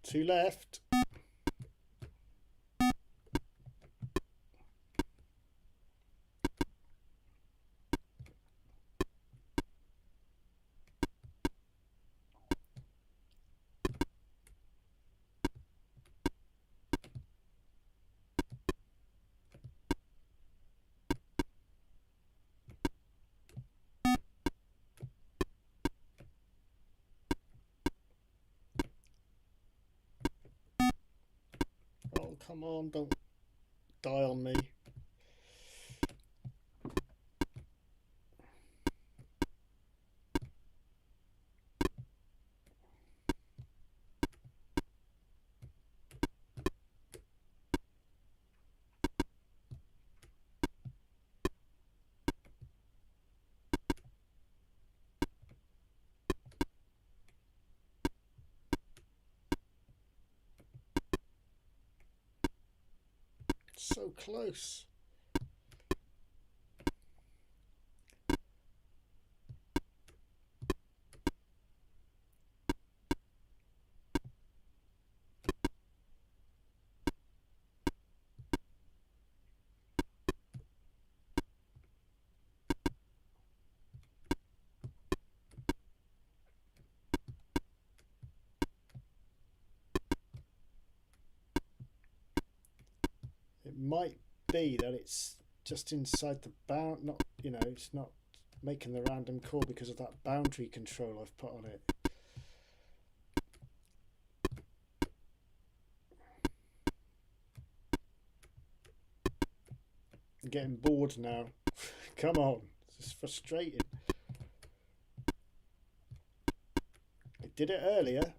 2 left. Oh, come on, don't die on me. So close. It might be that it's just inside the bound, not, you know, it's not making the random call because of that boundary control I've put on it. I'm getting bored now. Come on, this is frustrating. I did it earlier.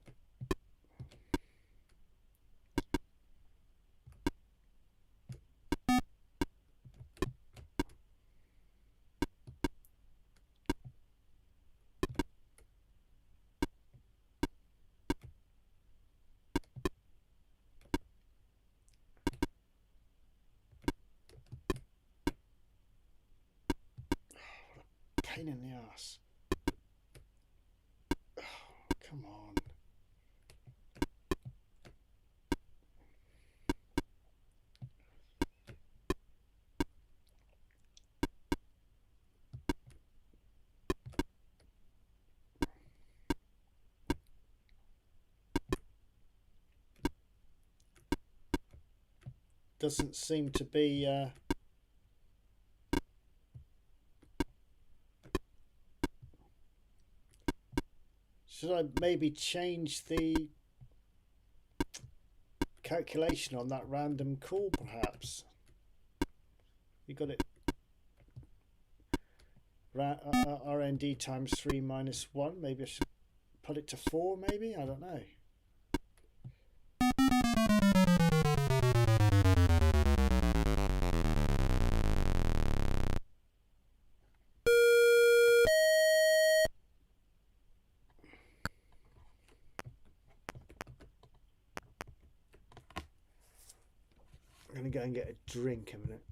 Pain in the ass. Oh, come on. Doesn't seem to be should I maybe change the calculation on that random call perhaps? You got it RND times 3 minus 1. Maybe I should put it to 4 maybe? I don't know. I'm going to go and get a drink in a minute.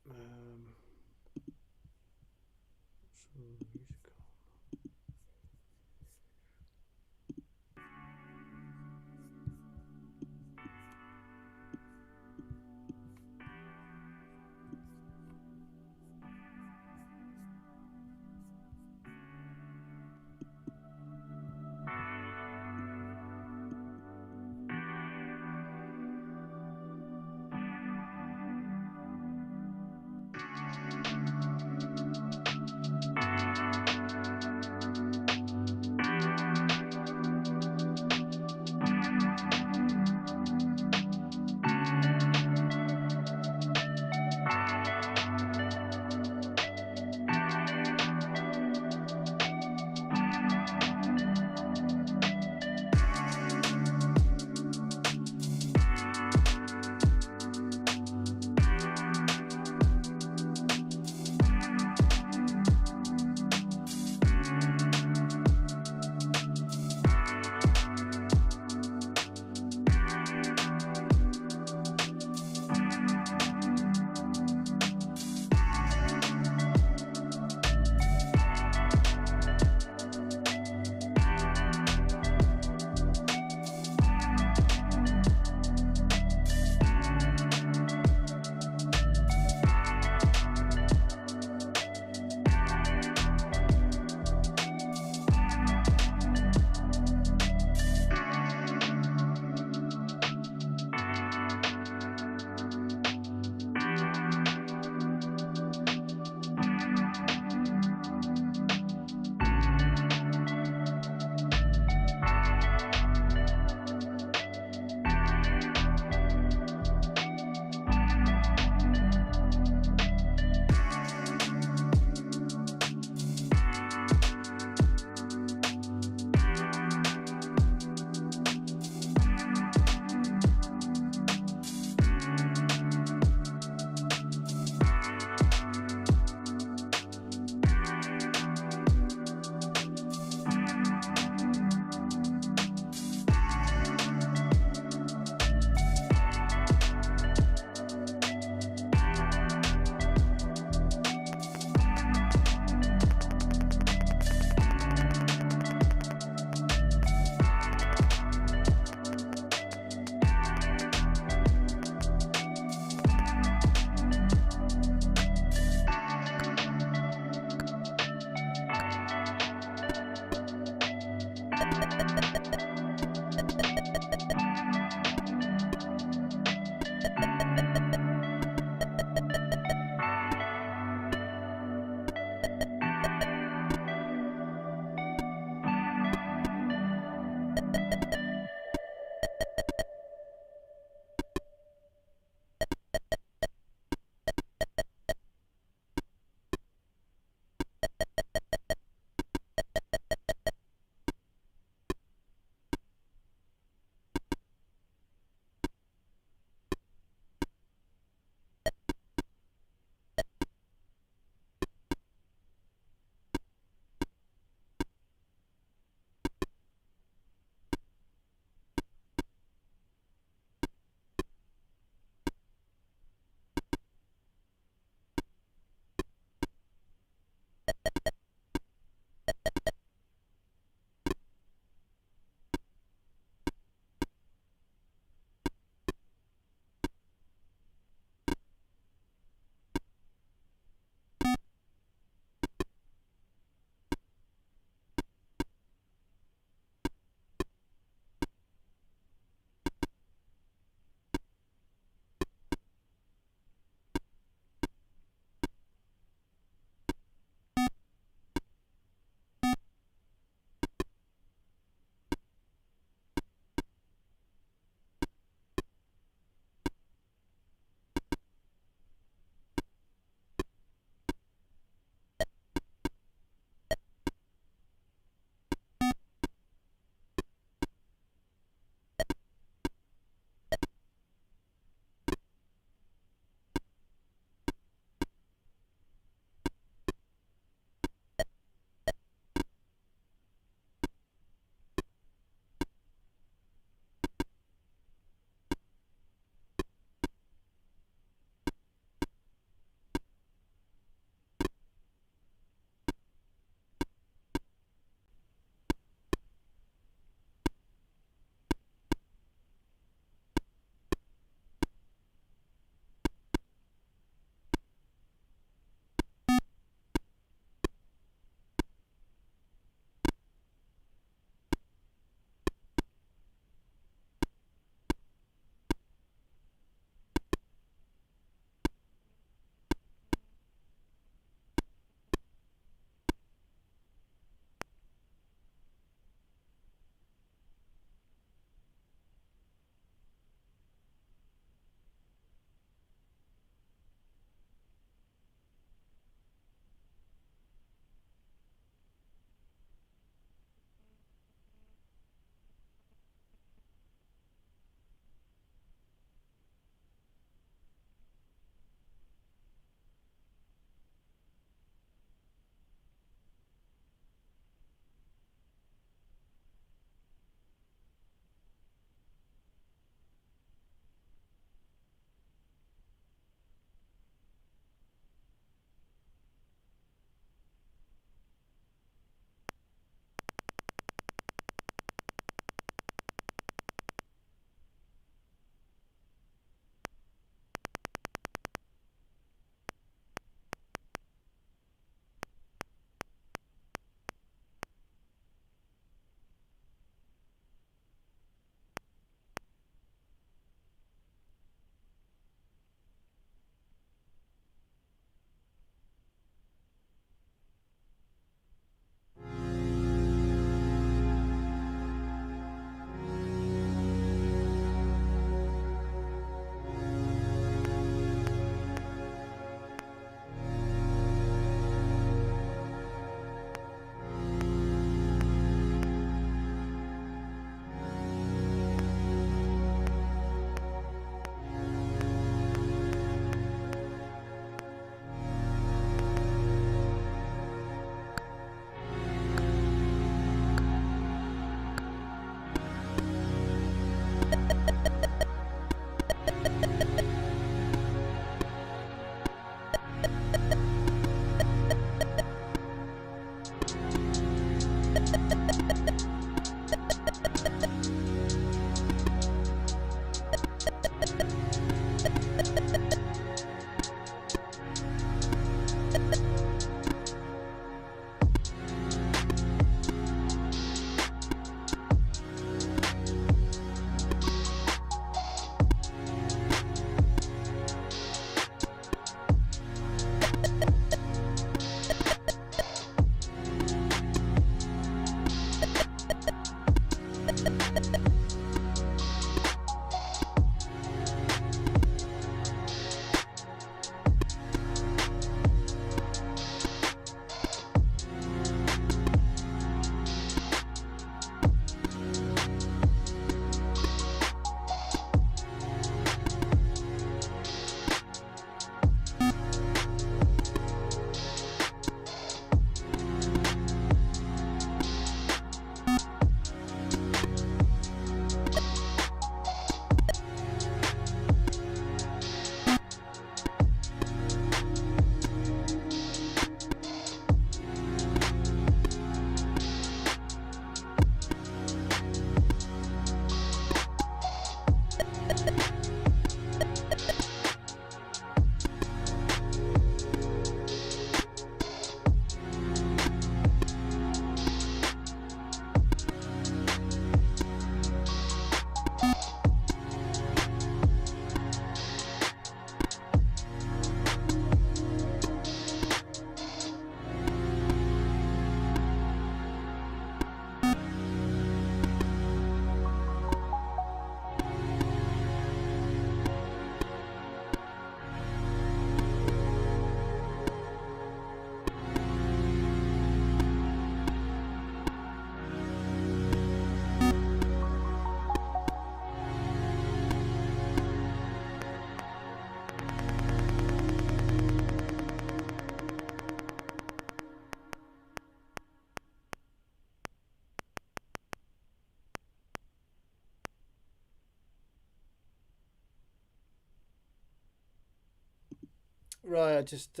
Right, I just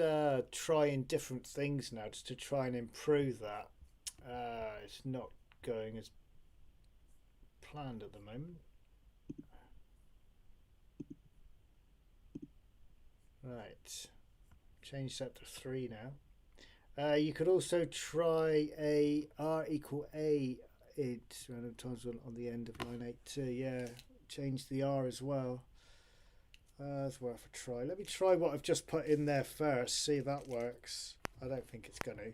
trying different things now just to try and improve that. It's not going as planned at the moment. Right, change that to 3 now. You could also try a R equal A it random times on the end of line 8 too. Yeah, change the R as well. That's worth a try. Let me try what I've just put in there first, see if that works. I don't think it's going to.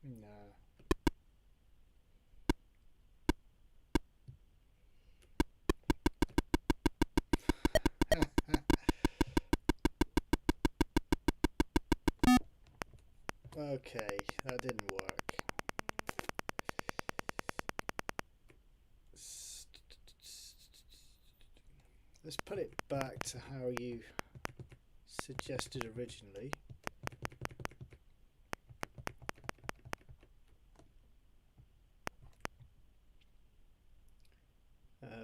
No. Okay, that didn't work. Let's put it back to how you suggested originally.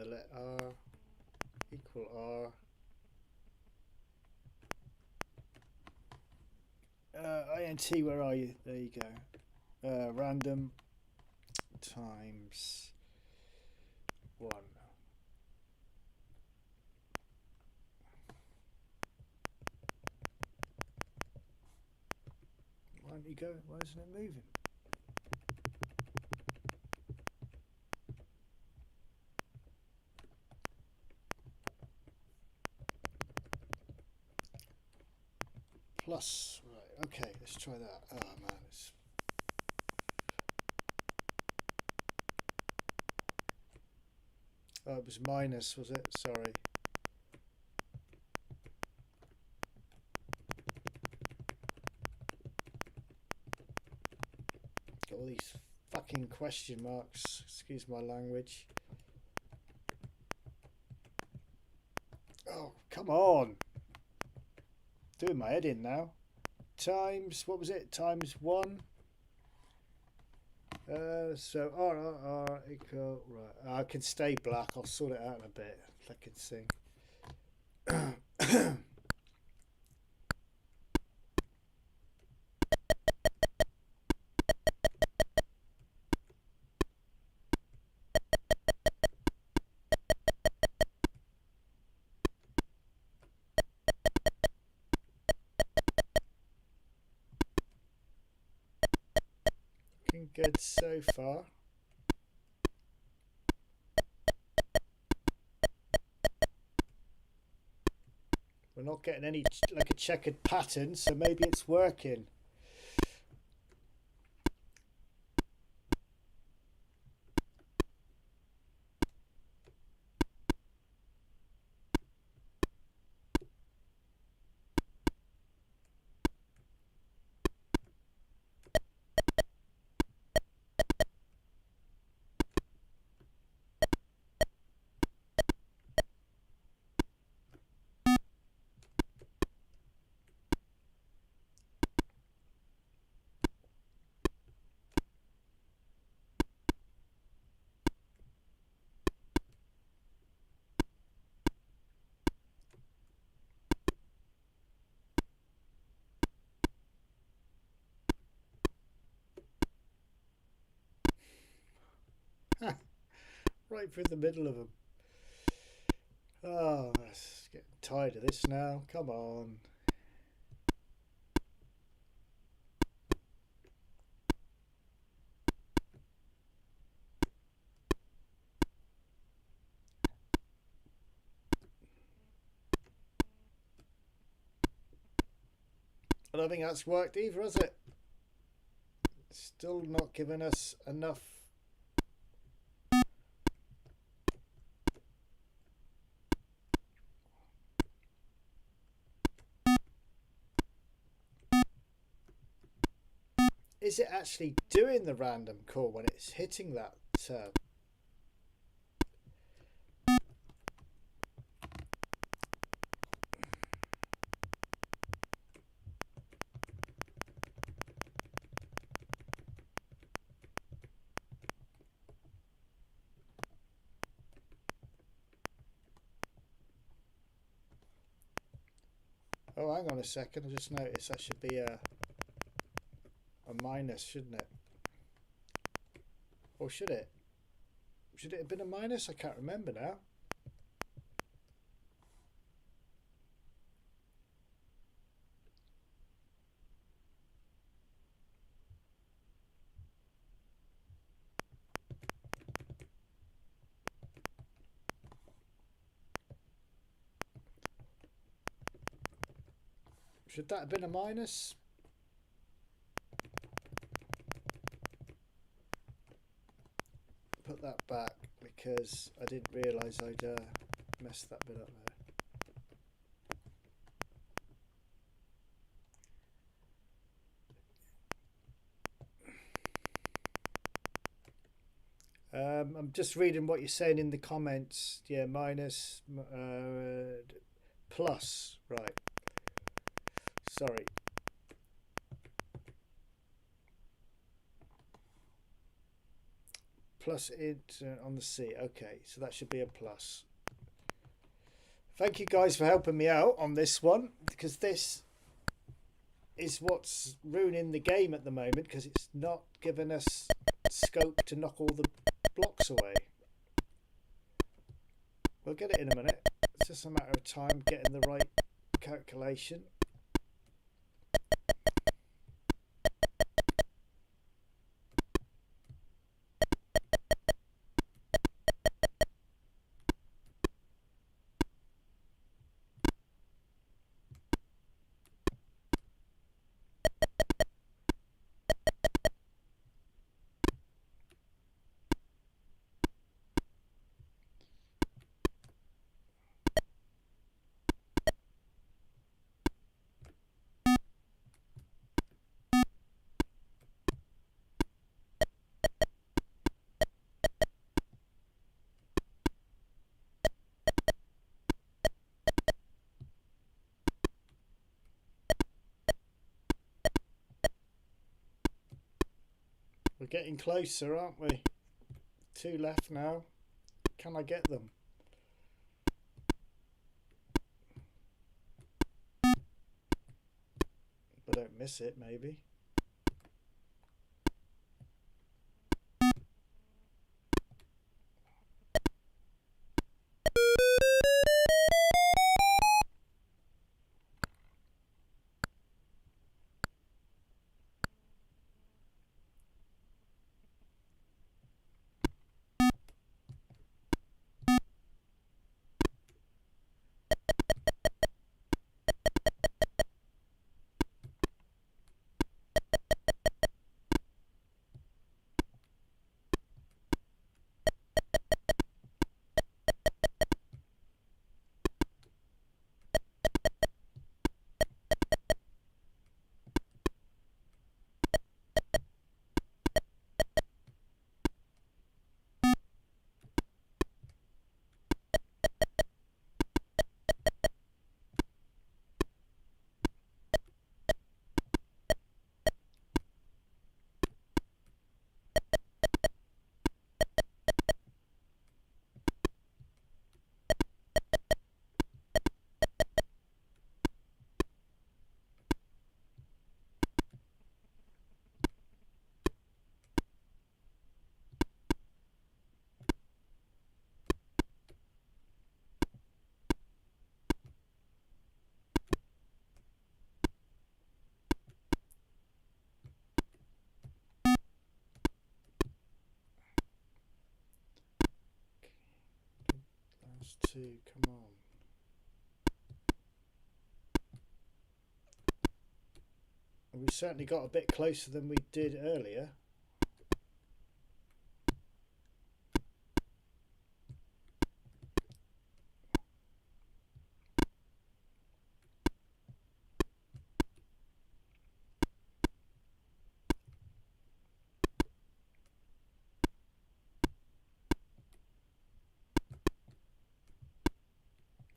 Let R equal R. INT, where are you? There you go. Random times 1. Why don't you go? Why isn't it moving? Plus, right, okay, let's try that. Oh man, it's... Oh, it was minus, was it? Sorry. Got all these fucking question marks, excuse my language. Oh, come on! Doing my head in now. Times, what was it? Times 1. So R equal, right. I can stay black. I'll sort it out in a bit. I can sing. Looking good so far. We're not getting any like a checkered pattern, so maybe it's working. Right through the middle of them. Oh, I'm getting tired of this now. Come on. I don't think that's worked either, has it? Still not giving us enough. Is it actually doing the random call when it's hitting that? Oh, hang on a second. I just noticed that should be a minus, shouldn't it? Or should it? Should it have been a minus? I can't remember now. Should that have been a minus? Put that back because I didn't realise I'd messed that bit up there. I'm just reading what you're saying in the comments. Yeah, minus, plus, right. Sorry. Plus it on the C. Okay, so that should be a plus. Thank you guys for helping me out on this one, because this is what's ruining the game at the moment, because it's not giving us scope to knock all the blocks away. We'll get it in a minute. It's just a matter of time getting the right calculation. We're getting closer, aren't we? 2 left now. Can I get them? But don't miss it, maybe. +2, come on. We've certainly got a bit closer than we did earlier.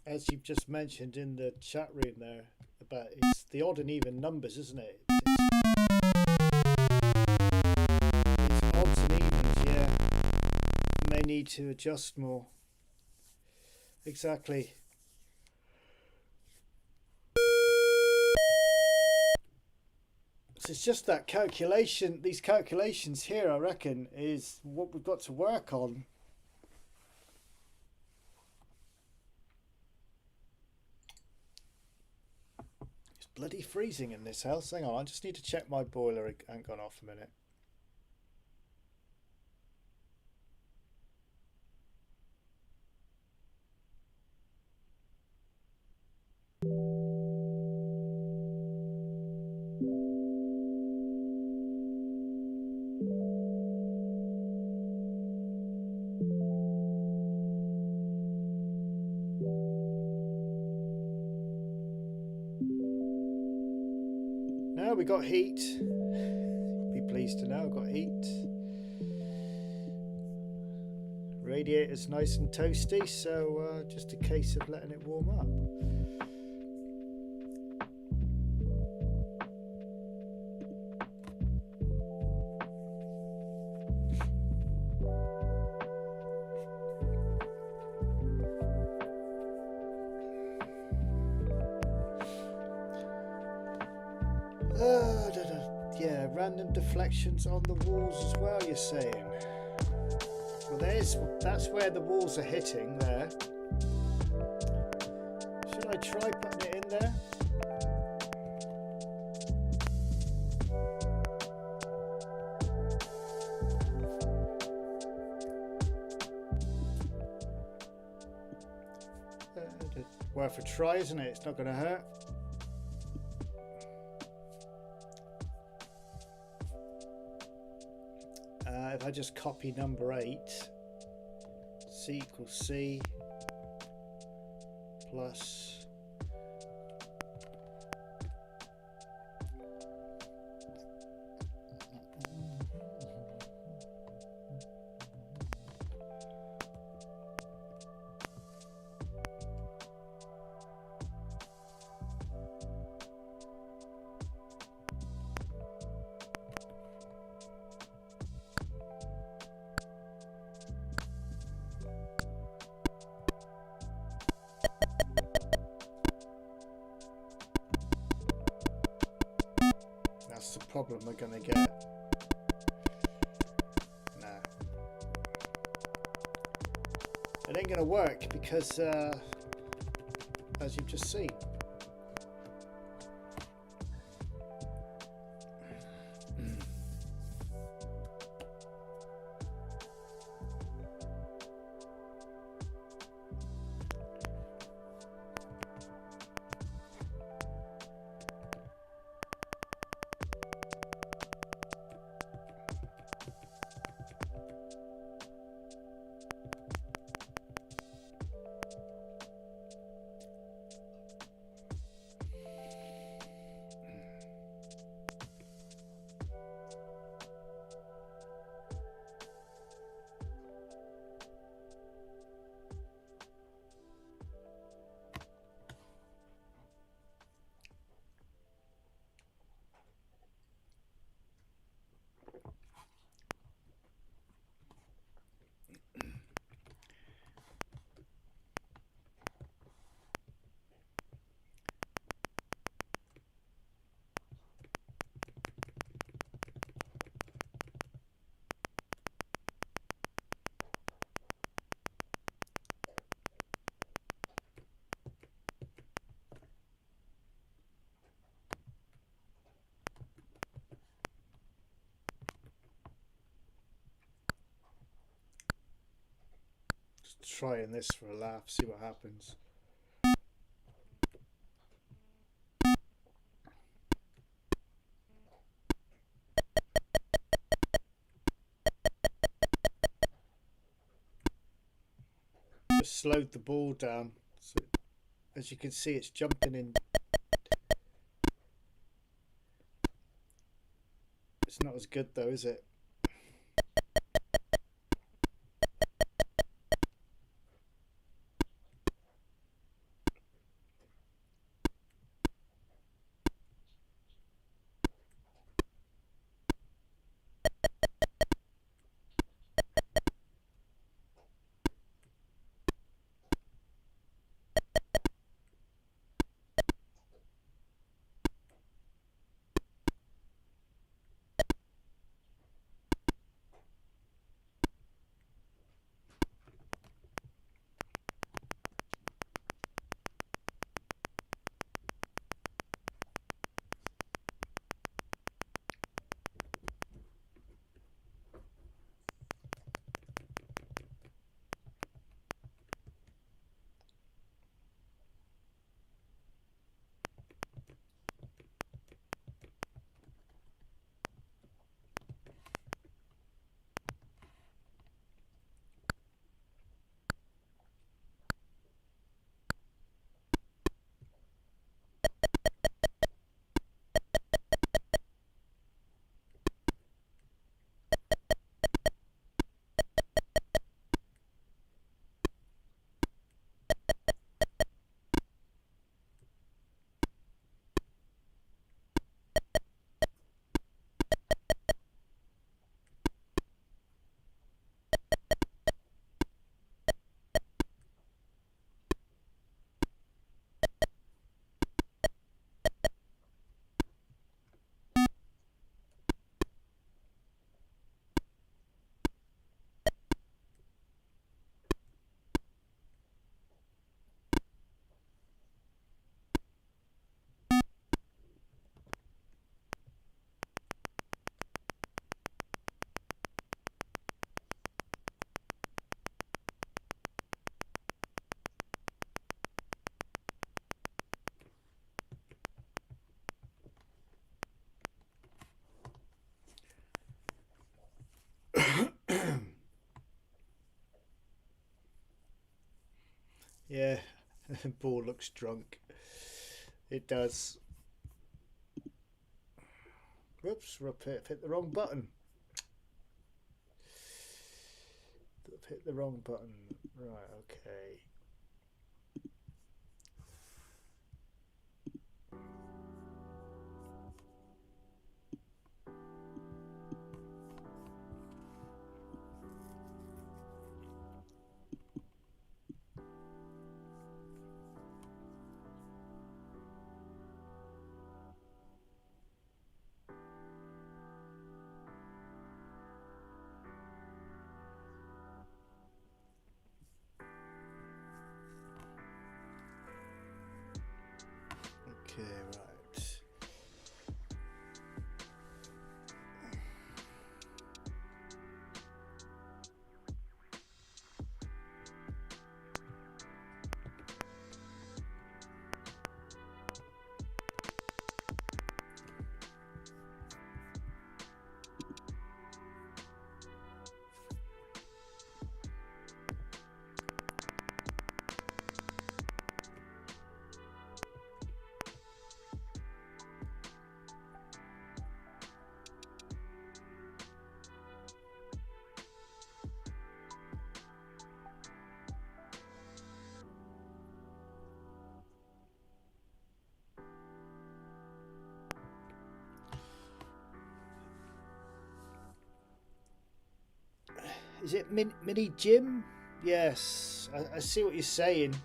As you've just mentioned in the chat room there, about it's the odd and even numbers, isn't it? It's odds and evens, yeah. May need to adjust more. Exactly. So it's just that calculation, these calculations here, I reckon, is what we've got to work on. Bloody freezing in this house. Hang on, I just need to check my boiler. It ain't gone off a minute. Now we got heat. Be pleased to know I've got heat. Radiator's nice and toasty, so just a case of letting it warm up. Yeah, random deflections on the walls as well, you're saying? Well, that's where the walls are hitting there. Should I try putting it in there? Worth a try, isn't it? It's not going to hurt. If I just copy number 8, C equals C plus problem we're going to get. Nah. It ain't going to work because, as you've just seen, trying this for a laugh, see what happens. Just slowed the ball down, so as you can see it's jumping in. It's not as good though, is it? Yeah, the ball looks drunk. It does. Whoops, hit the wrong button. Hit the wrong button. Right, okay. Okay, right. Is it mini Jim? Yes, I see what you're saying.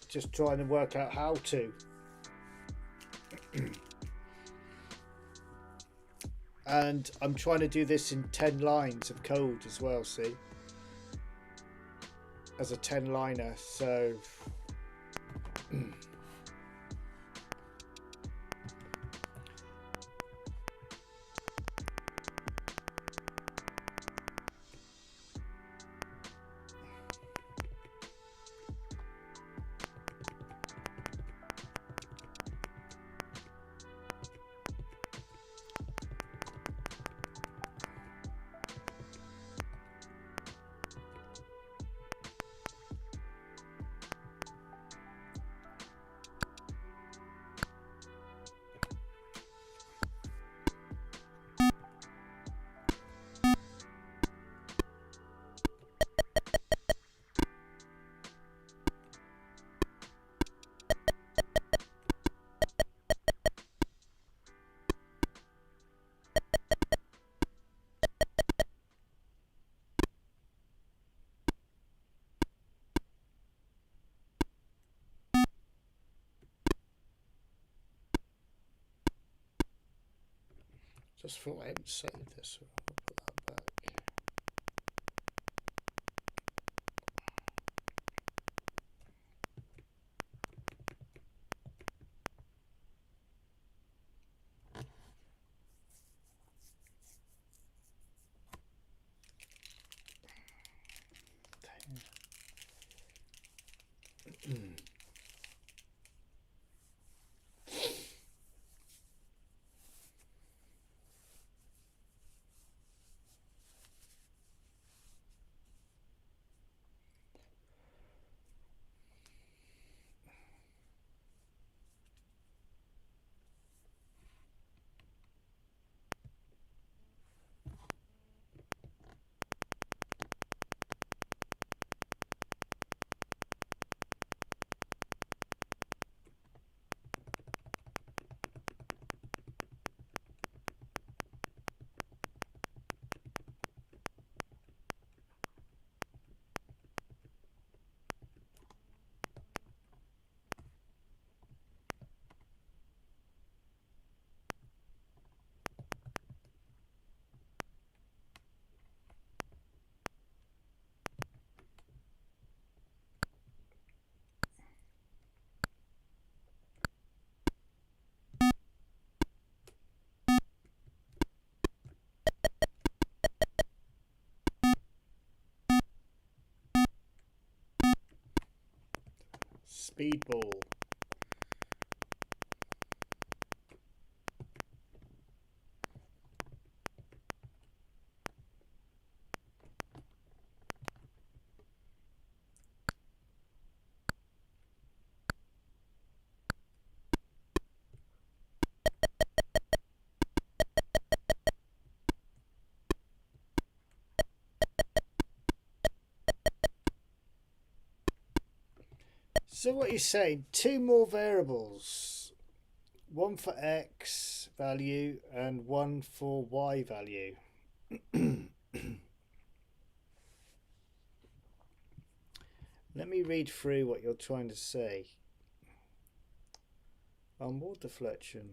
Just trying to work out how to. And I'm trying to do this in 10 lines of code as well, see? As a 10 liner, so... Just thought I hadn't saved this. I'll put that back. Speedball. So what you're saying, two more variables, one for X value and one for Y value. Let me read through what you're trying to say. More deflection.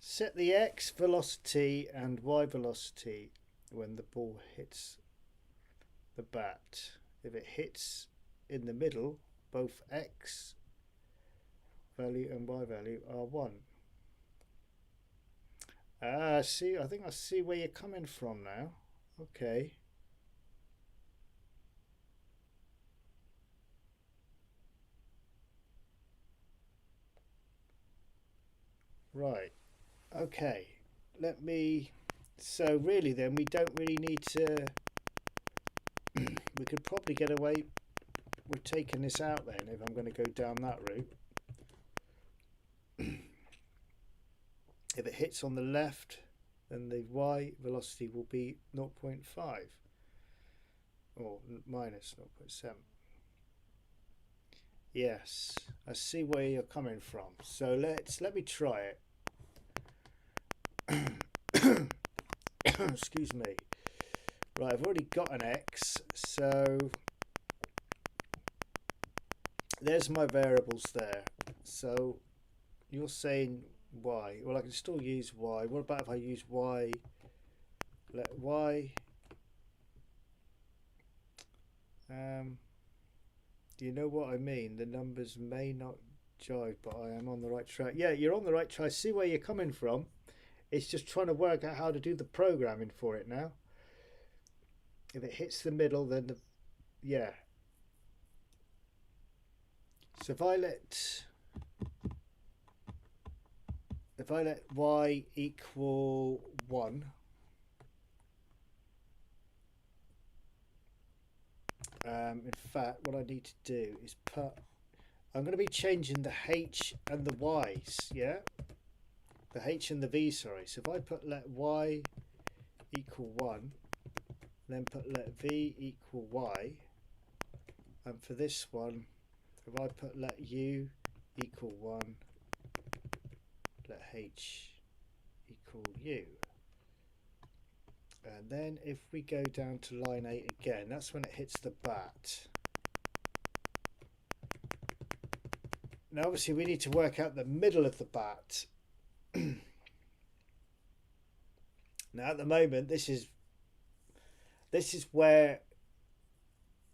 Set the X velocity and Y velocity when the ball hits the bat. If it hits in the middle, both X value and Y value are 1. See, I think I see where you're coming from now. Okay. Right. Okay. Let me... So really then, we don't really need to... we could probably get away with taking this out then, if I'm going to go down that route. If it hits on the left, then the Y velocity will be 0.5 or minus 0.7. Yes, I see where you're coming from. So let me try it. Excuse me. Right, I've already got an X, so there's my variables there. So you're saying Y. Well, I can still use Y. What about if I use Y? Let Y. Do you know what I mean? The numbers may not jive, but I am on the right track. Yeah, you're on the right track. I see where you're coming from. It's just trying to work out how to do the programming for it now. If it hits the middle, then the... yeah. So if I let... if I let y equal 1, in fact, what I need to do is put, I'm going to be changing the h and the y's, yeah? The h and the v, sorry. So if I put let y equal 1, then put let v equal y, and for this one, if I put let u equal 1, let h equal u. And then if we go down to line 8 again, that's when it hits the bat. Now obviously we need to work out the middle of the bat. Now at the moment this is where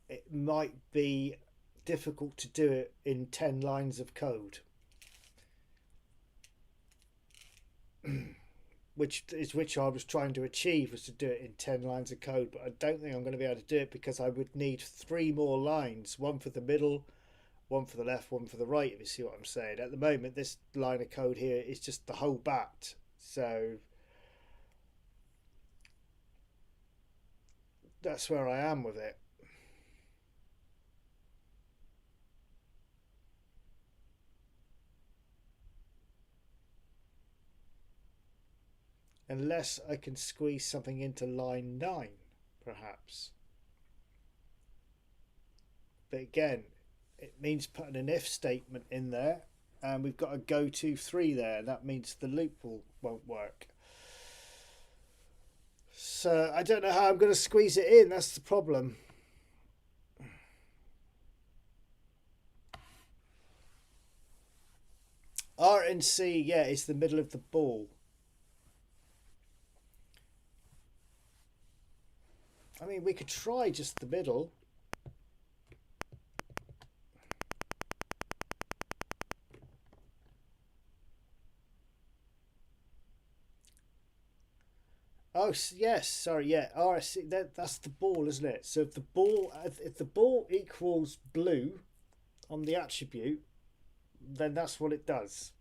it might be difficult to do it in 10 lines of code. which I was trying to achieve, was to do it in 10 lines of code, but I don't think I'm going to be able to do it because I would need 3 more lines, one for the middle, one for the left, one for the right, if you see what I'm saying. At the moment this line of code here is just the whole bat, so that's where I am with it. Unless I can squeeze something into line 9, perhaps. But again, it means putting an if statement in there, and we've got a go to 3 there. That means the loop won't work. So I don't know how I'm going to squeeze it in. That's the problem. R and C, yeah, is the middle of the ball. I mean, we could try just the middle. Oh yes, sorry, yeah. RSC, that's the ball, isn't it? So if the ball equals blue on the attribute, then that's what it does.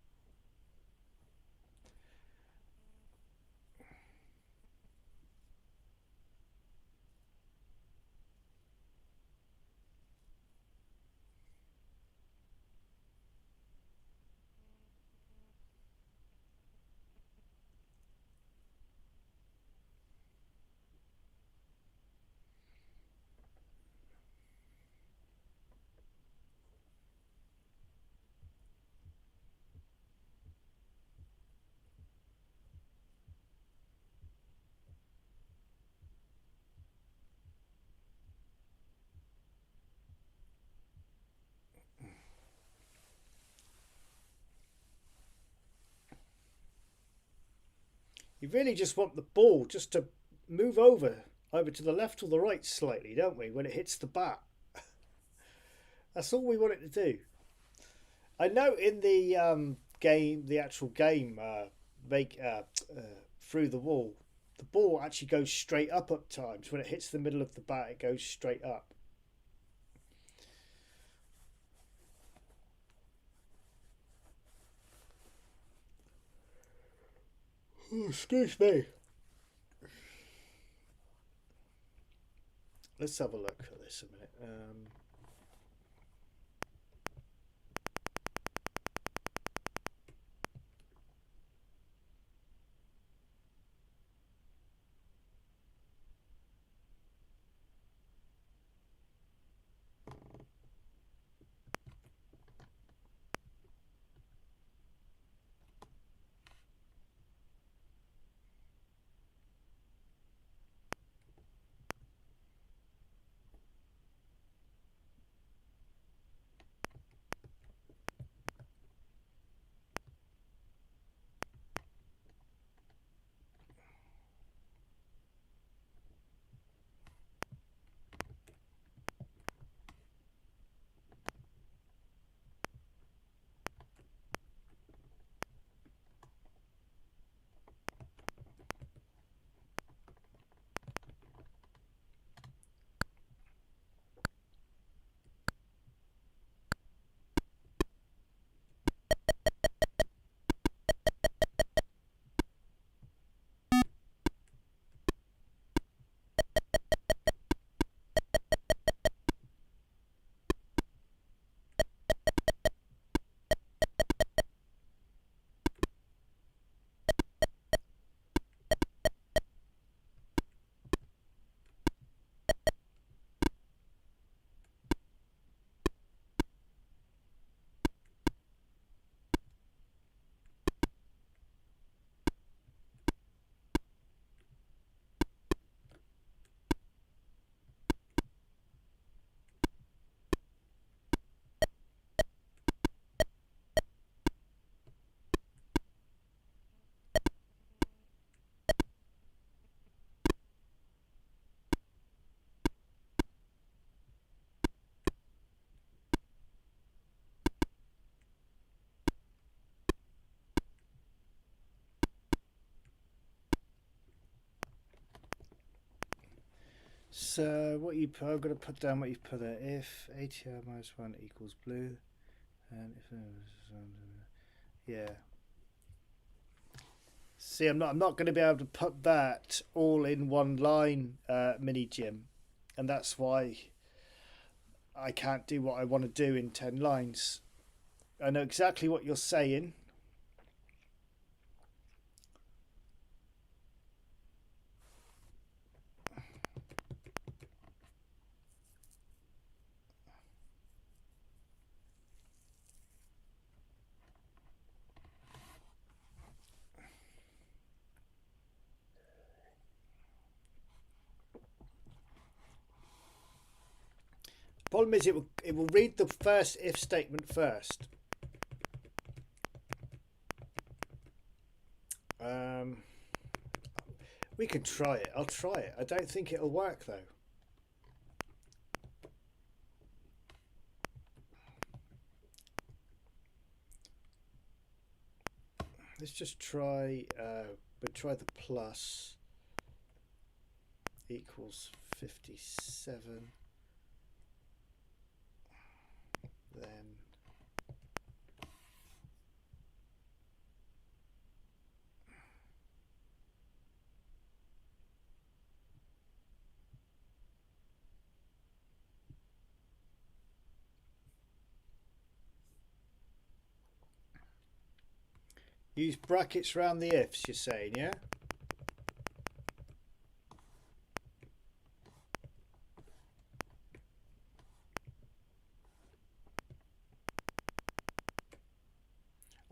You really just want the ball just to move over, either to the left or the right slightly, don't we, when it hits the bat? That's all we want it to do. I know in the game, the actual game, Through the Wall, the ball actually goes straight up at times. When it hits the middle of the bat, it goes straight up. Oh, excuse me. Let's have a look at this a minute. So what you put, I'm going to put down what you put there. If ATR minus 1 equals blue, and if yeah. See, I'm not going to be able to put that all in one line, mini Jim, and that's why I can't do what I want to do in 10 lines. I know exactly what you're saying. Problem is, it will read the first if statement first. We could try it. I'll try it. I don't think it'll work though. Let's just try. We'll try the plus equals 57. Then use brackets around the ifs, you're saying, yeah?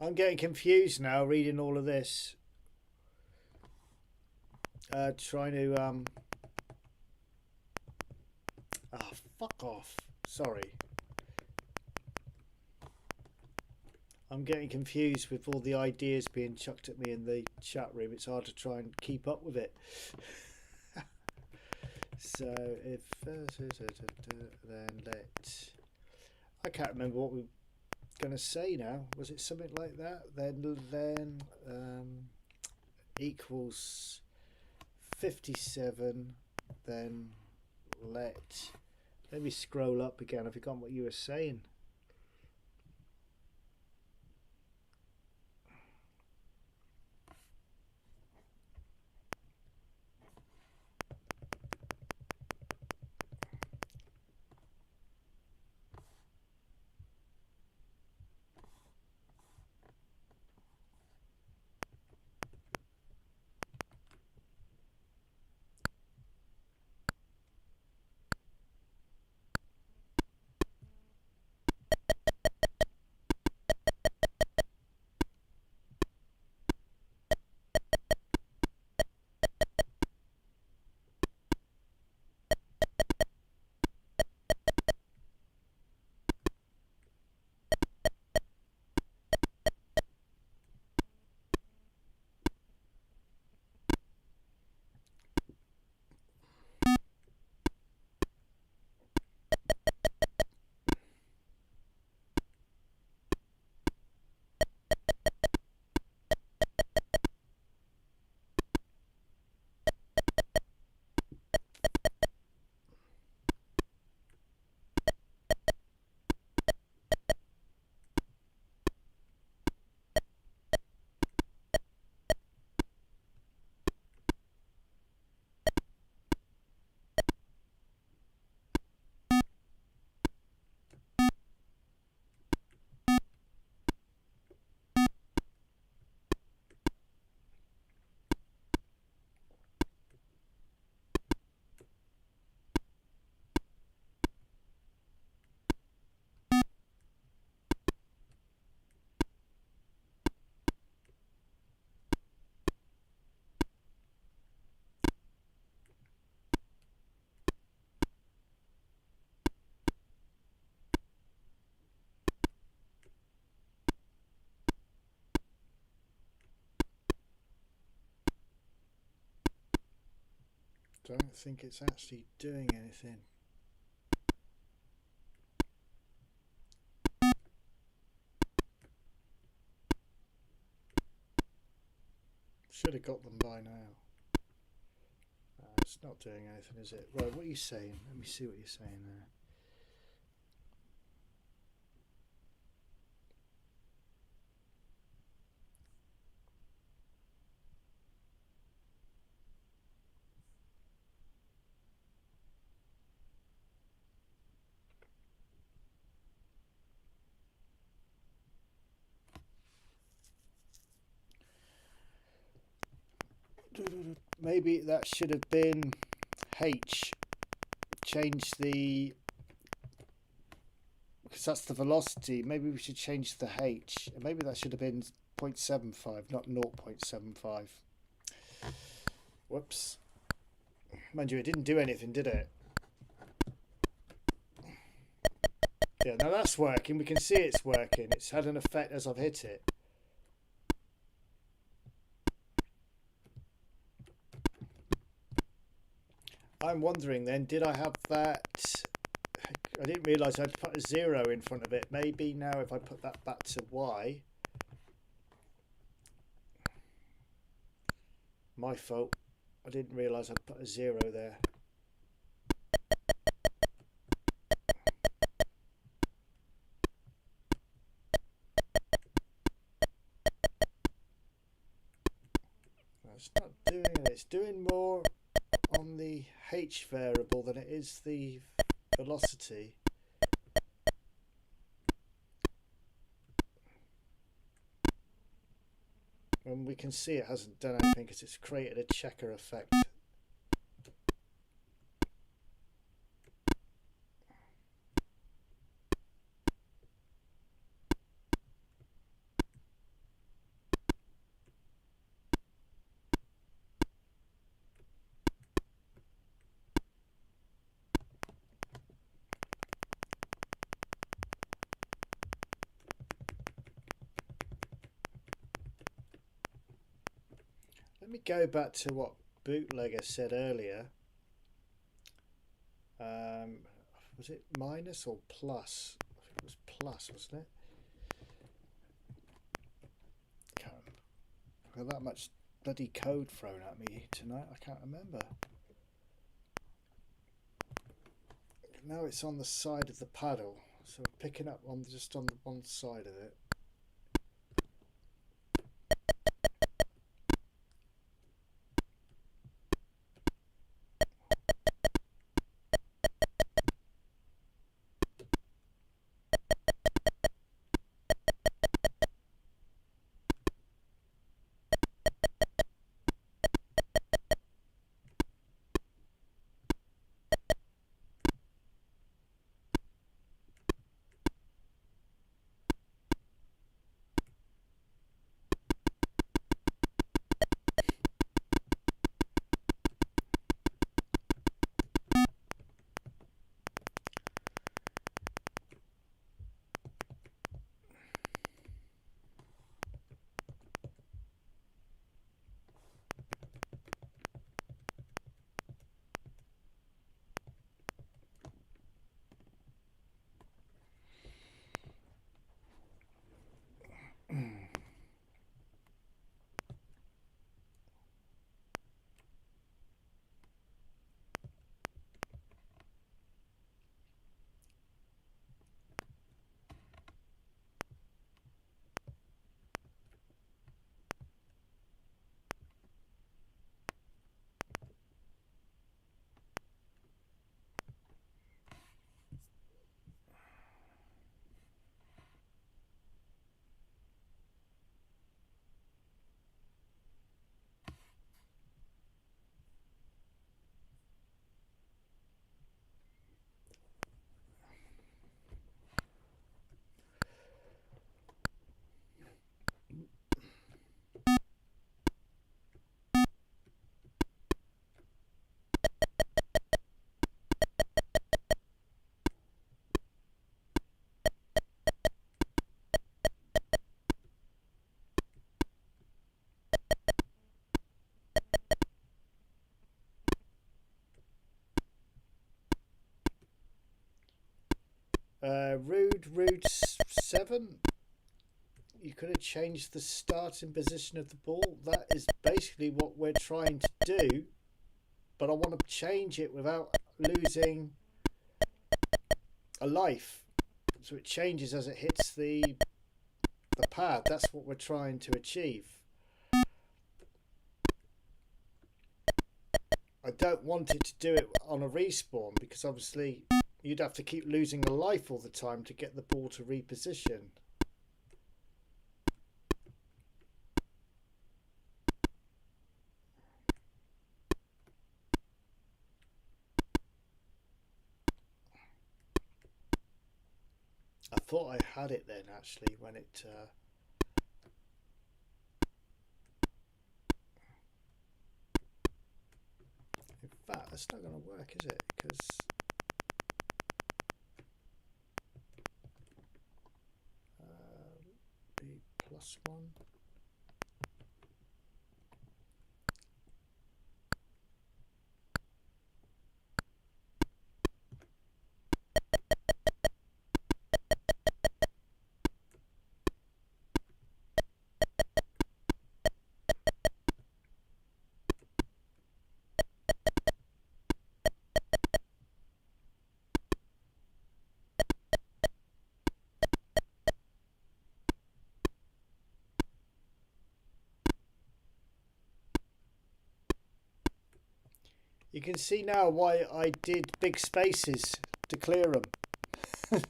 I'm getting confused now reading all of this. Trying to oh, fuck off. Sorry. I'm getting confused with all the ideas being chucked at me in the chat room. It's hard to try and keep up with it. So if then let, I can't remember what we were going to say now. Was it something like that? Then equals 57. Then let me scroll up again. I've forgotten what you were saying. Don't think it's actually doing anything. Should have got them by now. It's not doing anything, is it? Right, what are you saying? Let me see what you're saying there. Maybe that should have been H. Change the, because that's the velocity. Maybe we should change the H. Maybe that should have been 0.75, not 0.75. Whoops. Mind you, it didn't do anything, did it? Yeah, now that's working. We can see it's working. It's had an effect as I've hit it. I'm wondering then, did I have that? I didn't realise I'd put a 0 in front of it. Maybe now if I put that back to Y. My fault. I didn't realise I'd put a 0 there. It's not doing it. It's doing more on the H variable than it is the velocity. And we can see it hasn't done anything because it's created a checker effect. Let me go back to what Bootlegger said earlier. Was it minus or plus? I think it was plus, wasn't it? Can't remember. I've got that much bloody code thrown at me tonight. I can't remember. Now it's on the side of the paddle, so I'm picking up on just on the one side of it. Rude 7. You could have changed the starting position of the ball. That is basically what we're trying to do. but I want to change it without losing a life. So it changes as it hits the pad. That's what we're trying to achieve. I don't want it to do it on a respawn, because obviously you'd have to keep losing a life all the time to get the ball to reposition. I thought I had it then, actually, when it in fact, that's not going to work, is it? Because B +1. You can see now why I did big spaces to clear them. It's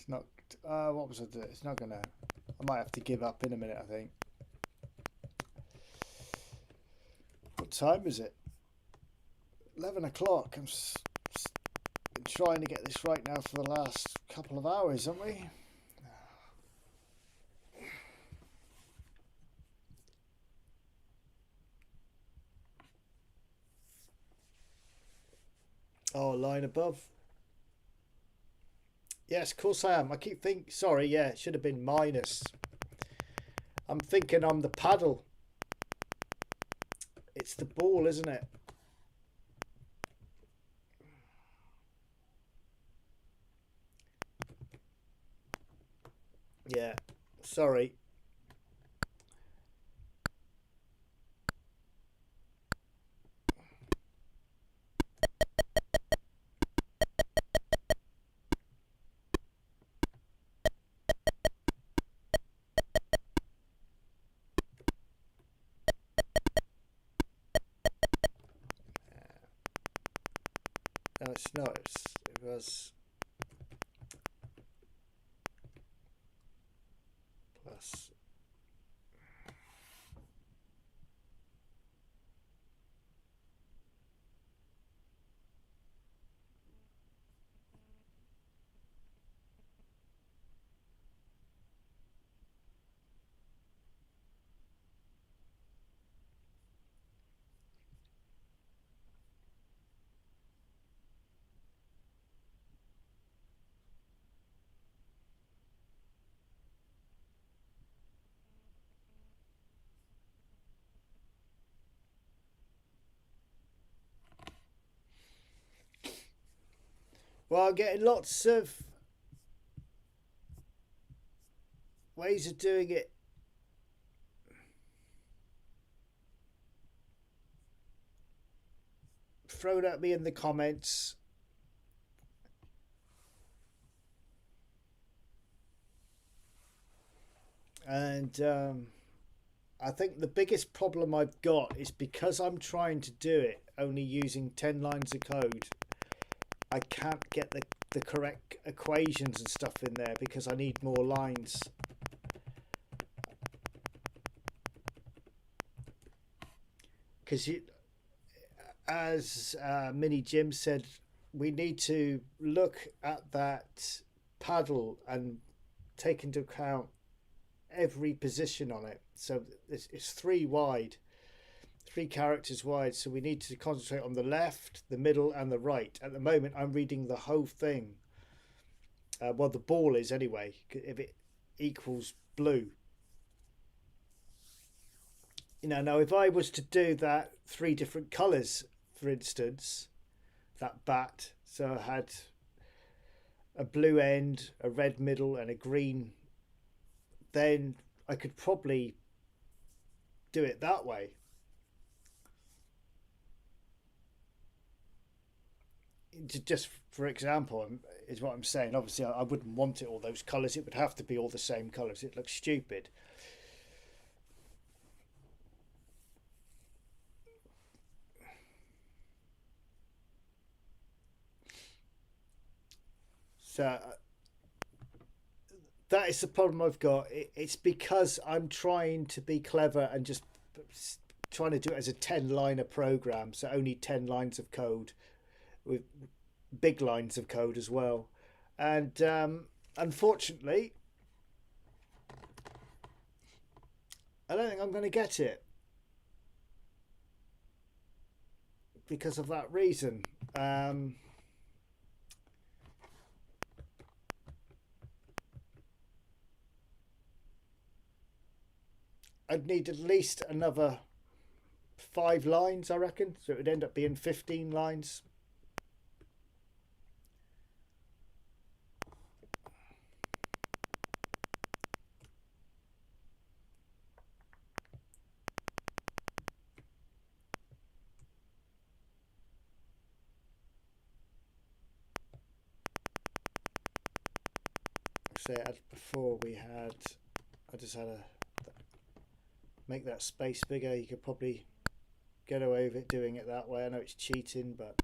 not. What was I doing? It's not gonna. I might have to give up in a minute, I think. What time is it? 11 o'clock. I'm been trying to get this right now for the last couple of hours, haven't we? Oh, line above. Yes, of course I am. I keep thinking. Sorry, yeah, it should have been minus. I'm thinking I'm the paddle. It's the ball, isn't it? Yeah, sorry. No, it's not. It was plus. Well, I'm getting lots of ways of doing it. Thrown at me in the comments. And I think the biggest problem I've got is because I'm trying to do it only using 10 lines of code. I can't get the correct equations and stuff in there because I need more lines. Because as Mini Jim said, we need to look at that paddle and take into account every position on it. So it's 3 wide, 3 characters wide, so we need to concentrate on the left, the middle and the right. At the moment I'm reading the whole thing, well, the ball is anyway, if it equals blue. You know, now if I was to do that 3 different colors, for instance, that bat, so I had a blue end, a red middle and a green, then I could probably do it that way. just for example, is what I'm saying. Obviously, I wouldn't want it all those colours. It would have to be all the same colours. It looks stupid. So that is the problem I've got. It's because I'm trying to be clever and just trying to do it as a 10-liner program, so only 10 lines of code with big lines of code as well. And unfortunately, I don't think I'm going to get it because of that reason. I'd need at least another 5 lines, I reckon. So it would end up being 15 lines. So before we had, I just had to make that space bigger. You could probably get away with it doing it that way. I know it's cheating, but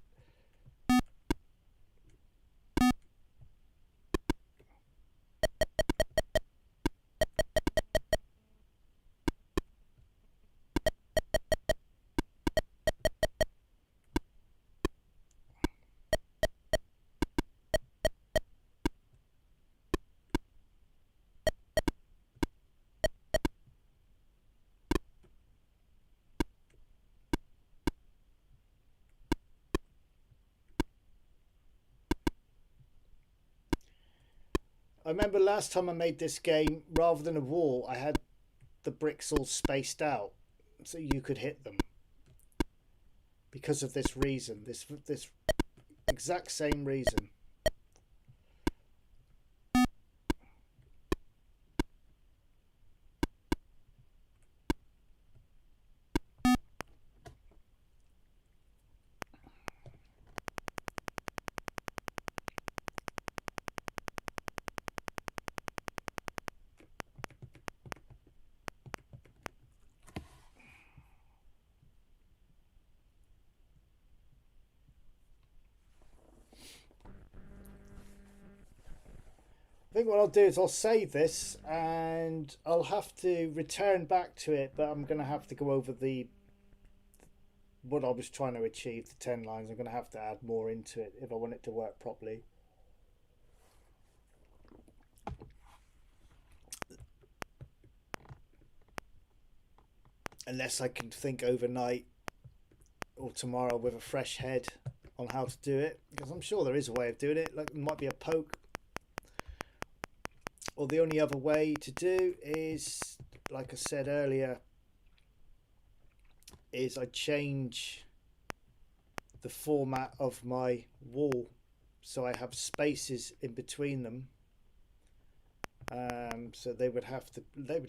I remember last time I made this game, rather than a wall, I had the bricks all spaced out so you could hit them. Because of this reason, this exact same reason. I think what I'll do is I'll save this and I'll have to return back to it, but I'm going to have to go over what I was trying to achieve, the 10 lines. I'm going to have to add more into it if I want it to work properly. Unless I can think overnight or tomorrow with a fresh head on how to do it, because I'm sure there is a way of doing it. Like, it might be a poke. Or the only other way to do is, like I said earlier, is I change the format of my wall so I have spaces in between them. So they would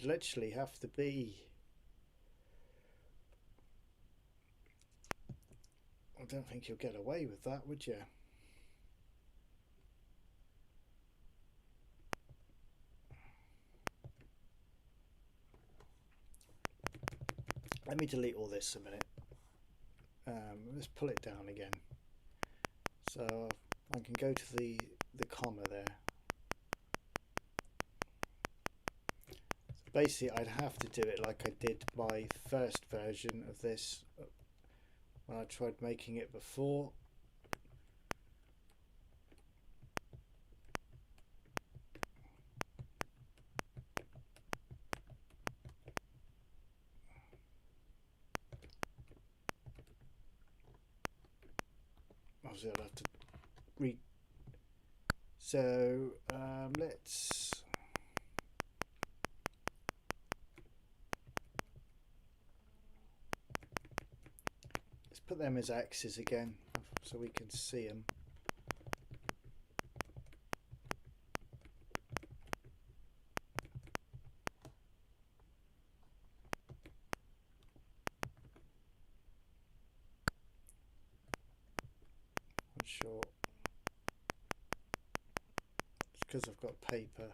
literally have to be, I don't think you'll get away with that, would you? Let me delete all this a minute. Let's pull it down again. So I can go to the comma there. So basically, I'd have to do it like I did my first version of this when I tried making it before. Obviously, I'll have to read. So let's put them as X's again so we can see them. Not sure because I've got paper.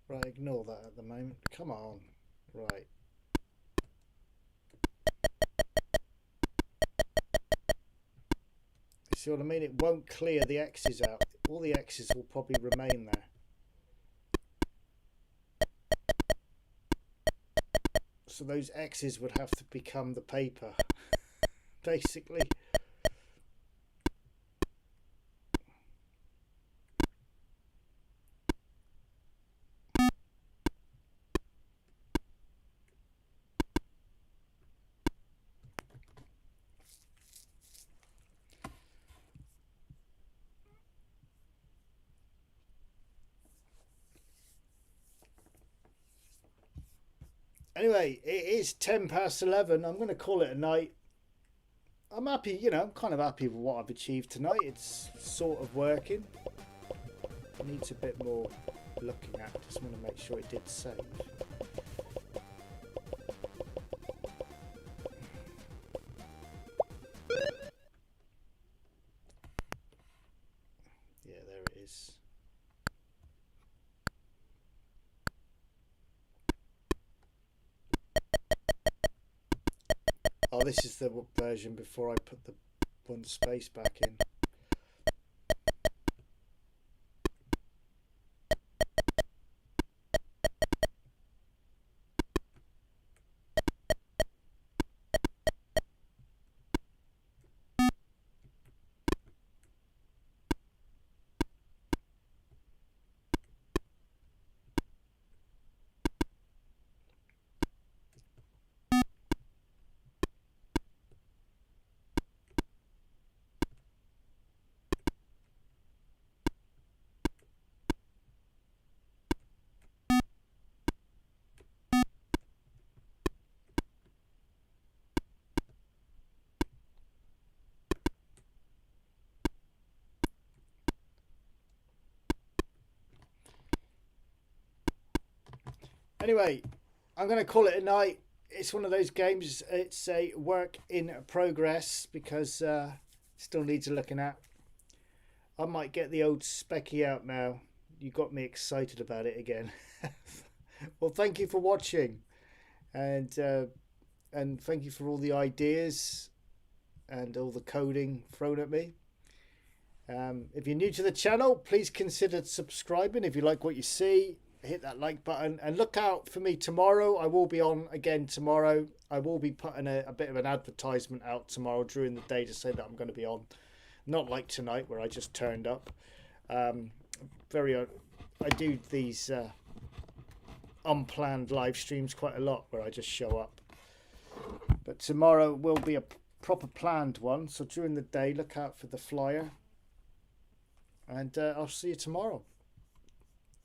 Right, ignore that at the moment. Come on. Right. See what I mean? It won't clear the X's out. All the X's will probably remain there. So those X's would have to become the paper, basically. Anyway, it is 10 past 11. I'm going to call it a night. I'm happy, you know, I'm kind of happy with what I've achieved tonight. It's sort of working. It needs a bit more looking at. Just want to make sure it did save. Yeah, there it is. Oh, this is the version before I put the one space back in. Anyway, I'm going to call it a night. It's one of those games, it's a work in progress because still needs a looking at. I might get the old specky out now. You got me excited about it again. Well, thank you for watching, and thank you for all the ideas and all the coding thrown at me. If you're new to the channel, please consider subscribing. If you like what you see, hit that like button and look out for me tomorrow. I will be on again tomorrow. I will be putting a bit of an advertisement out tomorrow during the day to say that I'm going to be on, not like tonight where I just turned up. I do these unplanned live streams quite a lot where I just show up, but tomorrow will be a proper planned one, so during the day look out for the flyer, and I'll see you tomorrow.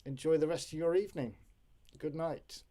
Enjoy the rest of your evening. Good night.